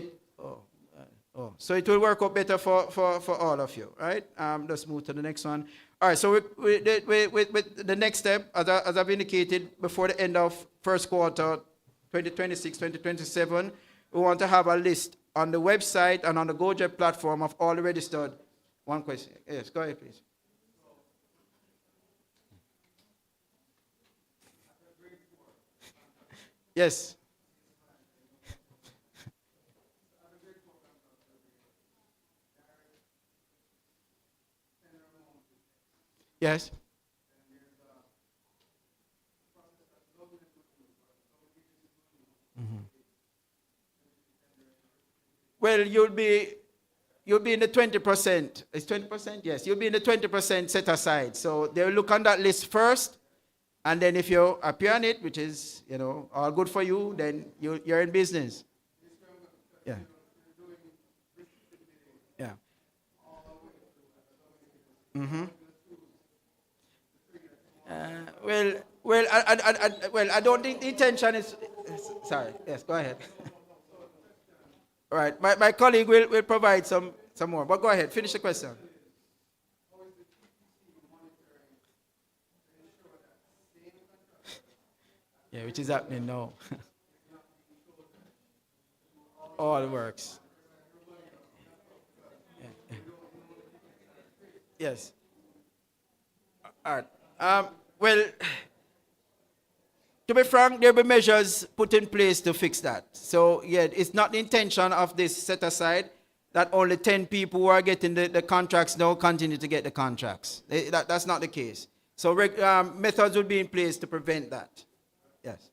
so it will work out better for all of you, right? Let's move to the next one. All right, so with the next step, as I've indicated, before the end of first quarter 2026, 2027, we want to have a list on the website and on the GoJet platform of all the registered. One question. Yes, go ahead, please. Yes. Yes. Well, you'll be in the 20%. It's 20%? Yes, you'll be in the 20% set aside. So they'll look on that list first, and then if you appear on it, which is, all good for you, then you're in business. Yeah. Yeah. Mm-hmm. I don't think the intention is. Sorry. Yes, go ahead. All right. My colleague will provide some more. But go ahead. Finish the question. Yeah, which is happening now. All works. Yeah. Yes. All right. Well, to be frank, there will be measures put in place to fix that. So, yeah, it's not the intention of this set aside that only 10 people who are getting the contracts now continue to get the contracts. That's not the case. So, methods will be in place to prevent that. Yes.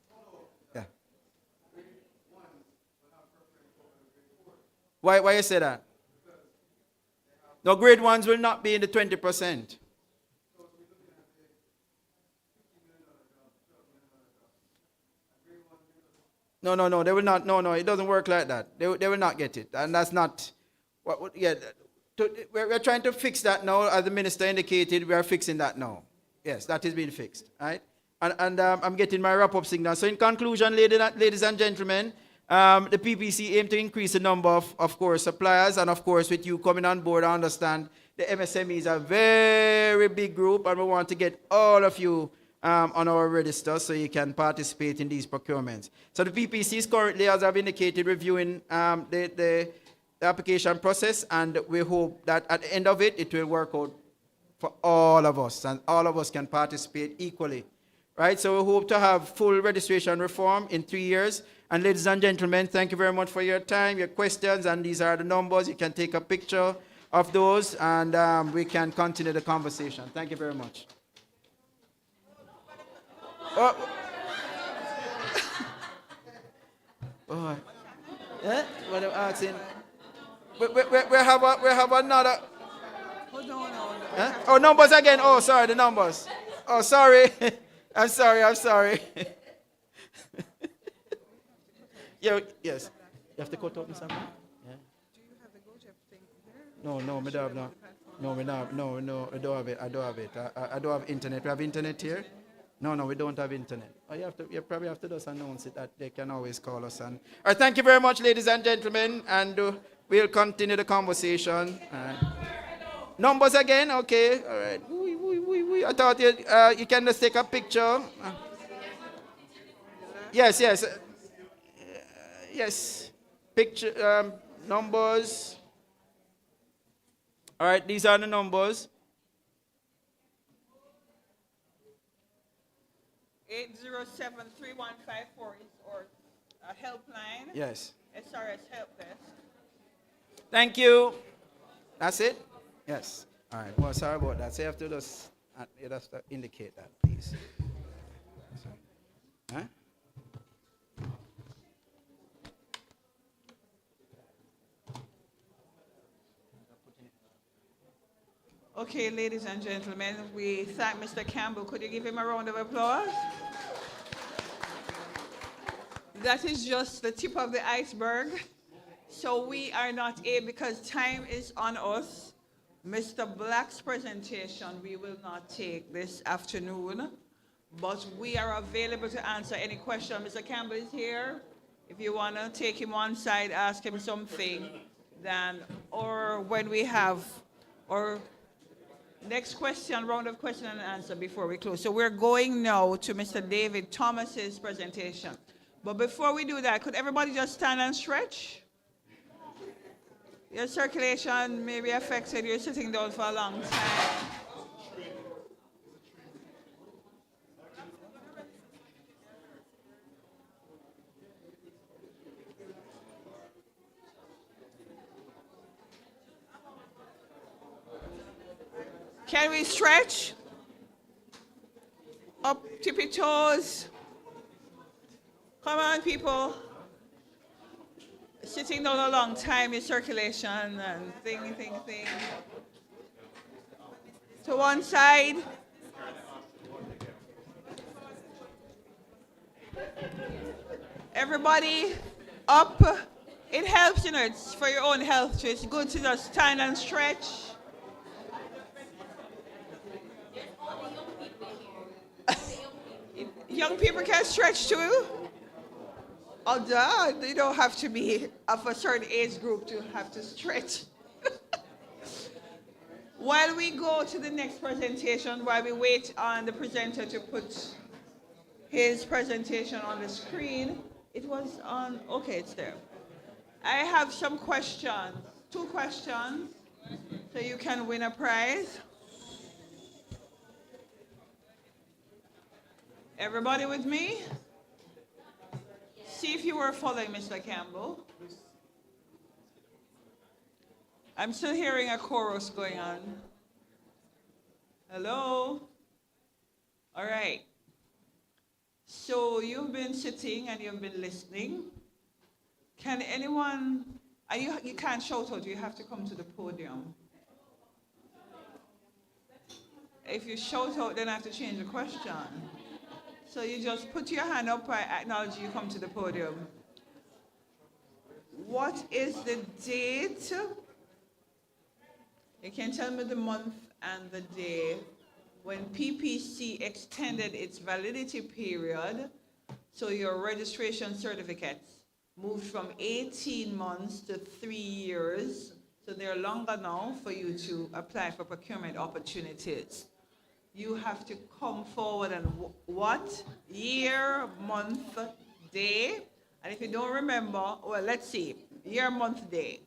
Yeah. Why you say that? No, grade ones will not be in the 20%. No, they will not. No, it doesn't work like that. They will not get it. And that's not, we're trying to fix that now. As the minister indicated, we are fixing that now. Yes, that is being fixed, right? And I'm getting my wrap-up signal. So in conclusion, ladies and gentlemen, the PPC aim to increase the number of course, suppliers. And of course, with you coming on board, I understand the MSME is a very big group, and we want to get all of you on our register so you can participate in these procurements. So the PPC is currently, as I've indicated, reviewing the application process, and we hope that at the end of it, it will work out for all of us, and all of us can participate equally. Right, so we hope to have full registration reform in 3 years. And ladies and gentlemen, thank you very much for your time, your questions, and these are the numbers. You can take a picture of those, and we can continue the conversation. Thank you very much. What I'm asking, we have another. Hold on, Huh? Oh, numbers again. Oh, sorry, the numbers. Oh, sorry. I'm sorry. Yeah, yes. You have to cut out something? Yeah. Do you have the GoJeb thing here? No, me don't have no. No, we don't. No, I don't have it. I don't have internet. We have internet here. No, we don't have internet. Oh, you probably have to just announce it that they can always call us. And all right, thank you very much, ladies and gentlemen, and we'll continue the conversation. Numbers again, okay. All right. I thought you can just take a picture. Yes. Yes. Picture numbers. All right, these are the numbers. 807-3154 is our helpline. Yes. SRS help desk. Thank you. That's it? Yes. All right. Well, sorry about that. So you have to just indicate that, please. Huh? Okay, ladies and gentlemen, we thank Mr. Campbell. Could you give him a round of applause? That is just the tip of the iceberg. So we are not able, because time is on us. Mr. Black's presentation we will not take this afternoon, but we are available to answer any question. Mr. Campbell is here. If you want to take him on side, ask him something, then, or when we have, or next question, round of question and answer before we close. So we're going now to Mr. David Thomas's presentation. But before we do that, could everybody just stand and stretch? Your circulation may be affected. You're sitting down for a long time. Can we stretch? Up, tippy toes. Come on, people. Sitting down a long time, your circulation and thing. To one side. Everybody up. It helps, it's for your own health. So it's good to just stand and stretch. Young people can stretch too. Although they don't have to be of a certain age group to have to stretch. While we go to the next presentation, while we wait on the presenter to put his presentation on the screen, it was on, okay, it's there. I have some questions, 2 questions, so you can win a prize. Everybody with me? See if you were following Mr. Campbell. I'm still hearing a chorus going on. Hello? All right. So you've been sitting and you've been listening. Can anyone, you can't shout out, you have to come to the podium. If you shout out, then I have to change the question. So you just put your hand up, I acknowledge you come to the podium. What is the date? You can tell me the month and the day when PPC extended its validity period, so your registration certificates moved from 18 months to 3 years, so they're longer now for you to apply for procurement opportunities. You have to come forward and what? Year, month, day. And if you don't remember, well, let's see. Year, month, day.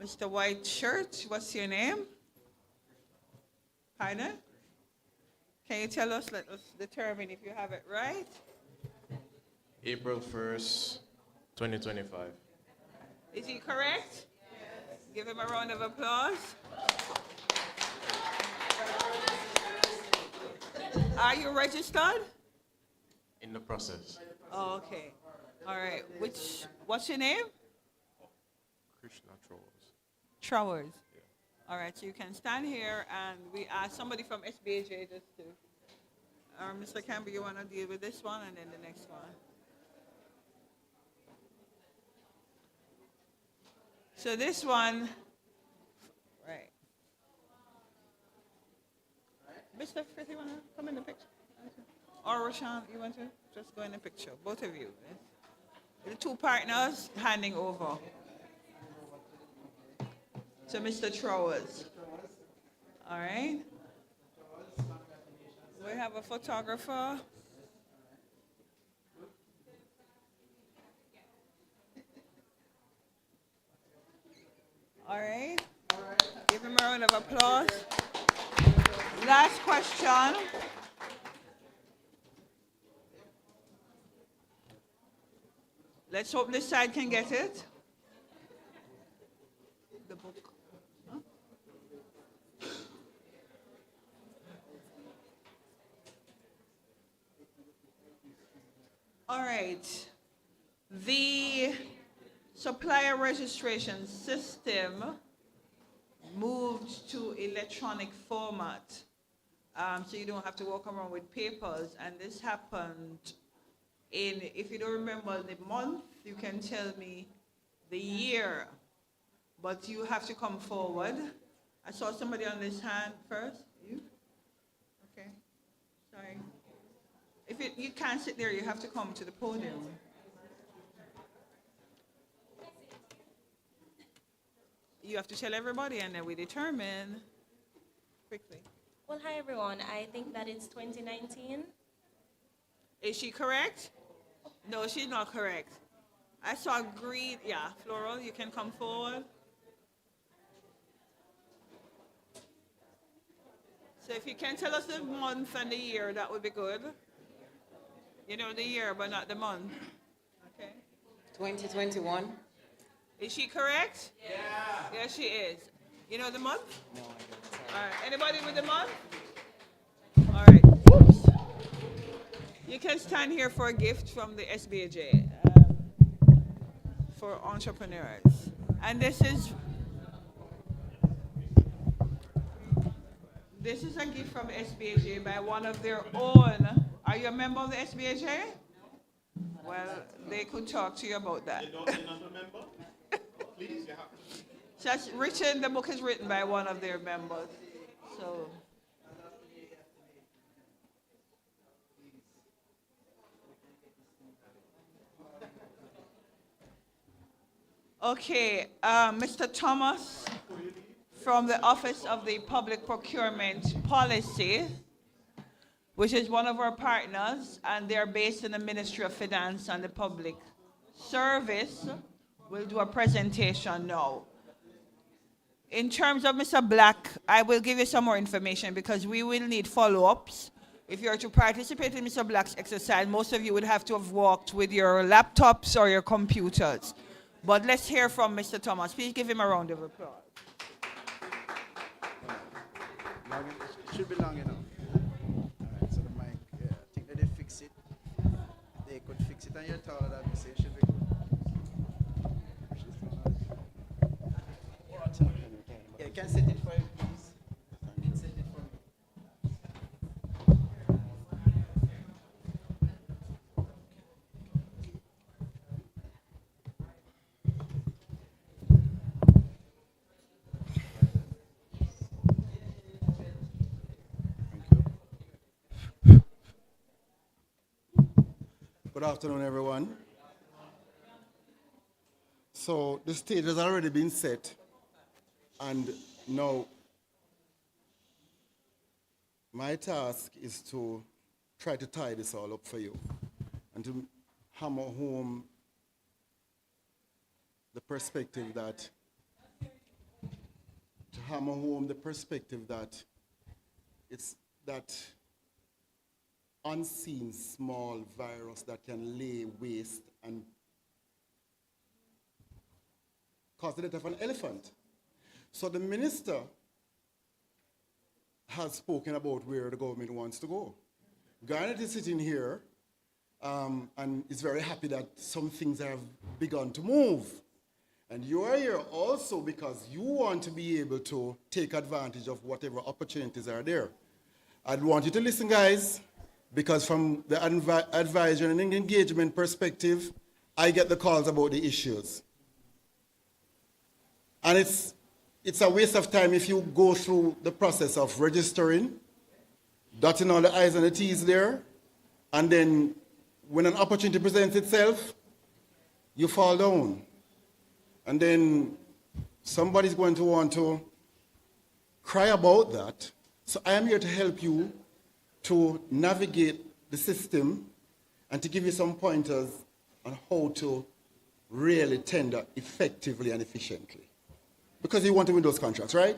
Mr. White Shirt, what's your name? Pardon? Can you tell us, let us determine if you have it right? April 1st, 2025. Is he correct? Yes. Give him a round of applause. Are you registered? In the process. Oh, okay. All right. What's your name? Krishna Trolls. Trowers. All right, so you can stand here and we ask somebody from SBAJ just to, or Mr. Campbell, you want to deal with this one and then the next one? So this one, right. Mr. Frith, you want to come in the picture? Or Rashawn, you want to just go in the picture? Both of you. The two partners handing over. So Mr. Trowers. All right. We have a photographer. All right. Give him a round of applause. Last question. Let's hope this side can get it. The book. Huh? All right. The supplier registration system moved to electronic format. So you don't have to walk around with papers. And this happened in, if you don't remember the month, you can tell me the year. But you have to come forward. I saw somebody on this hand first. You? Okay. Sorry. If you can't sit there, you have to come to the podium. You have to tell everybody and then we determine quickly. Well, hi everyone. I think that it's 2019. Is she correct? No, she's not correct. I saw green. Yeah, Floral, you can come forward. So if you can tell us the month and the year, that would be good. You know the year, but not the month. Okay. 2021. Is she correct? Yeah. Yes, she is. You know the month? No, I don't. All right. Anybody with the month? All right. Whoops. You can stand here for a gift from the SBAJ for entrepreneurs. And this is a gift from SBAJ by one of their own. Are you a member of the SBAJ? Well, they could talk to you about that. You're not a member? Please, you have to. Just written, the book is written by one of their members. So. Okay, Mr. Thomas from the Office of the Public Procurement Policy, which is one of our partners, and they're based in the Ministry of Finance and the Public Service. We'll do a presentation now. In terms of Mr. Black, I will give you some more information because we will need follow-ups. If you're to participate in Mr. Black's exercise, most of you would have to have walked with your laptops or your computers. But let's hear from Mr. Thomas. Please give him a round of applause. It should be long enough. All right, so the mic, yeah, I think that they fix it. They could fix it, and you're taller than me, so it should be good. Yeah, you can set it for you, please. You can set it for me. Good afternoon, everyone. So the stage has already been set, and now my task is to try to tie this all up for you and to hammer home the perspective that it's that unseen small virus that can lay waste and cause the death of an elephant. So the minister has spoken about where the government wants to go. Garnet is sitting here and is very happy that some things have begun to move. And you are here also because you want to be able to take advantage of whatever opportunities are there. I'd want you to listen, guys, because from the advisory and engagement perspective, I get the calls about the issues. And it's a waste of time if you go through the process of registering, dotting all the I's and the T's there, and then when an opportunity presents itself, you fall down. And then somebody's going to want to cry about that. So I am here to help you to navigate the system and to give you some pointers on how to really tender effectively and efficiently. Because you want to win those contracts, right?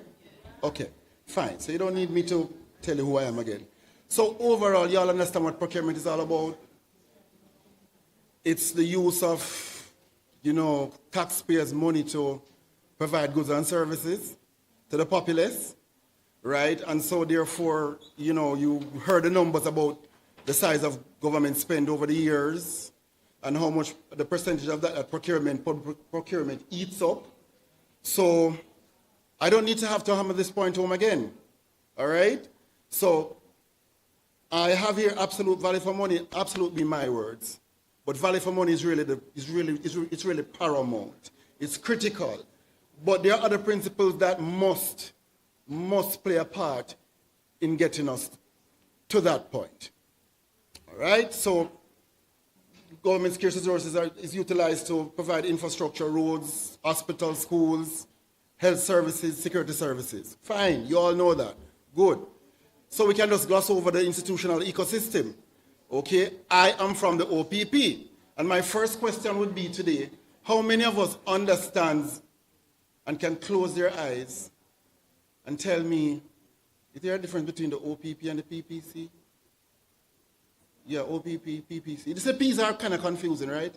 Okay, fine. So you don't need me to tell you who I am again. So overall, y'all understand what procurement is all about? It's the use of, taxpayers' money to provide goods and services to the populace, right? And so therefore, you heard the numbers about the size of government spend over the years and how much the percentage of that public procurement eats up. So I don't need to have to hammer this point home again, all right? So I have here absolute value for money, absolute be my words. But value for money is really paramount. It's critical. But there are other principles that must play a part in getting us to that point. All right? So government scarce resources is utilized to provide infrastructure, roads, hospitals, schools, health services, security services. Fine, you all know that. Good. So we can just gloss over the institutional ecosystem. Okay, I am from the OPP. And my first question would be today, how many of us understands and can close their eyes and tell me, is there a difference between the OPP and the PPC? Yeah, OPP, PPC. The P's are kind of confusing, right?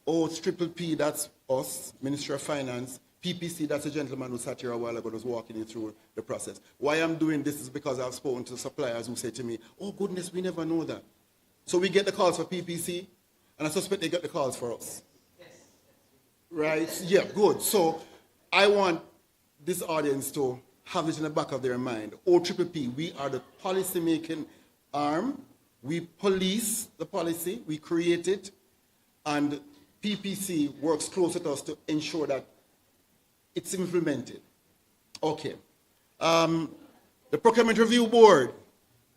Oh, it's triple P, that's us, Ministry of Finance. PPC, that's a gentleman who sat here a while ago and was walking you through the process. Why I'm doing this is because I've spoken to suppliers who say to me, oh goodness, we never know that. So we get the calls for PPC, and I suspect they get the calls for us. Yes. Right? Yeah, good. So I want this audience to have this in the back of their mind. OPPP, we are the policy-making arm. We police the policy, we create it, and PPC works close with us to ensure that it's implemented. Okay. The Procurement Review Board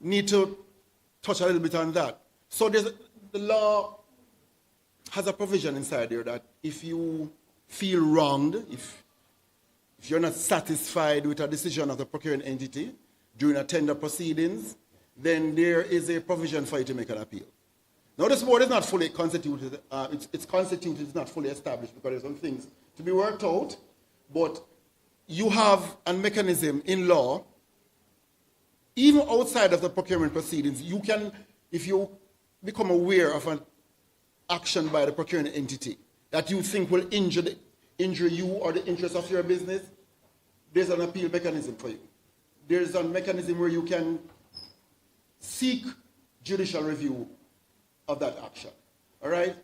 need to touch a little bit on that. So the law has a provision inside there that if you feel wronged, if you're not satisfied with a decision of the procuring entity during a tender proceedings, then there is a provision for you to make an appeal. Now this board is not fully constituted, it's constituted, it's not fully established because there's some things to be worked out, but you have a mechanism in law, even outside of the procurement proceedings, you can, if you become aware of an action by the procuring entity that you think will injure you or the interests of your business, there's an appeal mechanism for you. There's a mechanism where you can seek judicial review of that action. All right?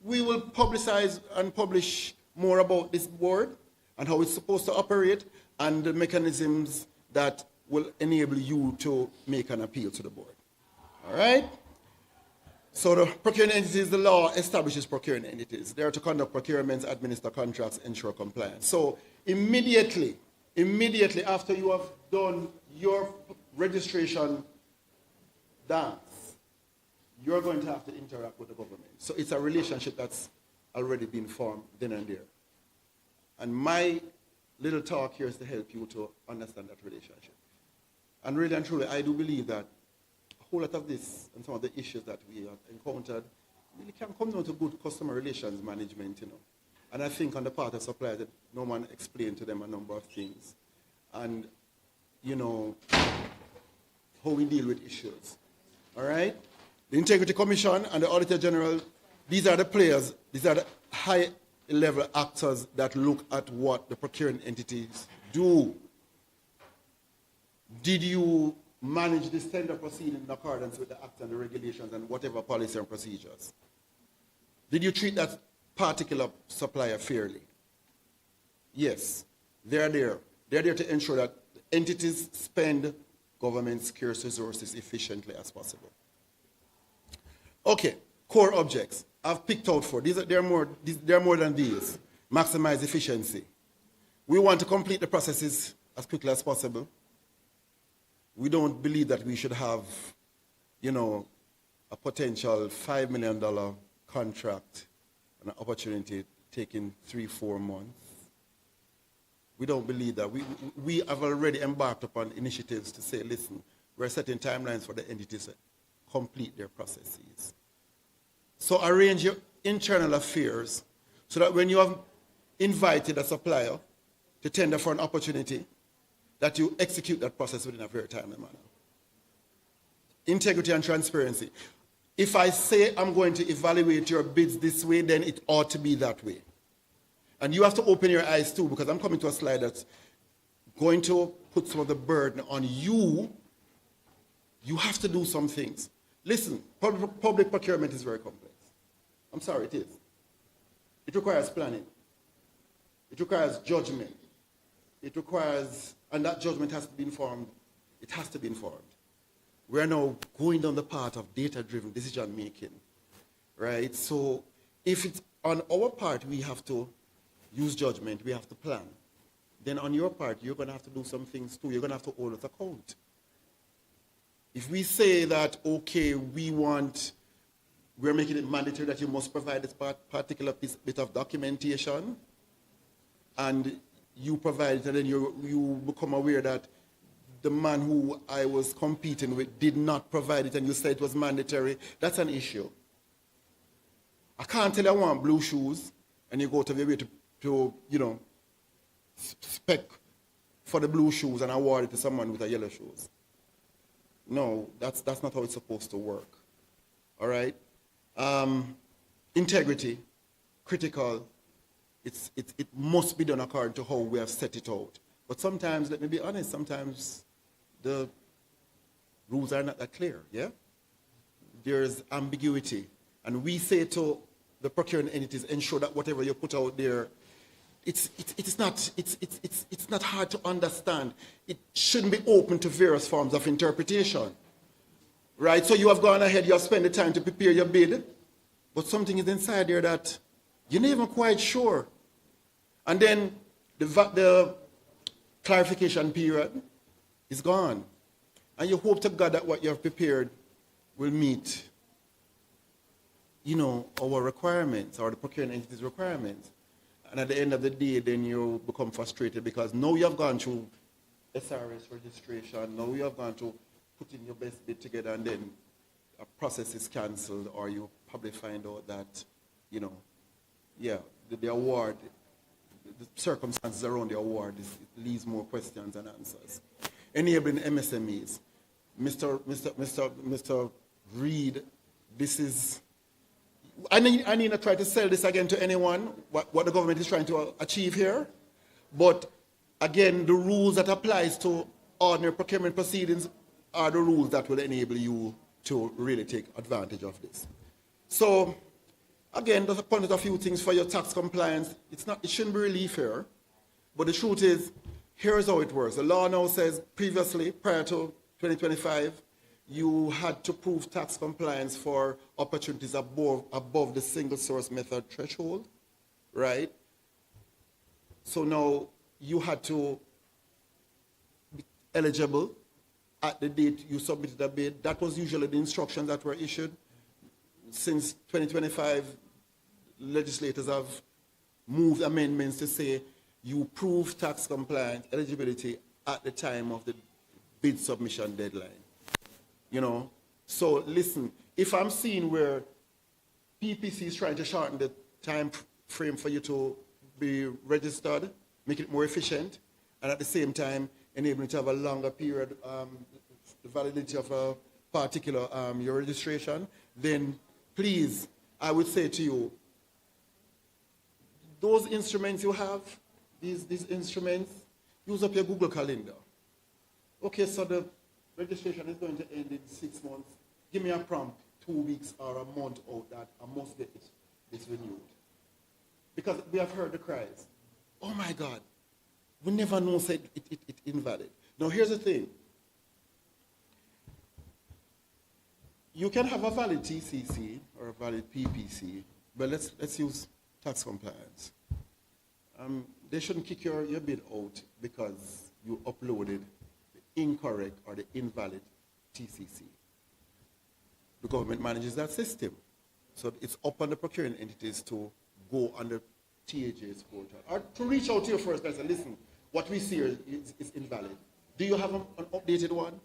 We will publicize and publish more about this board and how it's supposed to operate and the mechanisms that will enable you to make an appeal to the board. All right? So the procuring entities, the law establishes procuring entities. They are to conduct procurements, administer contracts, ensure compliance. So immediately after you have done your registration dance, you're going to have to interact with the government. So it's a relationship that's already been formed then and there. And my little talk here is to help you to understand that relationship. And really and truly, I do believe that a whole lot of this and some of the issues that we have encountered really can come down to good customer relations management, And I think on the part of suppliers that no one explained to them a number of things. And, how we deal with issues. All right? The Integrity Commission and the Auditor General, these are the players, these are the high-level actors that look at what the procuring entities do. Did you manage this tender proceeding in accordance with the act and the regulations and whatever policy and procedures? Did you treat that particular supplier fairly? Yes, they're there. They're there to ensure that entities spend government's scarce resources efficiently as possible. Okay, core objects. I've picked out four. There are more than these. Maximize efficiency. We want to complete the processes as quickly as possible. We don't believe that we should have, a potential $5 million contract, an opportunity taking 3-4 months. We don't believe that. We have already embarked upon initiatives to say, listen, we're setting timelines for the entities to complete their processes. So arrange your internal affairs so that when you have invited a supplier to tender for an opportunity, that you execute that process within a very timely manner. Integrity and transparency. If I say I'm going to evaluate your bids this way, then it ought to be that way. And you have to open your eyes too, because I'm coming to a slide that's going to put some of the burden on you. You have to do some things. Listen, public procurement is very complex. I'm sorry, it is. It requires planning. It requires judgment. It requires, and that judgment has to be informed. It has to be informed. We're now going down the path of data-driven decision making, right? So if it's on our part, we have to use judgment, we have to plan. Then on your part, you're going to have to do some things too. You're going to have to hold us account. If we say that, okay, we're making it mandatory that you must provide this particular bit of documentation, and you provide it, and then you become aware that the man who I was competing with did not provide it, and you said it was mandatory, that's an issue. I can't tell you I want blue shoes, and you go to the way to spec for the blue shoes and award it to someone with a yellow shoes. No, that's not how it's supposed to work. All right? Integrity, critical. It must be done according to how we have set it out. But sometimes, let me be honest, sometimes the rules are not that clear, yeah? There's ambiguity. And we say to the procuring entities, ensure that whatever you put out there, it's not hard to understand. It shouldn't be open to various forms of interpretation. Right? So you have gone ahead, you have spent the time to prepare your bid, but something is inside there that you're not even quite sure. And then the clarification period is gone. And you hope to God that what you have prepared will meet, our requirements, or the procuring entity's requirements. And at the end of the day, then you become frustrated because now you have gone through SRS registration, now you have gone through putting your best bid together, and then a process is cancelled, or you probably find out that, the award, the circumstances around the award, it leaves more questions than answers. Enabling MSMEs. Mr. Reed, this is, I need to try to sell this again to anyone, what the government is trying to achieve here. But again, the rules that applies to ordinary procurement proceedings are the rules that will enable you to really take advantage of this. So again, just pointed a few things for your tax compliance. It shouldn't be relief here, but the truth is, here's how it works. The law now says previously, prior to 2025, you had to prove tax compliance for opportunities above the single source method threshold, right? So now you had to be eligible at the date you submitted a bid. That was usually the instructions that were issued. Since 2025, legislators have moved amendments to say you prove tax compliance eligibility at the time of the bid submission deadline. So listen, if I'm seeing where PPC is trying to shorten the time frame for you to be registered, make it more efficient, and at the same time enabling you to have a longer period, the validity of a particular your registration, then please, I would say to you, those instruments you have, these instruments, use up your Google Calendar. Okay, so the registration is going to end in 6 months. Give me a prompt, 2 weeks or a month out that I must get this renewed. Because we have heard the cries. oh my God, we never know said it invalid. Now here's the thing. You can have a valid TCC or a valid PPC, but let's use tax compliance. They shouldn't kick your bid out because you uploaded the incorrect or the invalid TCC. The government manages that system. So it's up on the procuring entities to go on the TAJ's portal or to reach out to you first and say, listen, what we see here is invalid. Do you have an updated one?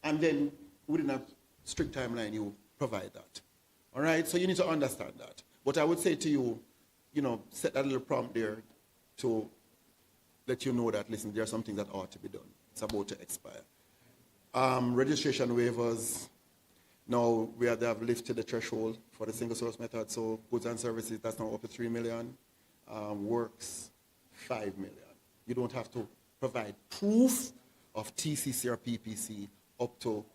And then within a strict timeline, you provide that. All right, so you need to understand that. But I would say to you, set that little prompt there to let you know that, listen, there are some things that ought to be done. It's about to expire. Registration waivers, now they have lifted the threshold for the single source method, so goods and services, that's now up to 3 million. Works, 5 million. You don't have to provide proof of TCC or PPC up to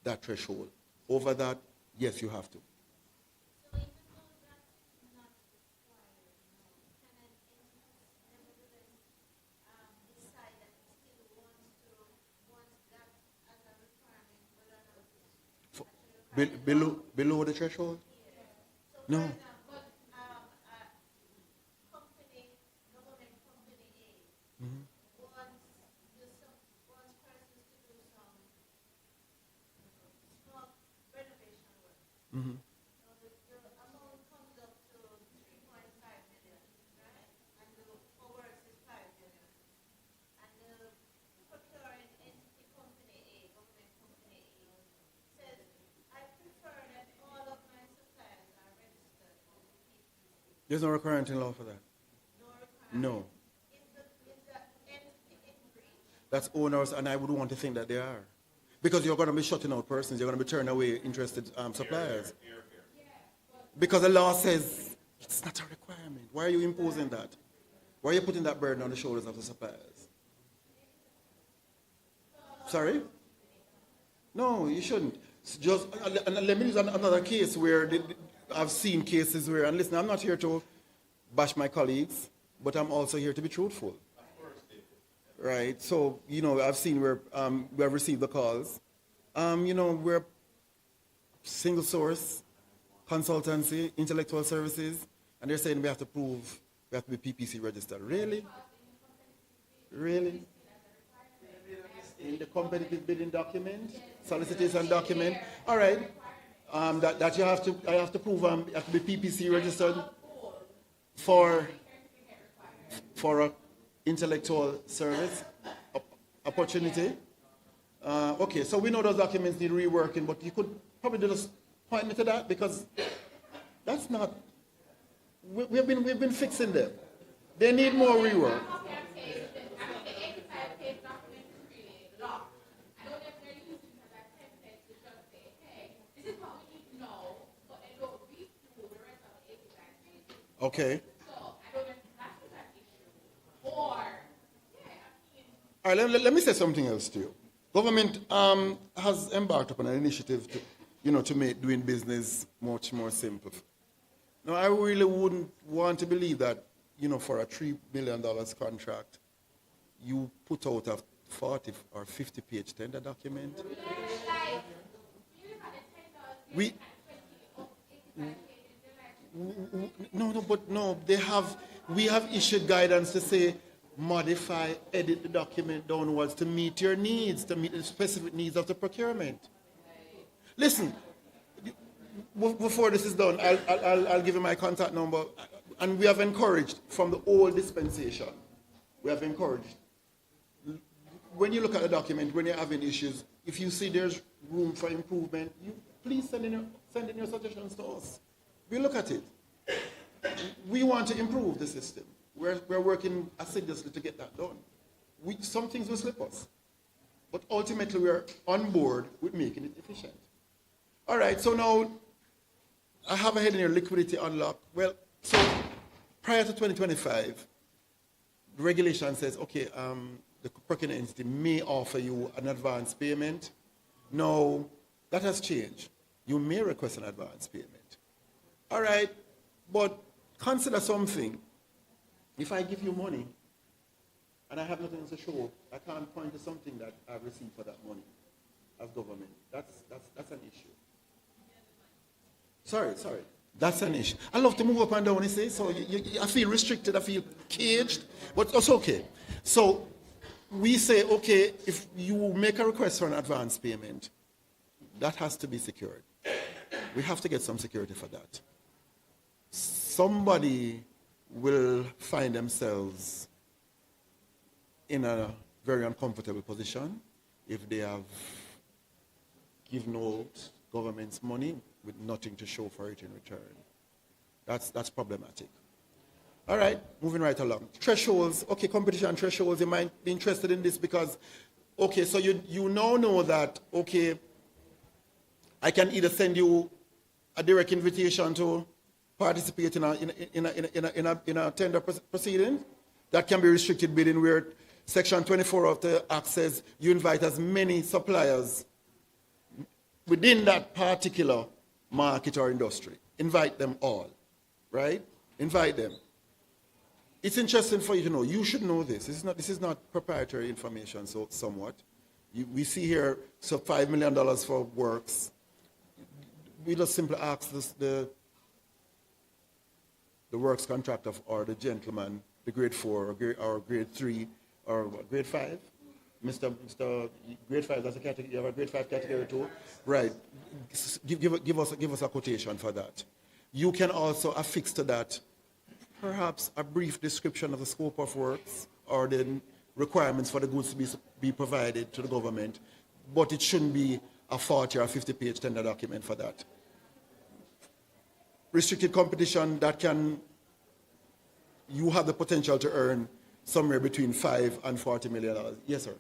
that threshold. Over that, yes, you have to. Below the threshold? No. Mm-hmm. There's no requirement in law for that? No. That's owners, and I would want to think that they are. Because you're going to be shutting out persons, you're going to be turning away interested suppliers. Because the law says it's not a requirement. Why are you imposing that? Why are you putting that burden on the shoulders of the suppliers? Sorry? No, you shouldn't. Just, and let me use another case where I've seen cases where, and listen, I'm not here to bash my colleagues, but I'm also here to be truthful. Right? So, I've seen where we have received the calls. We're single source, consultancy, intellectual services, and they're saying we have to prove we have to be PPC registered. Really? Really? In the competitive bidding document, solicitation document. All right. That I have to prove I have to be PPC registered for an intellectual service opportunity. Okay, so we know those documents need reworking, but you could probably just point me to that because that's not. We've been fixing them. They need more rework. Okay. All right, let me say something else to you. Government has embarked upon an initiative to make doing business much more simple. Now, I really wouldn't want to believe that, for a $3 million contract, you put out a 40 or 50-page tender document. No, we have issued guidance to say, modify, edit the document downwards to meet your needs, to meet the specific needs of the procurement. Listen, before this is done, I'll give you my contact number. And we have encouraged from the old dispensation, we have encouraged, when you look at the document, when you're having issues, if you see there's room for improvement, please send in your suggestions to us. We look at it. We want to improve the system. We're working assiduously to get that done. Some things will slip us. But ultimately, we're on board with making it efficient. All right, so now, I have a head in here, liquidity unlock. Well, so prior to 2025, the regulation says, okay, the procurement entity may offer you an advance payment. Now, that has changed. You may request an advance payment. All right, but consider something. If I give you money and I have nothing to show, I can't point to something that I've received for that money as government. That's an issue. Sorry. That's an issue. I love to move up and down, you see, so I feel restricted, I feel caged, but it's okay. So we say, okay, if you make a request for an advance payment, that has to be secured. We have to get some security for that. Somebody will find themselves in a very uncomfortable position if they have given out government's money with nothing to show for it in return. That's problematic. All right, moving right along. Thresholds, okay, competition thresholds, you might be interested in this because, okay, so you now know that, okay, I can either send you a direct invitation to participate in a tender proceeding. That can be restricted bidding where Section 24 of the Act says you invite as many suppliers within that particular market or industry. Invite them all, right? Invite them. It's interesting for you to know. You should know this. This is not proprietary information, so somewhat. We see here, so $5 million for works. We just simply ask the works contractor or the gentleman, the grade 4 or grade 3 or what, grade 5? Mr. Grade 5, that's a category, you have a grade 5 category too? Right. Give us a quotation for that. You can also affix to that perhaps a brief description of the scope of works or the requirements for the goods to be provided to the government, but it shouldn't be a 40 or 50-page tender document for that. Restricted competition that you have the potential to earn somewhere between $5 and $40 million. Yes, sir.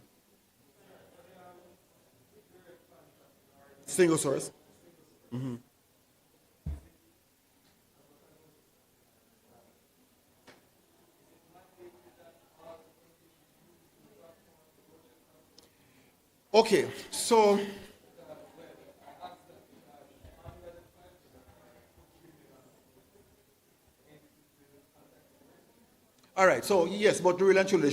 Single source. Mm-hmm. Okay, so all right, so yes, but really and truly they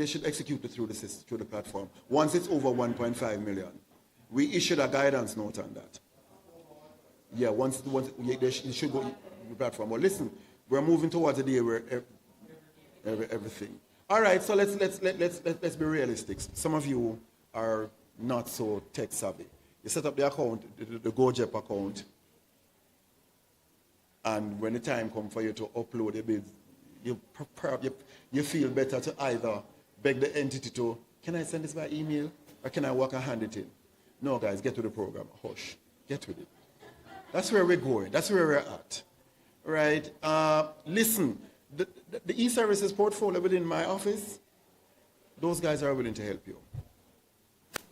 should execute it through the platform. Once it's over 1.5 million, we issued a guidance note on that. Yeah, once they should go to the platform. But listen, we're moving towards a day where everything. All right, so let's be realistic. Some of you are not so tech savvy. You set up the account, the GoJep account, and when the time comes for you to upload the bids, you feel better to either beg the entity to, can I send this by email or can I walk and hand it in? No, guys, get to the program. Hush. Get with it. That's where we're going. That's where we're at. Right? Listen, the e-services portfolio within my office, those guys are willing to help you.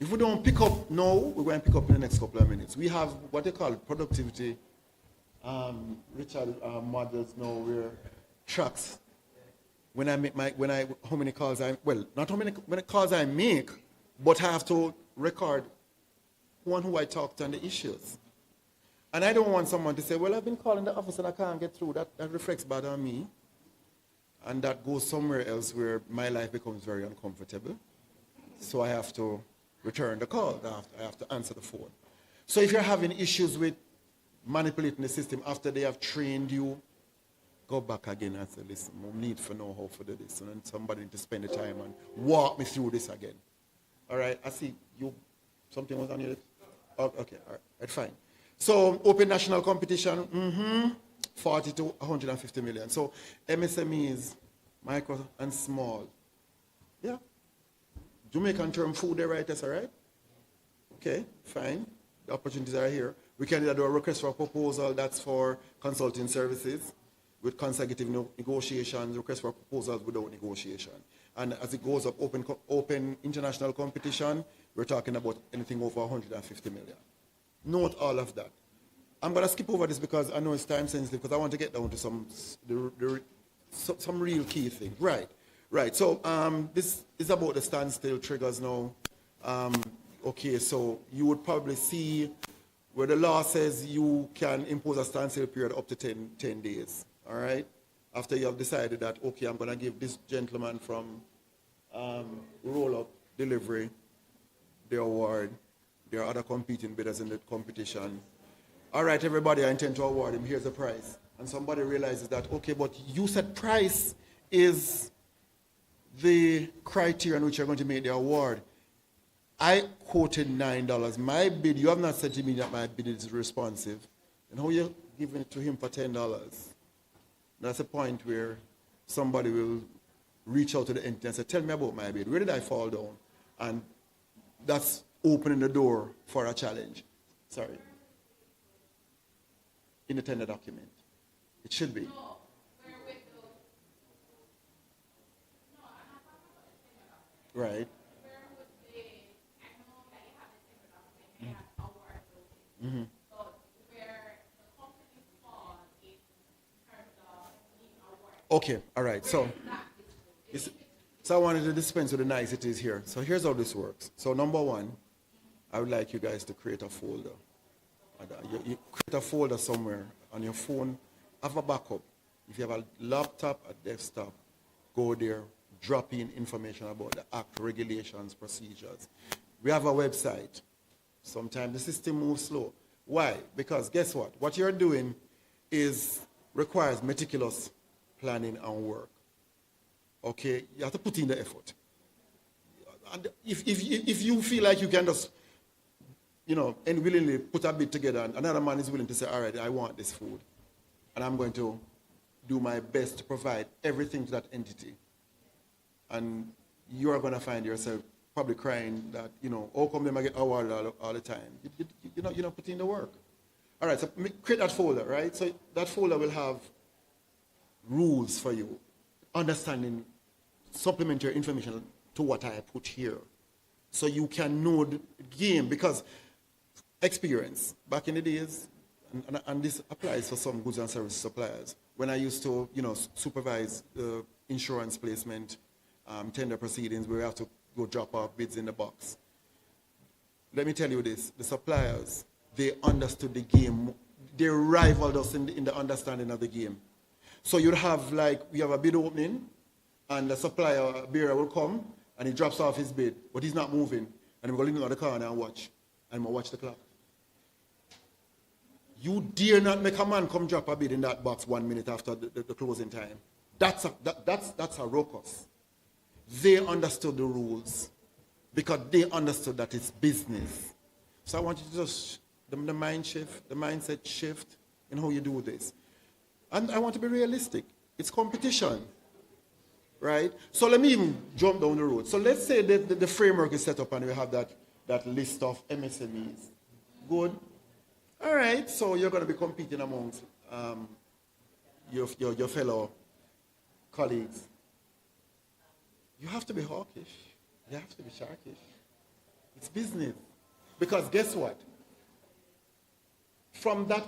If we don't pick up now, we're going to pick up in the next couple of minutes. We have what they call productivity models now where tracks when I make how many calls not how many calls I make, but I have to record who I talk to and the issues. And I don't want someone to say, well, I've been calling the office and I can't get through. That reflects bad on me. And that goes somewhere else where my life becomes very uncomfortable. So I have to return the call. I have to answer the phone. So if you're having issues with manipulating the system after they have trained you, go back again and say, listen, no need for know how to do this. And then somebody need to spend the time and walk me through this again. All right, I see you, something was on your list? Oh, okay, all right, fine. So open national competition, 40 to 150 million. So MSMEs, micro and small. Yeah. Jamaican term food there, right? That's all right? Okay, fine. The opportunities are here. We can either do a request for a proposal that's for consulting services with consecutive negotiations, request for proposals without negotiation. And as it goes up, open international competition, we're talking about anything over 150 million. Note all of that. I'm going to skip over this because I know it's time sensitive because I want to get down to some real key things. Right. So this is about the standstill triggers now. Okay, so you would probably see where the law says you can impose a standstill period up to 10 days. All right? after you have decided that, okay, I'm going to give this gentleman from roll-up delivery the award. There are other competing bidders in the competition. All right, everybody, I intend to award him. Here's the prize. And somebody realizes that, okay, but you said price is the criteria in which you're going to make the award. I quoted $9. My bid, you have not said to me that my bid is responsive. And how you giving it to him for $10? That's a point where somebody will reach out to the entity and say, tell me about my bid. Where did I fall down? And that's opening the door for a challenge. Sorry. In the tender document. It should be. Right. Mm-hmm. Okay, all right. So I wanted to dispense with the niceties here. So here's how this works. So number one, I would like you guys to create a folder. You create a folder somewhere on your phone. Have a backup. If you have a laptop, a desktop, go there, drop in information about the act, regulations, procedures. We have a website. Sometimes the system moves slow. Why? Because guess what? What you're doing requires meticulous planning and work. Okay? You have to put in the effort. And if you feel like you can just, and willingly put a bid together, and another man is willing to say, all right, I want this food, and I'm going to do my best to provide everything to that entity. And you're going to find yourself probably crying that, how come them I get awarded all the time? You're not putting in the work. All right, so create that folder, right? So that folder will have rules for you, understanding, supplementary information to what I put here. So you can know the game, because experience, back in the days, and this applies for some goods and service suppliers, when I used to, supervise insurance placement, tender proceedings, where we have to go drop off bids in the box. Let me tell you this, the suppliers, they understood the game. They rivaled us in the understanding of the game. So you'd have we have a bid opening, and the supplier, bearer will come, and he drops off his bid, but he's not moving. And we're going to lean on the corner and watch. And we'll watch the clock. You dare not make a man come drop a bid in that box 1 minute after the closing time. That's a ruckus. They understood the rules because they understood that it's business. So I want you to just, the mindset shift in how you do this. And I want to be realistic. It's competition, right? So let me even jump down the road. So let's say that the framework is set up and we have that list of MSMEs. Good. All right, so you're going to be competing amongst your fellow colleagues. You have to be hawkish. You have to be sharkish. It's business. Because guess what? From that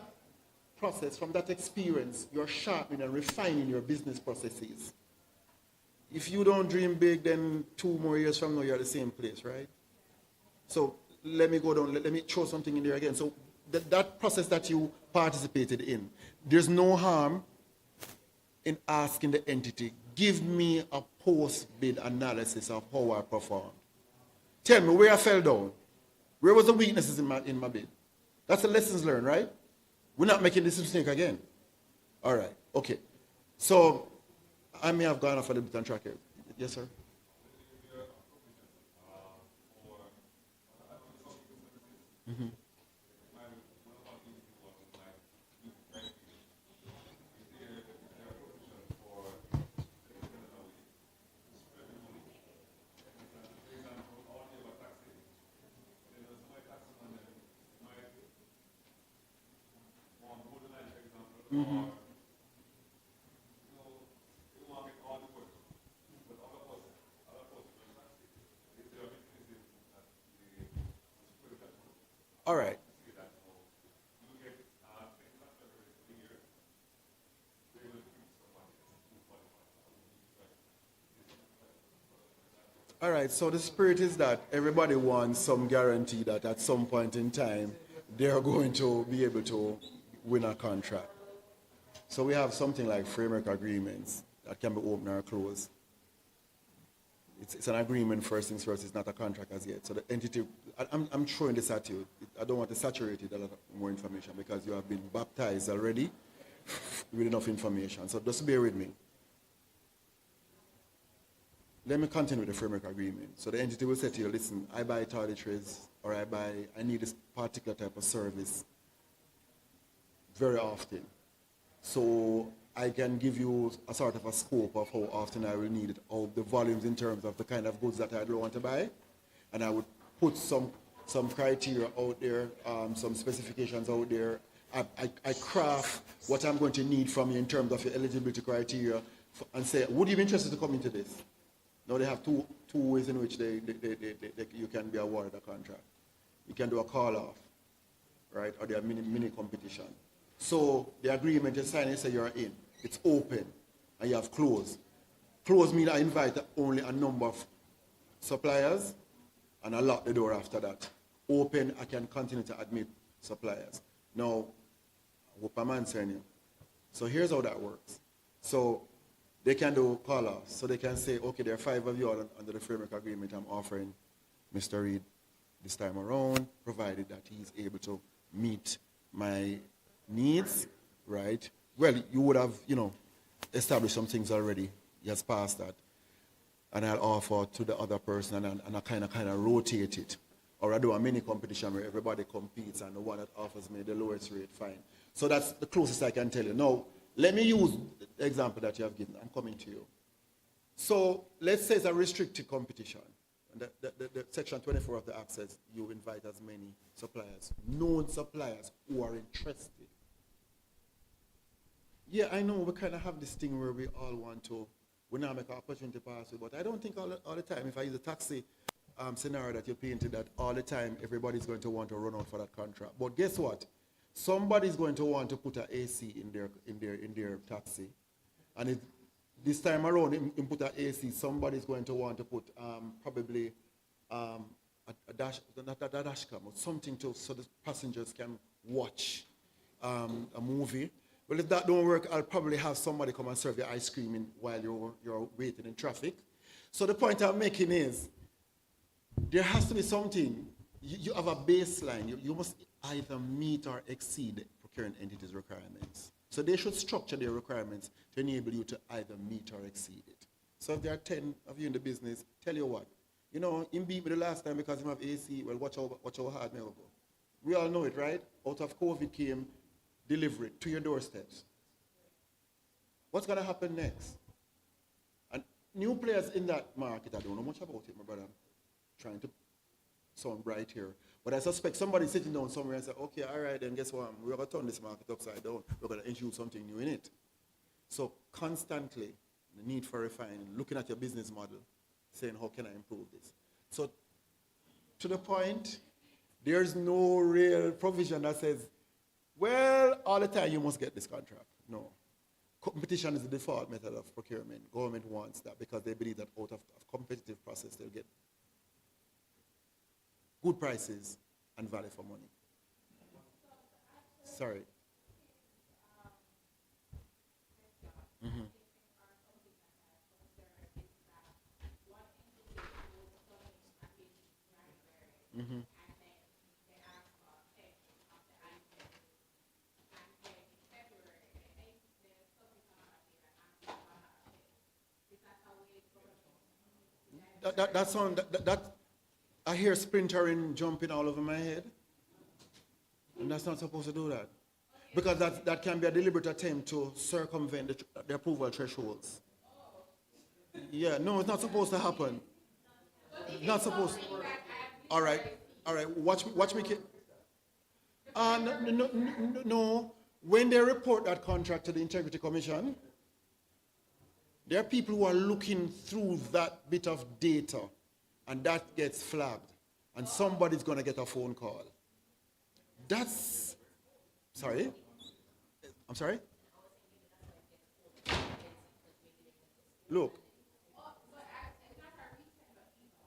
process, from that experience, you're sharpening and refining your business processes. If you don't dream big, then 2 more years from now, you're at the same place, right? So let me go down, let me throw something in there again. So that process that you participated in, there's no harm in asking the entity, give me a post-bid analysis of how I performed. Tell me where I fell down. Where was the weaknesses in my bid? That's the lessons learned, right? We're not making this mistake again. All right, okay. So I may have gone off a little bit on track here. Yes, sir? Mm-hmm. Mm-hmm. All right. All right, so the spirit is that everybody wants some guarantee that at some point in time, they're going to be able to win a contract. So we have something like framework agreements that can be open or closed. It's an agreement first things first, it's not a contract as yet. So the entity, I'm throwing this at you. I don't want to saturate it a lot more information because you have been baptized already with enough information. So just bear with me. Let me continue with the framework agreement. So the entity will say to you, listen, I buy toiletries or I need this particular type of service very often. So I can give you a sort of a scope of how often I will need it, or the volumes in terms of the kind of goods that I don't want to buy. And I would put some criteria out there, some specifications out there. I craft what I'm going to need from you in terms of your eligibility criteria and say, would you be interested to come into this? Now they have two ways in which you can be awarded a contract. You can do a call-off, right, or there are mini competition. So the agreement is signed and say you're in. It's open, and you have close. Close means I invite only a number of suppliers, and I lock the door after that. Open, I can continue to admit suppliers. Now, I hope I'm answering you. So here's how that works. So they can do call-offs. So they can say, okay, there are 5 of you under the framework agreement I'm offering Mr. Reed this time around, provided that he's able to meet my needs, right? Well, you would have, established some things already. He has passed that. And I'll offer to the other person and I kind of rotate it. Or I do a mini competition where everybody competes and the one that offers me the lowest rate, fine. So that's the closest I can tell you. Now, let me use the example that you have given. I'm coming to you. So let's say it's a restricted competition. And the section 24 of the Act says you invite as many suppliers, known suppliers who are interested. Yeah, I know we kind of have this thing where we all want to, we now make an opportunity pass, but I don't think all the time, if I use a taxi scenario that you painted, that all the time everybody's going to want to run out for that contract. But guess what? Somebody's going to want to put an AC in their taxi. And if this time around, in put an AC, somebody's going to want to put probably a dash, not a dash cam, or something so the passengers can watch a movie. Well, if that don't work, I'll probably have somebody come and serve you ice cream while you're waiting in traffic. So the point I'm making is, there has to be something. You have a baseline. You must either meet or exceed the procuring entity's requirements. So they should structure their requirements to enable you to either meet or exceed it. So if there are 10 of you in the business, tell you what, him beat me the last time because him have AC, well, watch how hard me go. We all know it, right? Out of COVID came delivery to your doorsteps. What's going to happen next? And new players in that market, I don't know much about it, my brother. I'm trying to sound bright here. But I suspect somebody sitting down somewhere and say, okay, all right, then guess what? We're going to turn this market upside down. We're going to introduce something new in it. So constantly, the need for refining, looking at your business model, saying, how can I improve this? So to the point, there's no real provision that says, well, all the time you must get this contract. No. Competition is the default method of procurement. Government wants that because they believe that out of competitive process, they'll get good prices and value for money. Sorry. Mm-hmm. Mm-hmm. That sound, I hear splintering jumping all over my head. And that's not supposed to do that. Because that can be a deliberate attempt to circumvent the approval thresholds. Yeah, no, it's not supposed to happen. Not supposed to. All right, watch me. No. When they report that contract to the Integrity Commission, there are people who are looking through that bit of data, and that gets flagged, and somebody's going to get a phone call. That's, sorry? I'm sorry? Look.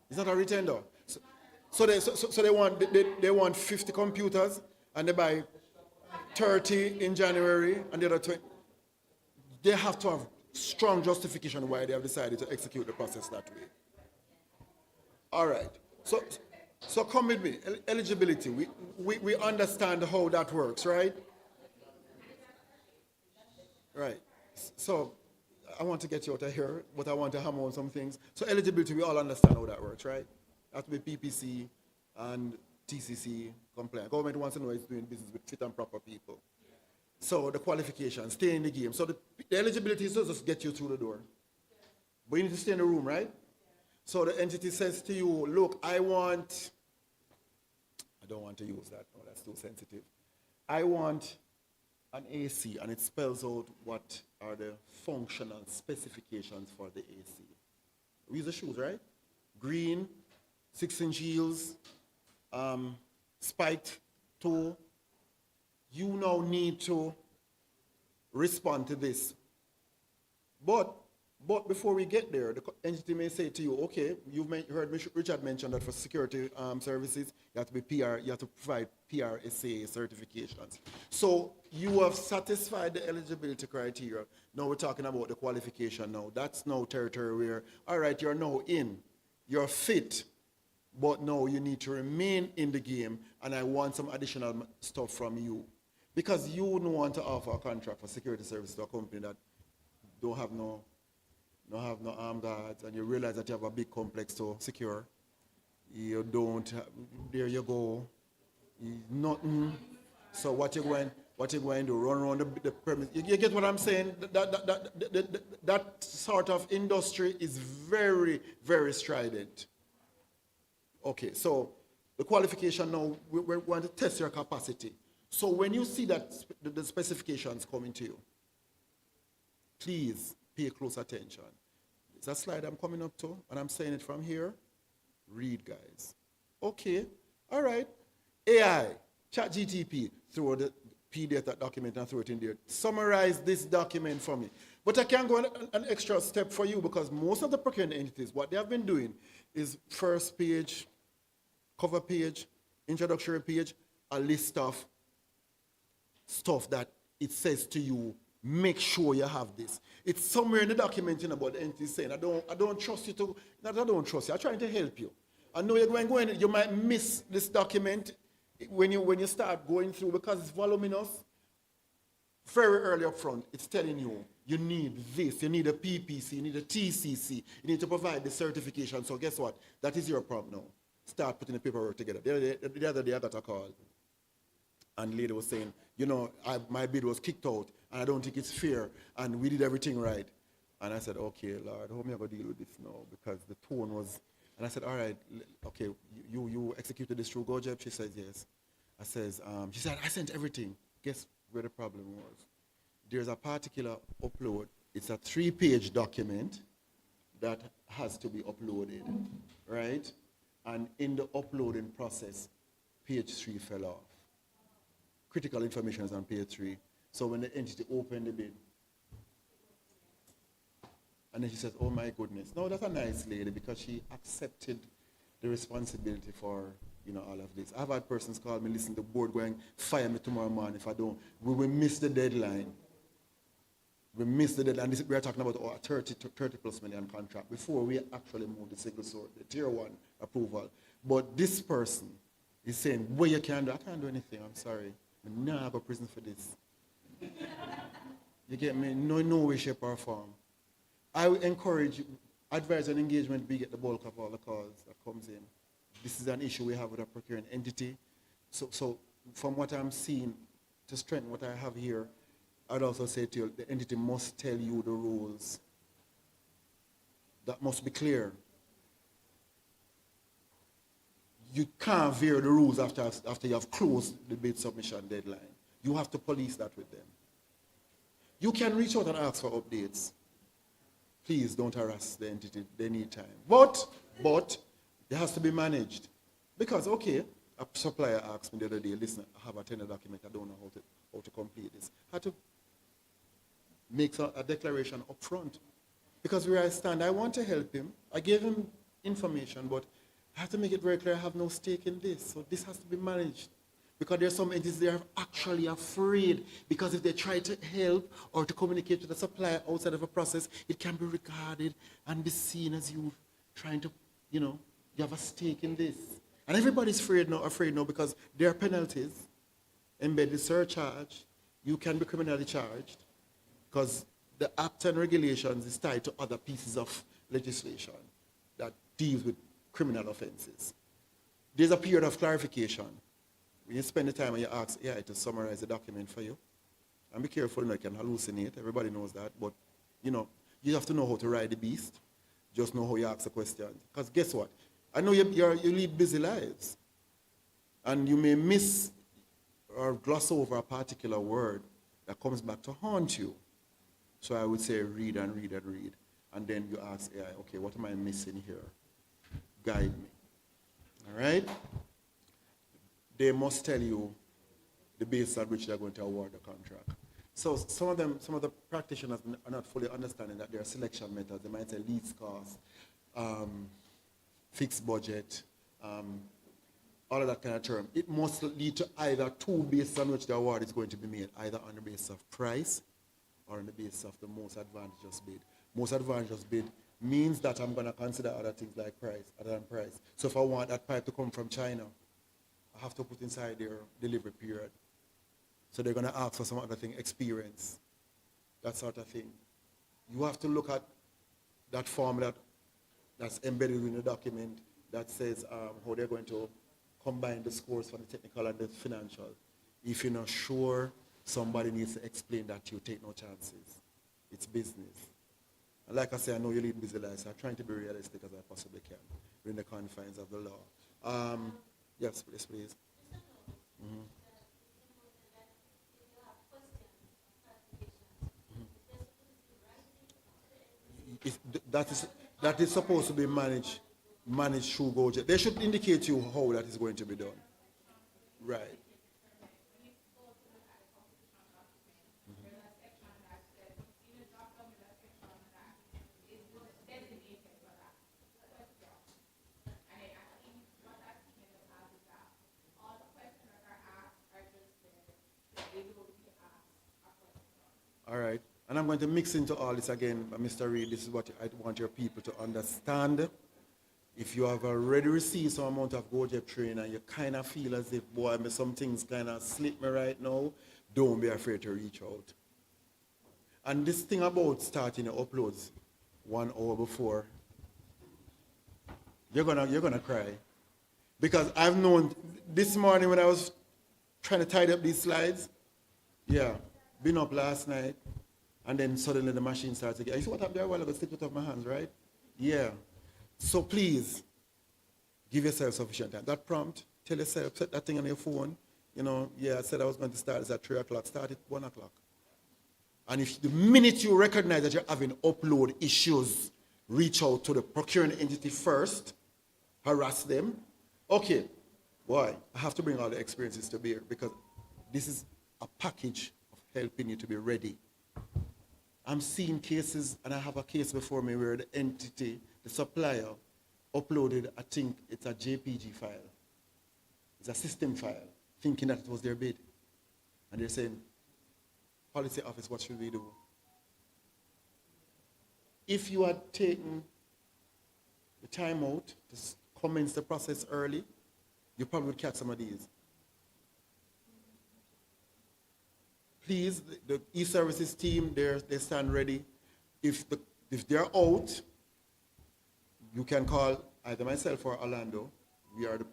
It's not a retender. So they want 50 computers, and they buy 30 in January, and the other 20. they have to have strong justification why they have decided to execute the process that way. All right. So come with me. Eligibility. We understand how that works, right? Right. So I want to get you out of here, but I want to hammer on some things. So eligibility, we all understand how that works, right? Have to be PPC and TCC compliant. Government wants to know it's doing business with fit and proper people. So the qualifications, stay in the game. So the eligibility is just get you through the door. But you need to stay in the room, right? So the entity says to you, look, I don't want to use that. No, that's too sensitive. I want an AC, and it spells out what are the functional specifications for the AC. We use the shoes, right? Green, 6-inch heels, spiked toe. You now need to respond to this. But before we get there, the entity may say to you, okay, you've heard Richard mention that for security services, you have to be PR, you have to provide PRSA certifications. So you have satisfied the eligibility criteria. Now we're talking about the qualification now. That's now territory where, all right, you're now in, you're fit, but now you need to remain in the game, and I want some additional stuff from you. Because you wouldn't want to offer a contract for security services to a company that don't have no armed guards, and you realize that you have a big complex to secure. You don't, there you go. Nothing. So what you going to do? Run around the premise. You get what I'm saying? That sort of industry is very, very strident. Okay, so the qualification now, we want to test your capacity. So when you see that the specifications coming to you, please pay close attention. It's a slide I'm coming up to, and I'm saying it from here. Read, guys. Okay, all right. AI, ChatGTP, throw the PDF document and throw it in there. Summarize this document for me. But I can go an extra step for you, because most of the procurement entities, what they have been doing is first page, cover page, introductory page, a list of stuff that it says to you, make sure you have this. It's somewhere in the document, about the entity saying, I don't trust you to, not I don't trust you, I'm trying to help you. I know you're going, you might miss this document when you start going through, because it's voluminous. Very early up front, it's telling you, you need this, you need a PPC, you need a TCC, you need to provide the certification. So guess what? That is your prompt now. Start putting the paperwork together. The other day I got a call, and the lady was saying, my bid was kicked out, and I don't think it's fair, and we did everything right. And I said, okay, Lord, how am I going to deal with this now? Because the tone was, and I said, all right, okay, you executed this through GoJeb? She says, yes. She said, I sent everything. Guess where the problem was? There's a particular upload. It's a 3-page document that has to be uploaded, right? And in the uploading process, page 3 fell off. Critical information is on page 3. So when the entity opened the bid, and then she says, oh my goodness. No, that's a nice lady, because she accepted the responsibility for all of this. I've had persons call me, listen, the board going fire me tomorrow morning if I don't. We will miss the deadline. We missed the deadline. We are talking about a 30 plus million contract before we actually move the single source, the tier 1 approval. But this person is saying, well, you can't do, I can't do anything, I'm sorry. I'm not going to prison for this. You get me? No way, shape, or form. I would encourage advice and engagement be get the bulk of all the calls that comes in. This is an issue we have with a procuring entity. So from what I'm seeing, to strengthen what I have here, I'd also say to you, the entity must tell you the rules. That must be clear. You can't veer the rules after you have closed the bid submission deadline. You have to police that with them. You can reach out and ask for updates. Please don't harass the entity. They need time. But it has to be managed. Because, okay, a supplier asked me the other day, listen, I have a tender document, I don't know how to complete this. I had to make a declaration up front. Because where I stand, I want to help him. I gave him information, but I have to make it very clear I have no stake in this. So this has to be managed. Because there are some entities that are actually afraid, because if they try to help or to communicate with the supplier outside of a process, it can be regarded and be seen as you trying to, you have a stake in this. And everybody's afraid now because there are penalties, embedded surcharge, you can be criminally charged because the act and regulations is tied to other pieces of legislation that deals with criminal offenses. There's a period of clarification. When you spend the time and you ask AI to summarize the document for you, and be careful, you can hallucinate, everybody knows that, but you have to know how to ride the beast, just know how you ask the questions. Because guess what? I know you lead busy lives, and you may miss or gloss over a particular word that comes back to haunt you. So I would say read and read and read, and then you ask AI, okay, what am I missing here? Guide me. All right? They must tell you the basis on which they're going to award the contract. So some of the practitioners are not fully understanding that there are selection methods. They might say least cost, fixed budget, all of that kind of term. It must lead to either two bases on which the award is going to be made, either on the basis of price or on the basis of the most advantageous bid. Most advantageous bid means that I'm going to consider other things like price, other than price. So if I want that pipe to come from China, I have to put inside their delivery period. So they're going to ask for some other thing, experience, that sort of thing. You have to look at that form that's embedded in the document that says how they're going to combine the scores for the technical and the financial. If you're not sure, somebody needs to explain that to you. Take no chances. It's business. And like I say, I know you lead busy lives, so I'm trying to be realistic as I possibly can within the confines of the law. Yes, please. Mm-hmm. That is supposed to be managed through GoJet. They should indicate you how that is going to be done. Right. All right. And I'm going to mix into all this again, Mr. Reid. This is what I want your people to understand. If you have already received some amount of GoJet training and you kind of feel as if, boy, some things kind of slip me right now, don't be afraid to reach out. And this thing about starting your uploads 1 hour before, you're gonna cry. Because I've known this morning when I was trying to tidy up these slides, been up last night, and then suddenly the machine starts again. You see what happened there a while ago? Slipped out of my hands, right? Yeah. So please, give yourself sufficient time. That prompt, tell yourself, set that thing on your phone. I said I was going to start this at 3 o'clock. Start at 1 o'clock. And if the minute you recognize that you're having upload issues, reach out to the procuring entity first, harass them. Okay, boy, I have to bring all the experiences to bear because this is a package of helping you to be ready. I'm seeing cases, and I have a case before me where the entity, the supplier, uploaded, I think it's a JPG file. It's a system file, thinking that it was their bid. And they're saying, policy office, what should we do? If you had taken the time out to commence the process early, you probably would catch some of these. Please, the e-services team, they stand ready. If they're out, you can call either myself or Orlando. We are the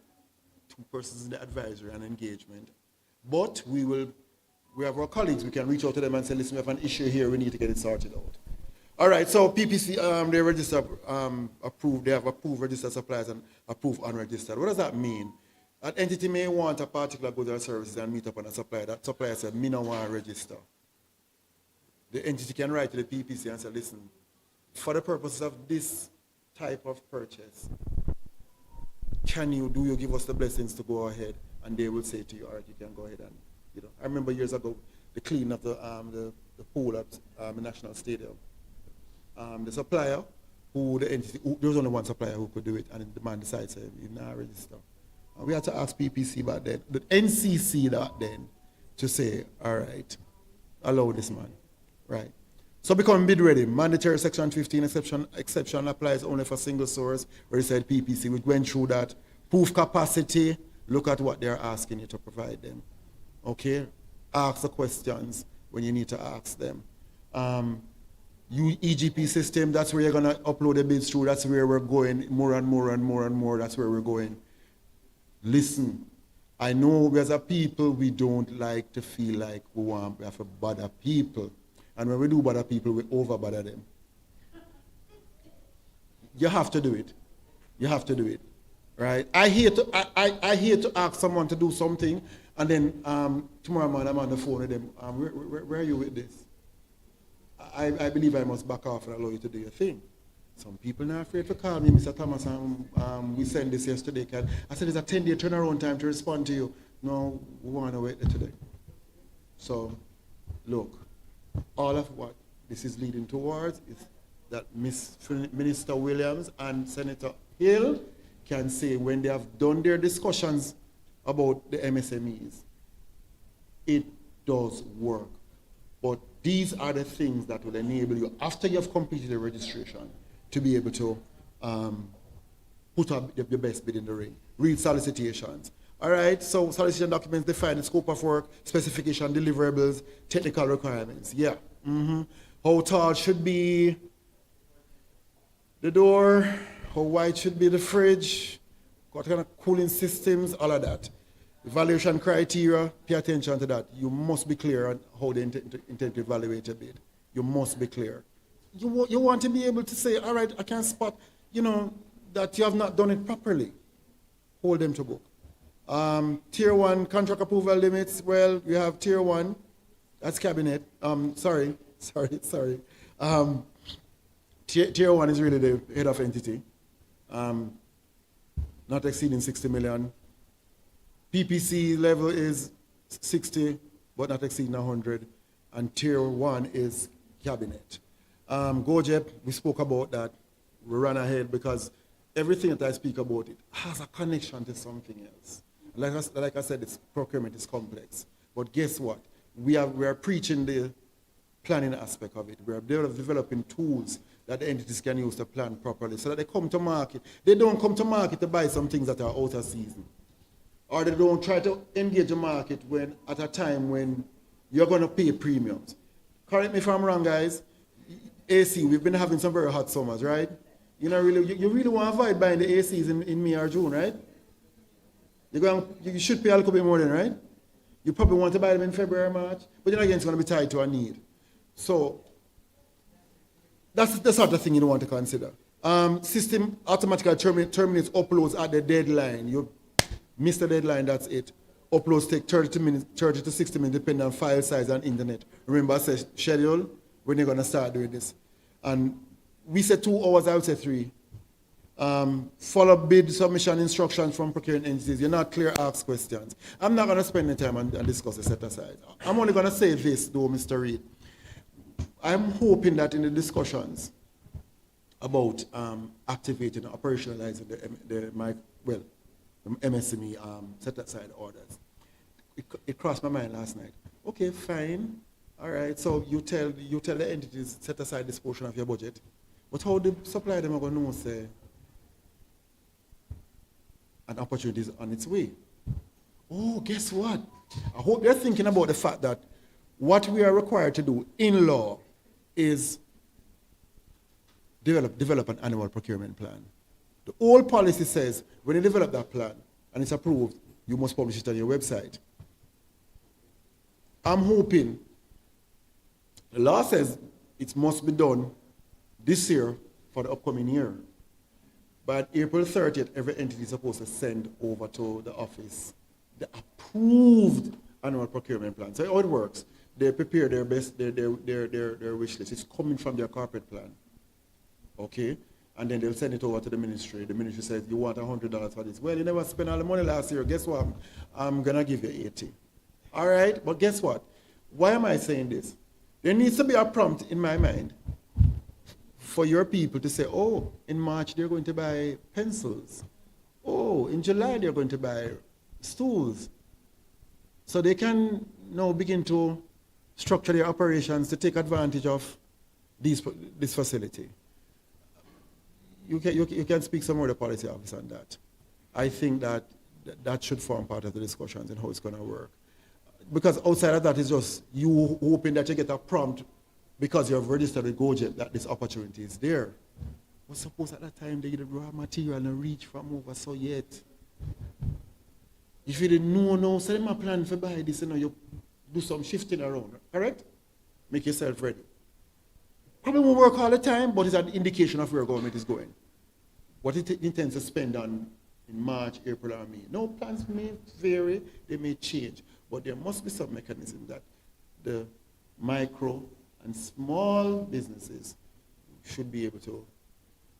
two persons in the advisory and engagement. But we have our colleagues. We can reach out to them and say, listen, we have an issue here. We need to get it sorted out. All right, so PPC, they register approved. They have approved registered suppliers and approved unregistered. What does that mean? An entity may want a particular goods or services and meet up on a supplier. That supplier said, me no want to register. The entity can write to the PPC and say, listen, for the purposes of this type of purchase, do you give us the blessings to go ahead? And they will say to you, all right, you can go ahead and, I remember years ago, the cleaning of the pool at the National Stadium. The supplier, there was only one supplier who could do it, and the man decided to say, you not register. We had to ask PPC back then, the NCC back then, to say, all right, allow this man, right? So become bid ready. Mandatory Section 15 exception applies only for single source, where it said PPC. We went through that. Proof capacity, look at what they're asking you to provide them. Okay? Ask the questions when you need to ask them. EGP system, that's where you're going to upload the bids through. That's where we're going more and more and more and more. That's where we're going. Listen, I know as a people, we don't like to feel like we have to bother people. And when we do bother people, we over bother them. You have to do it. You have to do it. Right? I hate to ask someone to do something, and then tomorrow morning I'm on the phone with them. Where are you with this? I believe I must back off and allow you to do your thing. Some people are afraid to call me, Mr. Thomas, we sent this yesterday. I said, there's a 10-day turnaround time to respond to you. No, we want to wait today. So, look, all of what this is leading towards is that Minister Williams and Senator Hill can say when they have done their discussions about the MSMEs, it does work. But these are the things that will enable you, after you have completed the registration, to be able to put up your best bid in the ring. Read solicitations. All right, so solicitation documents define the scope of work, specification, deliverables, technical requirements. Yeah. How tall should be the door, how wide should be the fridge, what kind of cooling systems, all of that. Evaluation criteria, pay attention to that. You must be clear on how they intend to evaluate your bid. You must be clear. You want to be able to say, all right, I can spot, that you have not done it properly. Hold them to book. Tier 1 contract approval limits, well, we have Tier 1, that's cabinet. Sorry. Tier 1 is really the head of entity. Not exceeding 60 million. PPC level is 60, but not exceeding 100. And Tier 1 is cabinet. GoJep, we spoke about that. We ran ahead because everything that I speak about, it has a connection to something else. Like I said, it's procurement is complex. But guess what? We are preaching the planning aspect of it. We are developing tools that the entities can use to plan properly so that they come to market. They don't come to market to buy some things that are out of season. Or they don't try to engage the market at a time when you're going to pay premiums. Correct me if I'm wrong, guys. AC, we've been having some very hot summers, right? You really want to avoid buying the ACs in May or June, right? You should pay a little bit more than, right? You probably want to buy them in February, March, but then again, it's going to be tied to a need. So that's the sort of thing you don't want to consider. System automatically terminates uploads at the deadline. You miss the deadline, that's it. Uploads take 30 to 60 minutes, depending on file size and internet. Remember, I said schedule when you're going to start doing this. And we said 2 hours, I would say 3. Follow bid submission instructions from procuring entities. You're not clear, ask questions. I'm not going to spend any time and discuss the set aside. I'm only going to say this, though, Mr. Reid. I'm hoping that in the discussions about activating and operationalizing the MSME set aside orders, it crossed my mind last night. Okay, fine. All right, so you tell the entities set aside this portion of your budget, but how the supplier them are going to know, say, an opportunity is on its way? Oh, guess what? I hope they're thinking about the fact that what we are required to do in law is develop an annual procurement plan. The old policy says when you develop that plan and it's approved, you must publish it on your website. I'm hoping the law says it must be done this year for the upcoming year. By April 30th, every entity is supposed to send over to the office the approved annual procurement plan. So how it works, they prepare their best, their wish list. It's coming from their corporate plan. Okay? And then they'll send it over to the ministry. The ministry says, you want $100 for this. Well, you never spent all the money last year. Guess what? I'm going to give you 80. All right? But guess what? Why am I saying this? There needs to be a prompt in my mind for your people to say, oh, in March they're going to buy pencils. Oh, Oh, in July they're going to buy stools. So they can now begin to structure their operations to take advantage of this facility. You can speak some more to the policy office on that. I think that should form part of the discussions and how it's going to work. Because outside of that is just you hoping that you get a prompt because you have registered with GoJet that this opportunity is there. But suppose at that time they get the raw material and reach from over so yet. If you didn't know now, so them a plan for buy this, you do some shifting around, correct? Make yourself ready. Probably won't work all the time, but it's an indication of where government is going. What it intends to spend on in March, April, or May. No, plans may vary, they may change, but there must be some mechanism that the micro and small businesses should be able to,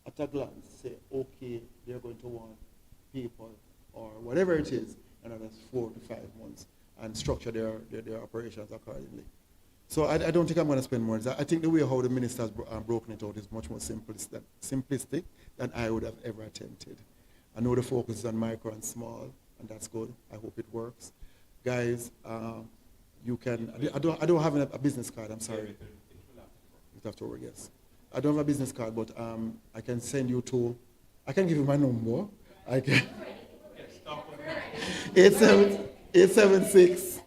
at a glance, say, okay, they're going to want people or whatever it is, another 4 to 5 months, and structure their operations accordingly. So I don't think I'm going to spend more. I think the way how the minister has broken it out is much more simplistic than I would have ever attempted. I know the focus is on micro and small, and that's good. I hope it works. Guys, you can, I don't have a business card, I'm sorry. You have to work, yes. I don't have a business card, but I can send you to, I can give you my number. I can. 876.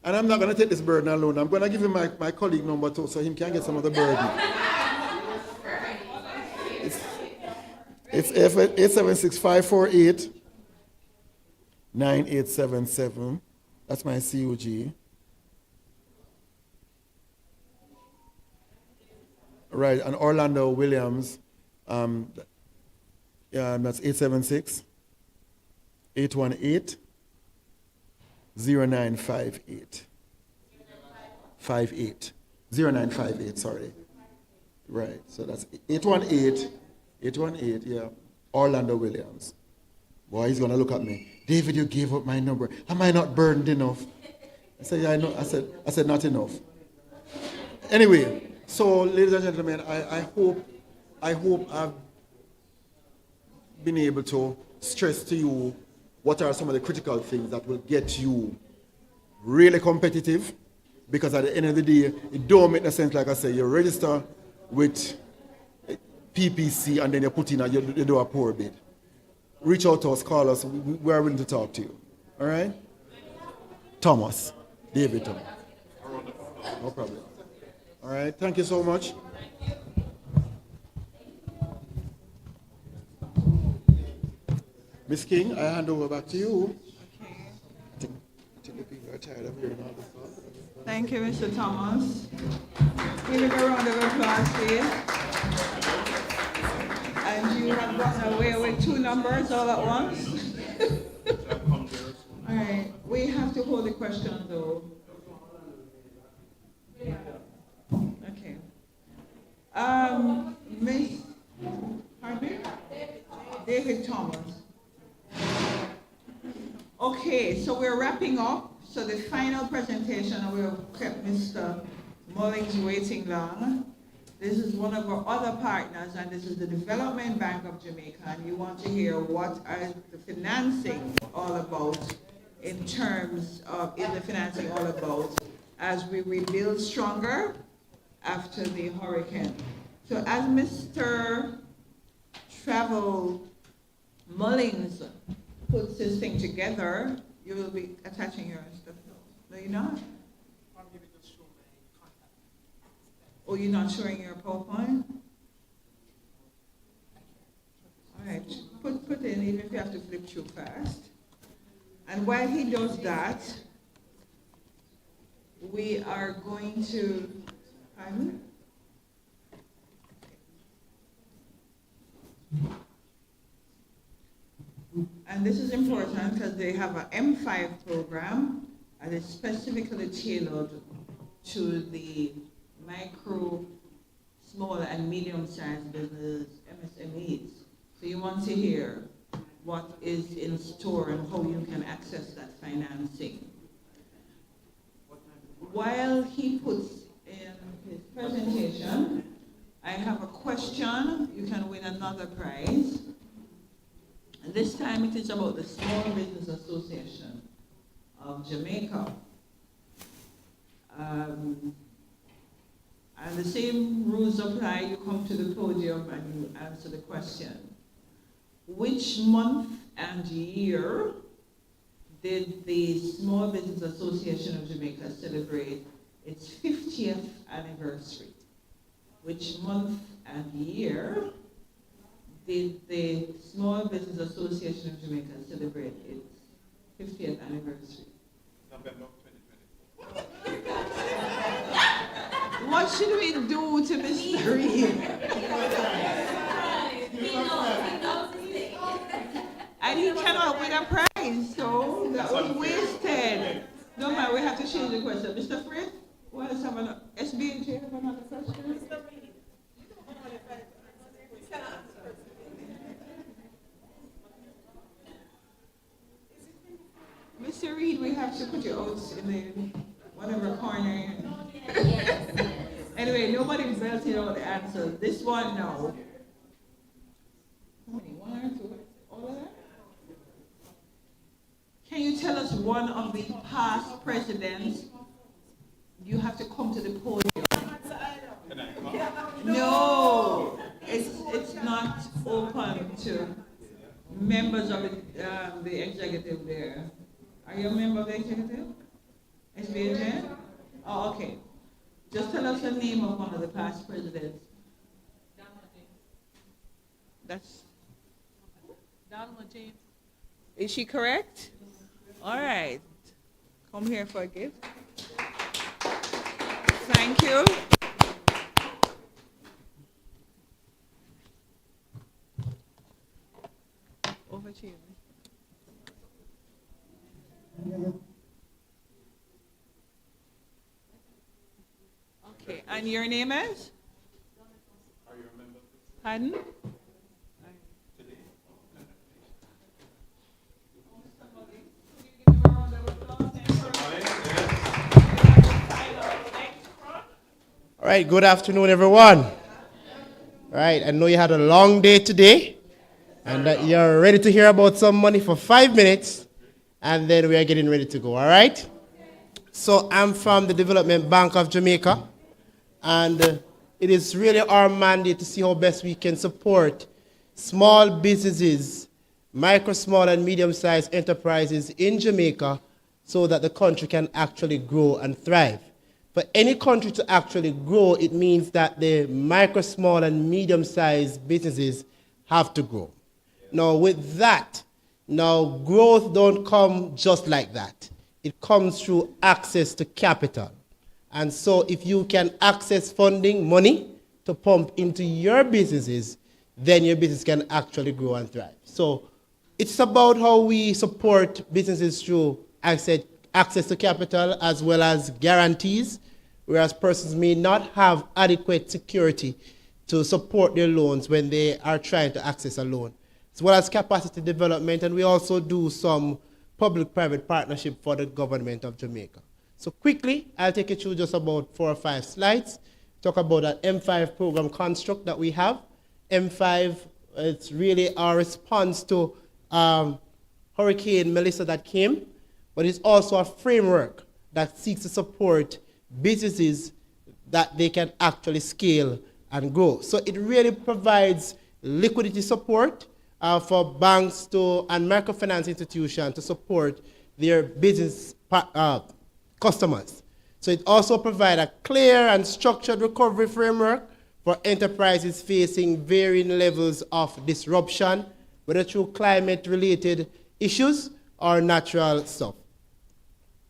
And I'm not going to take this burden alone. I'm going to give him my colleague number too, so he can get some of the burden. It's 876-548-9877. That's my CUG. Right, and Orlando Williams, that's 876-818-0958. 0958, sorry. Right, so that's 818, yeah, Orlando Williams. Boy, he's going to look at me. David, you gave up my number. Am I not burdened enough? I said, yeah, I know. I said not enough. Anyway, so ladies and gentlemen, I hope I've been able to stress to you what are some of the critical things that will get you really competitive, because at the end of the day, it don't make no sense, like I say, you register with PPC and then you put in you do a poor bid. Reach out to us, call us, we are willing to talk to you. All right? Thomas, David Thomas. No problem. All right, thank you so much. Miss King, I hand over back to you. Okay. I think the people are tired of hearing all this stuff. Thank you, Mr. Thomas. Give him a round of applause, please. And you have gotten away with 2 numbers all at once. All right, we have to hold the question though. Okay. Miss, pardon me? David Thomas. Okay, so we're wrapping up. So the final presentation, we have kept Mr. Mullings waiting long. This is one of our other partners, and this is the Development Bank of Jamaica, and you want to hear what are the financing all about in terms of, as we rebuild stronger after the hurricane. So as Mr. Travel Mullings puts this thing together, you will be attaching your stuff. No, you're not? Oh, you're not showing your PowerPoint? All right, put in, even if you have to flip through fast. And while he does that, we are going to, pardon? And this is important because they have an M5 program, and it's specifically tailored to the micro, small, and medium-sized business, MSMEs. So you want to hear what is in store and how you can access that financing. While he puts in his presentation, I have a question. You can win another prize. this time it is about the Small Business Association of Jamaica. And the same rules apply. You come to the podium and you answer the question. Which month and year did the Small Business Association of Jamaica celebrate its 50th anniversary? Which month and year did the Small Business Association of Jamaica celebrate its 50th anniversary? November 2020. What should we do to Mr. Reed? And he came up with a prize, so that was wasted. No matter, we have to change the question. Mr. Fred, what else have another? SB&J have another question? Mr. Reed, we have to put you out in the whatever corner. Anyway, nobody's belting out the answer. This one now. How many? One or two? All of that? Can you tell us one of the past presidents? You have to come to the podium. No, it's not open to members of the executive there. Are you a member of the executive? SBJ? Oh, okay. Just tell us the name of one of the past presidents. That's Dalma James. Is she correct? All right. Come here for a gift. Thank you. Over to you. Okay, and your name is? Pardon? All right, good afternoon, everyone. All right, I know you had a long day today, and that you're ready to hear about some money for 5 minutes, and then we are getting ready to go, all right? So I'm from the Development Bank of Jamaica, and it is really our mandate to see how best we can support small businesses, micro, small, and medium-sized enterprises in Jamaica so that the country can actually grow and thrive. For any country to actually grow, it means that the micro, small, and medium-sized businesses have to grow. Now, with that, growth don't come just like that. It comes through access to capital. And so if you can access funding, money, to pump into your businesses, then your business can actually grow and thrive. So it's about how we support businesses through access to capital as well as guarantees, whereas persons may not have adequate security to support their loans when they are trying to access a loan, as well as capacity development, and we also do some public-private partnership for the government of Jamaica. So quickly, I'll take you through just about 4 or 5 slides, talk about an M5 program construct that we have. M5, it's really our response to Hurricane Melissa that came, but it's also a framework that seeks to support businesses that they can actually scale and grow. So it really provides liquidity support for banks and microfinance institutions to support their business customers. So it also provides a clear and structured recovery framework for enterprises facing varying levels of disruption, whether through climate-related issues or natural stuff.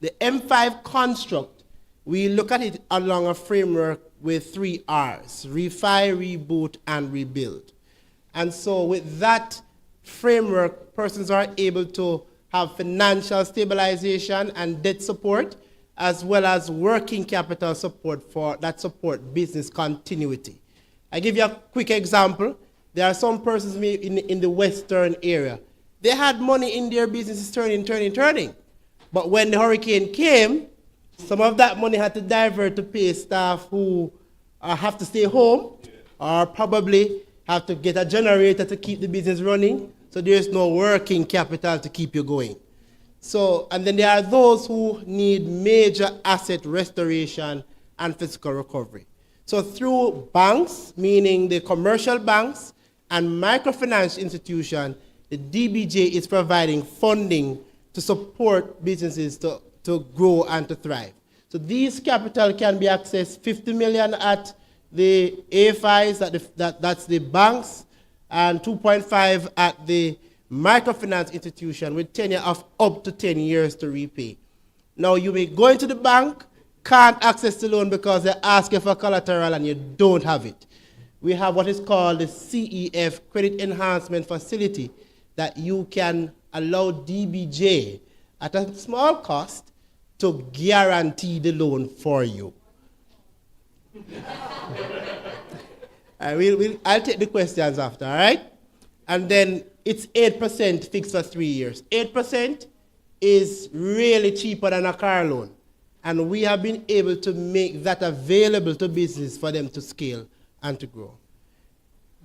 The M5 construct, we look at it along a framework with 3 R's: refi, reboot, and rebuild. And so with that framework, persons are able to have financial stabilization and debt support, as well as working capital support that support business continuity. I give you a quick example. There are some persons in the western area. They had money in their businesses turning. But when the hurricane came, some of that money had to divert to pay staff who have to stay home, or probably have to get a generator to keep the business running, So there's no working capital to keep you going. So, and then there are those who need major asset restoration and physical recovery. So through banks, meaning the commercial banks and microfinance institutions, the DBJ is providing funding to support businesses to grow and to thrive. So these capital can be accessed 50 million at the AFIs, that's the banks, and 2.5 at the microfinance institution with tenure of up to 10 years to repay. Now you may go into the bank, can't access the loan because they ask you for collateral and you don't have it. We have what is called the CEF, Credit Enhancement Facility, that you can allow DBJ at a small cost to guarantee the loan for you. I'll take the questions after, all right? And then it's 8% fixed for 3 years. 8% is really cheaper than a car loan. And we have been able to make that available to business for them to scale and to grow.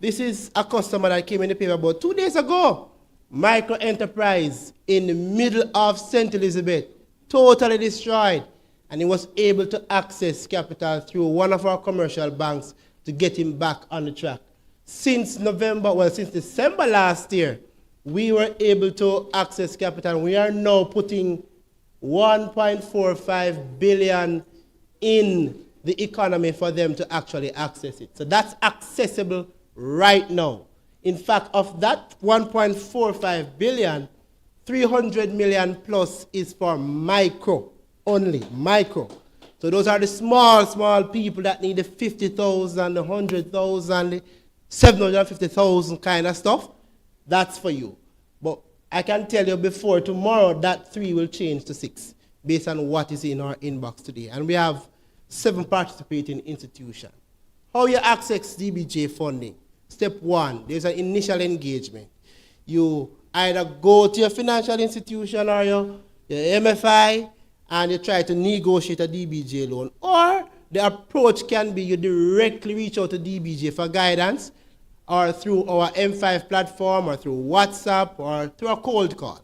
This is a customer that came in the paper about 2 days ago. Micro enterprise in the middle of St. Elizabeth, totally destroyed. And he was able to access capital through one of our commercial banks to get him back on the track. Since December last year, we were able to access capital. We are now putting 1.45 billion in the economy for them to actually access it. So that's accessible right now. In fact, of that 1.45 billion, 300 million plus is for micro only, micro. So those are the small people that need the 50,000, the 100,000, the 750,000 kind of stuff. That's for you. But I can tell you before tomorrow that 3 will change to 6 based on what is in our inbox today. And we have 7 participating institutions. How you access DBJ funding? Step 1, there's an initial engagement. You either go to your financial institution or your MFI and you try to negotiate a DBJ loan. Or the approach can be you directly reach out to DBJ for guidance or through our M5 platform or through WhatsApp or through a cold call.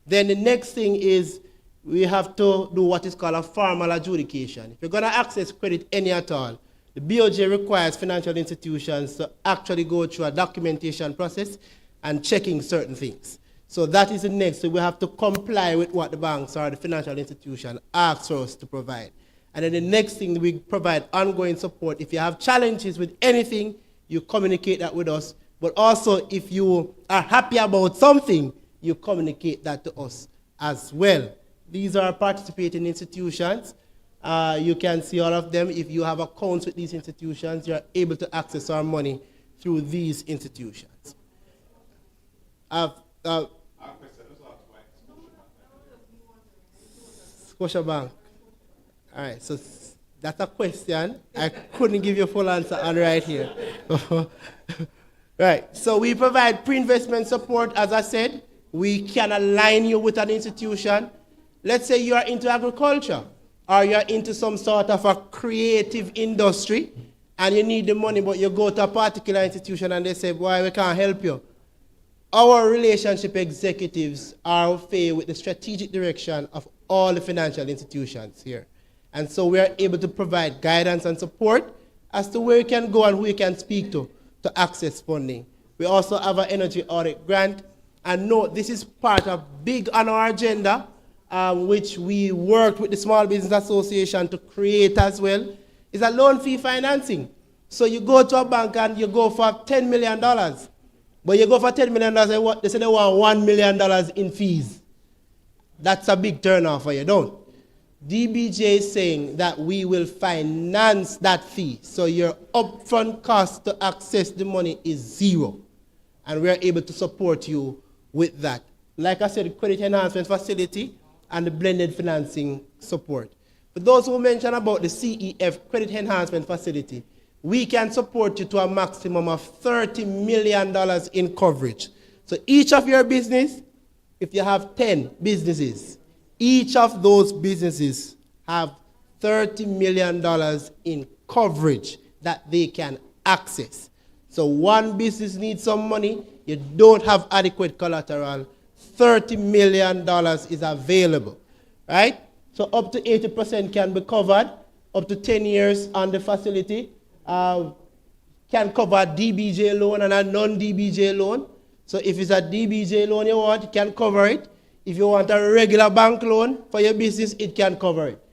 Then the next thing is we have to do what is called a formal adjudication. If you're going to access credit any at all, the BOJ requires financial institutions to actually go through a documentation process and checking certain things. So that is the next. So we have to comply with what the banks or the financial institution asks us to provide. And then the next thing, we provide ongoing support. If you have challenges with anything, you communicate that with us. But also, if you are happy about something, you communicate that to us as well. These are participating institutions. You can see all of them. If you have accounts with these institutions, you're able to access our money through these institutions. Scotiabank. All right, so that's a question. I couldn't give you a full answer on right here. Right, so we provide pre-investment support, as I said. We can align you with an institution. Let's say you are into agriculture or you're into some sort of a creative industry and you need the money, but you go to a particular institution and they say, boy, we can't help you. Our relationship executives are familiar with the strategic direction of all the financial institutions here. And so we are able to provide guidance and support as to where you can go and who you can speak to access funding. We also have an energy audit grant. And note, this is part of big on our agenda, which we worked with the Small Business Association to create as well, is a loan fee financing. So you go to a bank and you go for $10 million. But you go for $10 million, they say they want $1 million in fees. That's a big turnoff for you, don't? DBJ is saying that we will finance that fee. So your upfront cost to access the money is 0. And we are able to support you with that. Like I said, the credit enhancement facility and the blended financing support. For those who mentioned about the CEF credit enhancement facility, we can support you to a maximum of $30 million in coverage. So each of your business, if you have 10 businesses, each of those businesses have $30 million in coverage that they can access. So one business needs some money, you don't have adequate collateral, $30 million is available, right? So up to 80% can be covered, up to 10 years on the facility, can cover DBJ loan and a non-DBJ loan. So if it's a DBJ loan you want, it can cover it. If you want a regular bank loan for your business, it can cover it.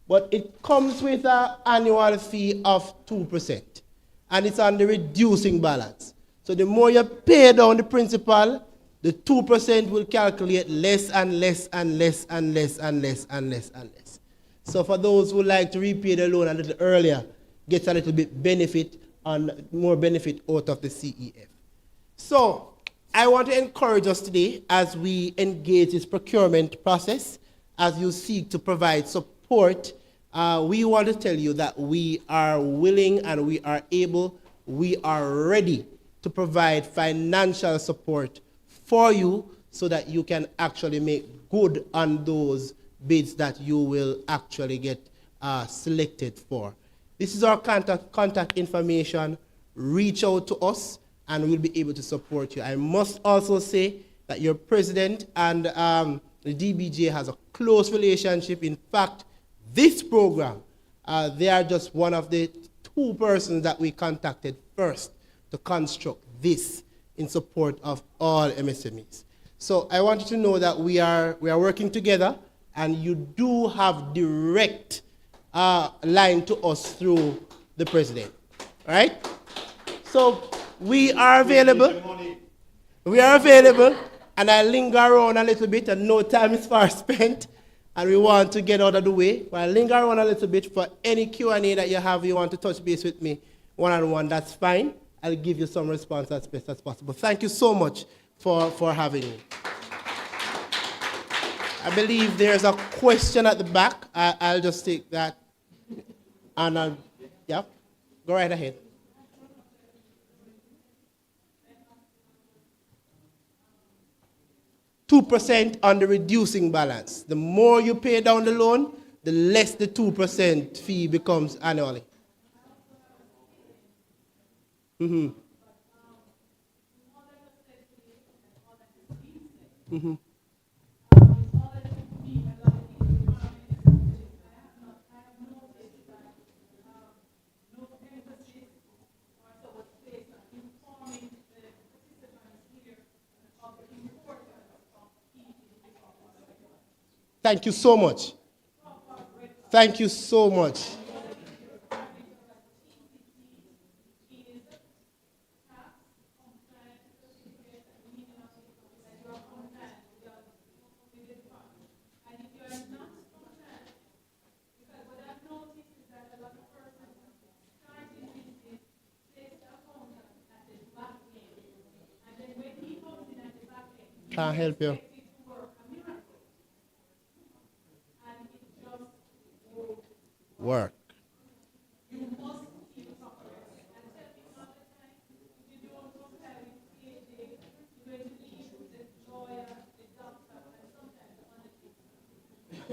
But it comes with an annual fee of 2%. And it's on the reducing balance. So the more you pay down the principal, the 2% will calculate less and less and less and less and less and less and less. So for those who like to repay the loan a little earlier, get a little bit benefit and more benefit out of the CEF. So I want to encourage us today as we engage this procurement process, as you seek to provide support. We want to tell you that we are willing and we are able, we are ready to provide financial support for you so that you can actually make good on those bids that you will actually get selected for. This is our contact information. Reach out to us and we'll be able to support you. I must also say that your president and the DBJ has a close relationship. In fact, this program, they are just one of the 2 persons that we contacted first to construct this in support of all MSMEs. So I want you to know that we are working together, and you do have direct line to us through the president. All right? So we are available. We are available, and I linger around a little bit, and no time is far spent, and we want to get out of the way. But I linger around a little bit for any Q&A that you have, you want to touch base with me one-on-one, that's fine. I'll give you some response as best as possible. Thank you so much for having me. I believe there's a question at the back. I'll just take that. And yeah, go right ahead. %2 on the reducing balance. The more you pay down the loan, the less the 2% fee becomes annually. Mm-hmm. Mm-hmm. Thank you so much. Thank you so much. Can't help you. Work.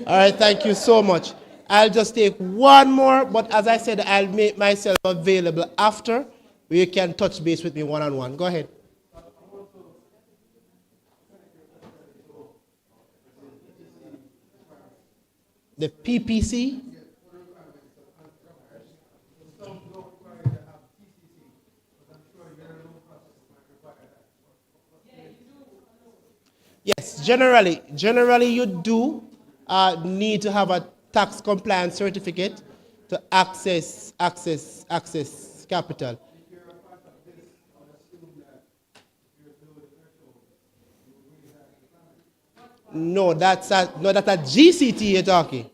All right, thank you so much. I'll just take one more, but as I said, I'll make myself available after. You can touch base with me one-on-one. Go ahead. The PPC? Yes, generally you do need to have a tax compliance certificate to access capital. No, that's a GCT you're talking.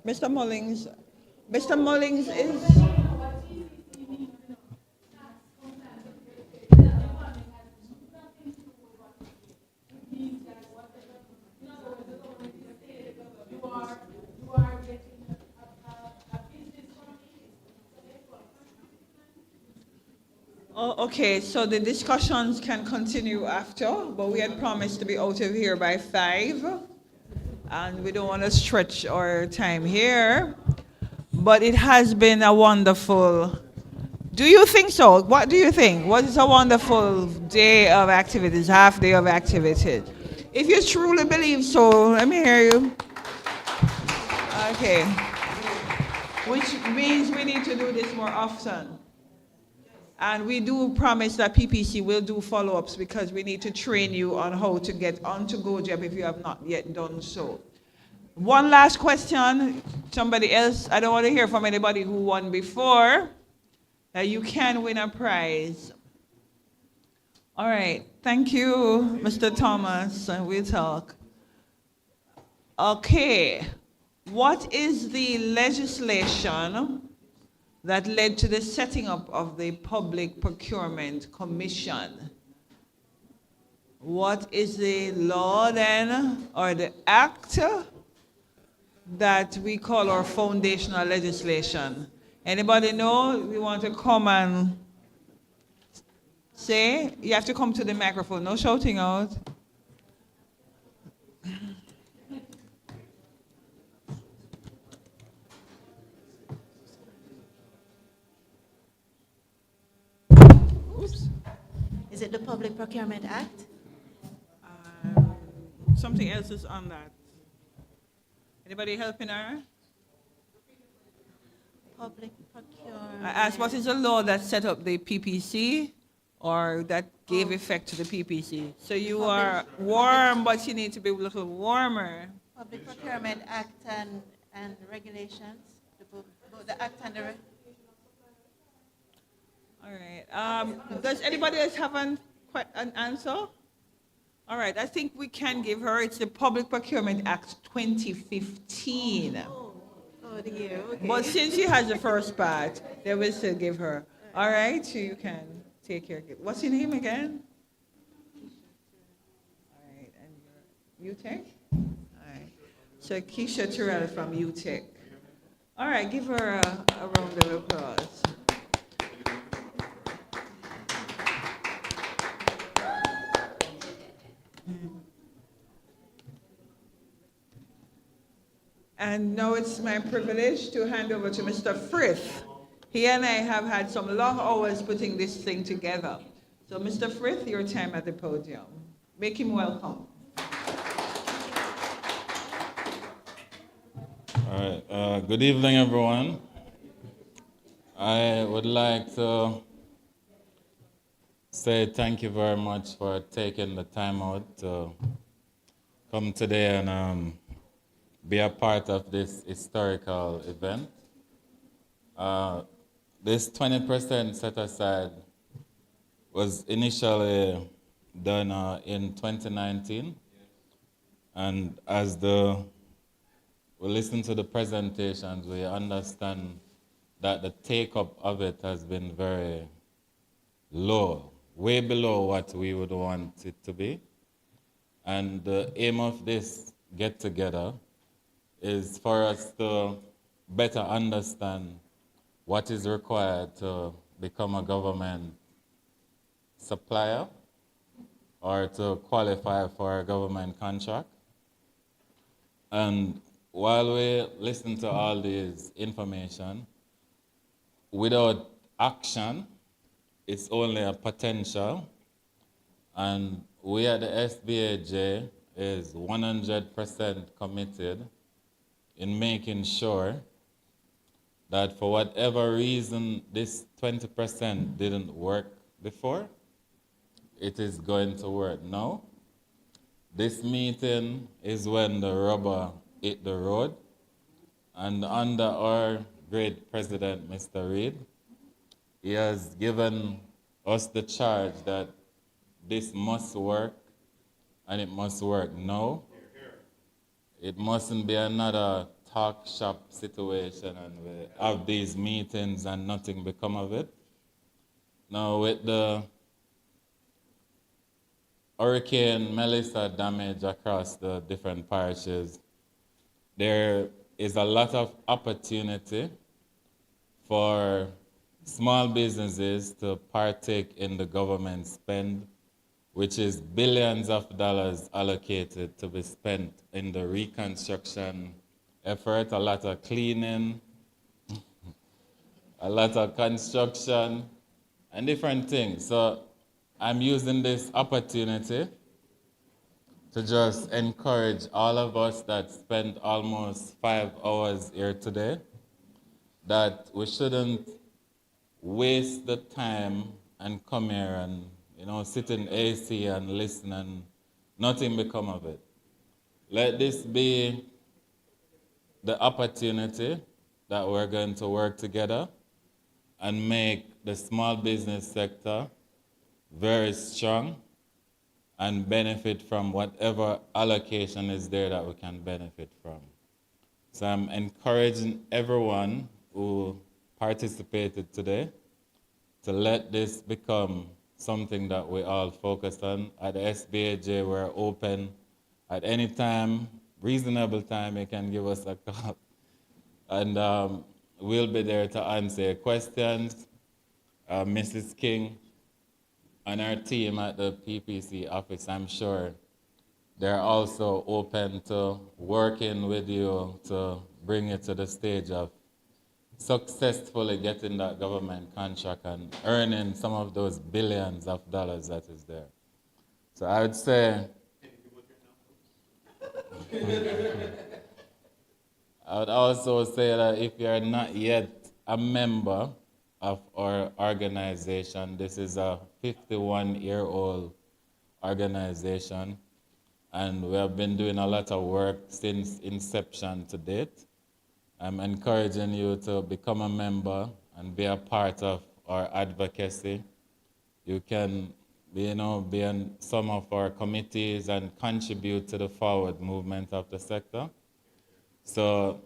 Mr. Mullings is... Oh, okay, so the discussions can continue after, but we had promised to be out of here by 5, and we don't want to stretch our time here. But it has been a wonderful. Do you think so? What do you think? What is a wonderful day of activities, half day of activities? If you truly believe so, let me hear you. Okay. Which means we need to do this more often. And we do promise that PPC will do follow-ups because we need to train you on how to get onto GoJeb if you have not yet done so. One last question. Somebody else, I don't want to hear from anybody who won before. You can win a prize. All right. Thank you, Mr. Thomas, and we'll talk. Okay. What is the legislation that led to the setting up of the Public Procurement Commission? What is the law then, or the act that we call our foundational legislation? Anybody know? We want to come and say? You have to come to the microphone, no shouting out. Oops. Is it the Public Procurement Act? Something else is on that. Anybody helping her? Public Procurement. I asked, what is the law that set up the PPC or that gave effect to the PPC? So you are warm, but you need to be a little warmer. Public Procurement Act and regulations. The act and the All right. Does anybody else have an answer? All right. I think we can give her. It's the Public Procurement Act 2015. Oh, the year. Okay. But since she has the first part, they will still give her. All right. So you can take care of it. What's your name again? All right. And you're UTEC? All right. So Keisha Terrell from UTEC. All right. Give her a round of applause. And now it's my privilege to hand over to Mr. Frith. He and I have had some long hours putting this thing together. So Mr. Frith, your time at the podium. Make him welcome. All right. Good evening, everyone. I would like to say thank you very much for taking the time out to come today and be a part of this historical event. This 20% set aside was initially done in 2019, and as we listen to the presentations, we understand that the take-up of it has been very low, way below what we would want it to be. And the aim of this get-together is for us to better understand what is required to become a government supplier or to qualify for a government contract. And while we listen to all this information, without action, it's only a potential. And we at the SBAJ is 100% committed in making sure that for whatever reason this 20% didn't work before, it is going to work now. This meeting is when the rubber hit the road, and under our great president, Mr. Reid, he has given us the charge that this must work, and it must work now. It mustn't be another talk shop situation and we have these meetings and nothing become of it. Now with the Hurricane Melissa damage across the different parishes, there is a lot of opportunity for small businesses to partake in the government spend, which is billions of dollars allocated to be spent in the reconstruction effort, a lot of cleaning, a lot of construction, and different things. So I'm using this opportunity to just encourage all of us that spent almost 5 hours here today that we shouldn't waste the time and come here and sit in AC and listen and nothing become of it. Let this be the opportunity that we're going to work together and make the small business sector very strong and benefit from whatever allocation is there that we can benefit from. So I'm encouraging everyone who participated today to let this become something that we all focus on. At the SBAJ, we're open at any time, reasonable time, you can give us a call. And we'll be there to answer your questions. Mrs. King and our team at the PPC office, I'm sure they're also open to working with you to bring you to the stage of successfully getting that government contract and earning some of those billions of dollars that is there. So I would say, I would also say that if you're not yet a member of our organization, this is a 51-year-old organization, and we have been doing a lot of work since inception to date. I'm encouraging you to become a member and be a part of our advocacy. You can be in some of our committees and contribute to the forward movement of the sector. So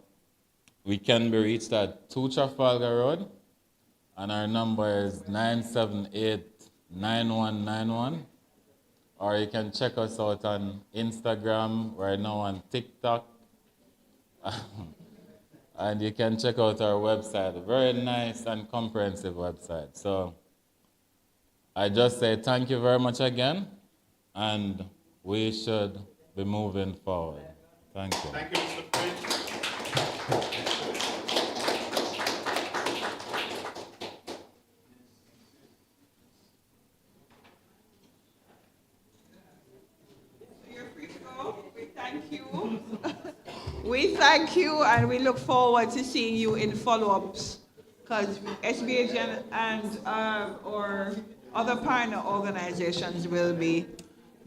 we can be reached at 2 Trafalgar Road, and our number is 978-9191. Or you can check us out on Instagram. We're now on TikTok. And you can check out our website, a very nice and comprehensive website. So I just say thank you very much again, and we should be moving forward. Thank you. Thank you, Mr. Prince. You're free to go. We thank you. We thank you, and we look forward to seeing you in follow-ups, because SBH and or other partner organizations will be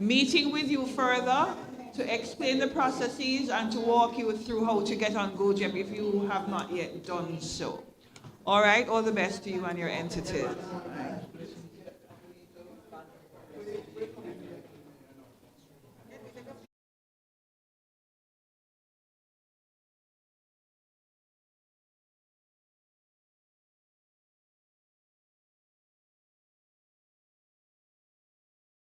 meeting with you further to explain the processes and to walk you through how to get on GoGEP if you have not yet done so. All right, all the best to you and your entities.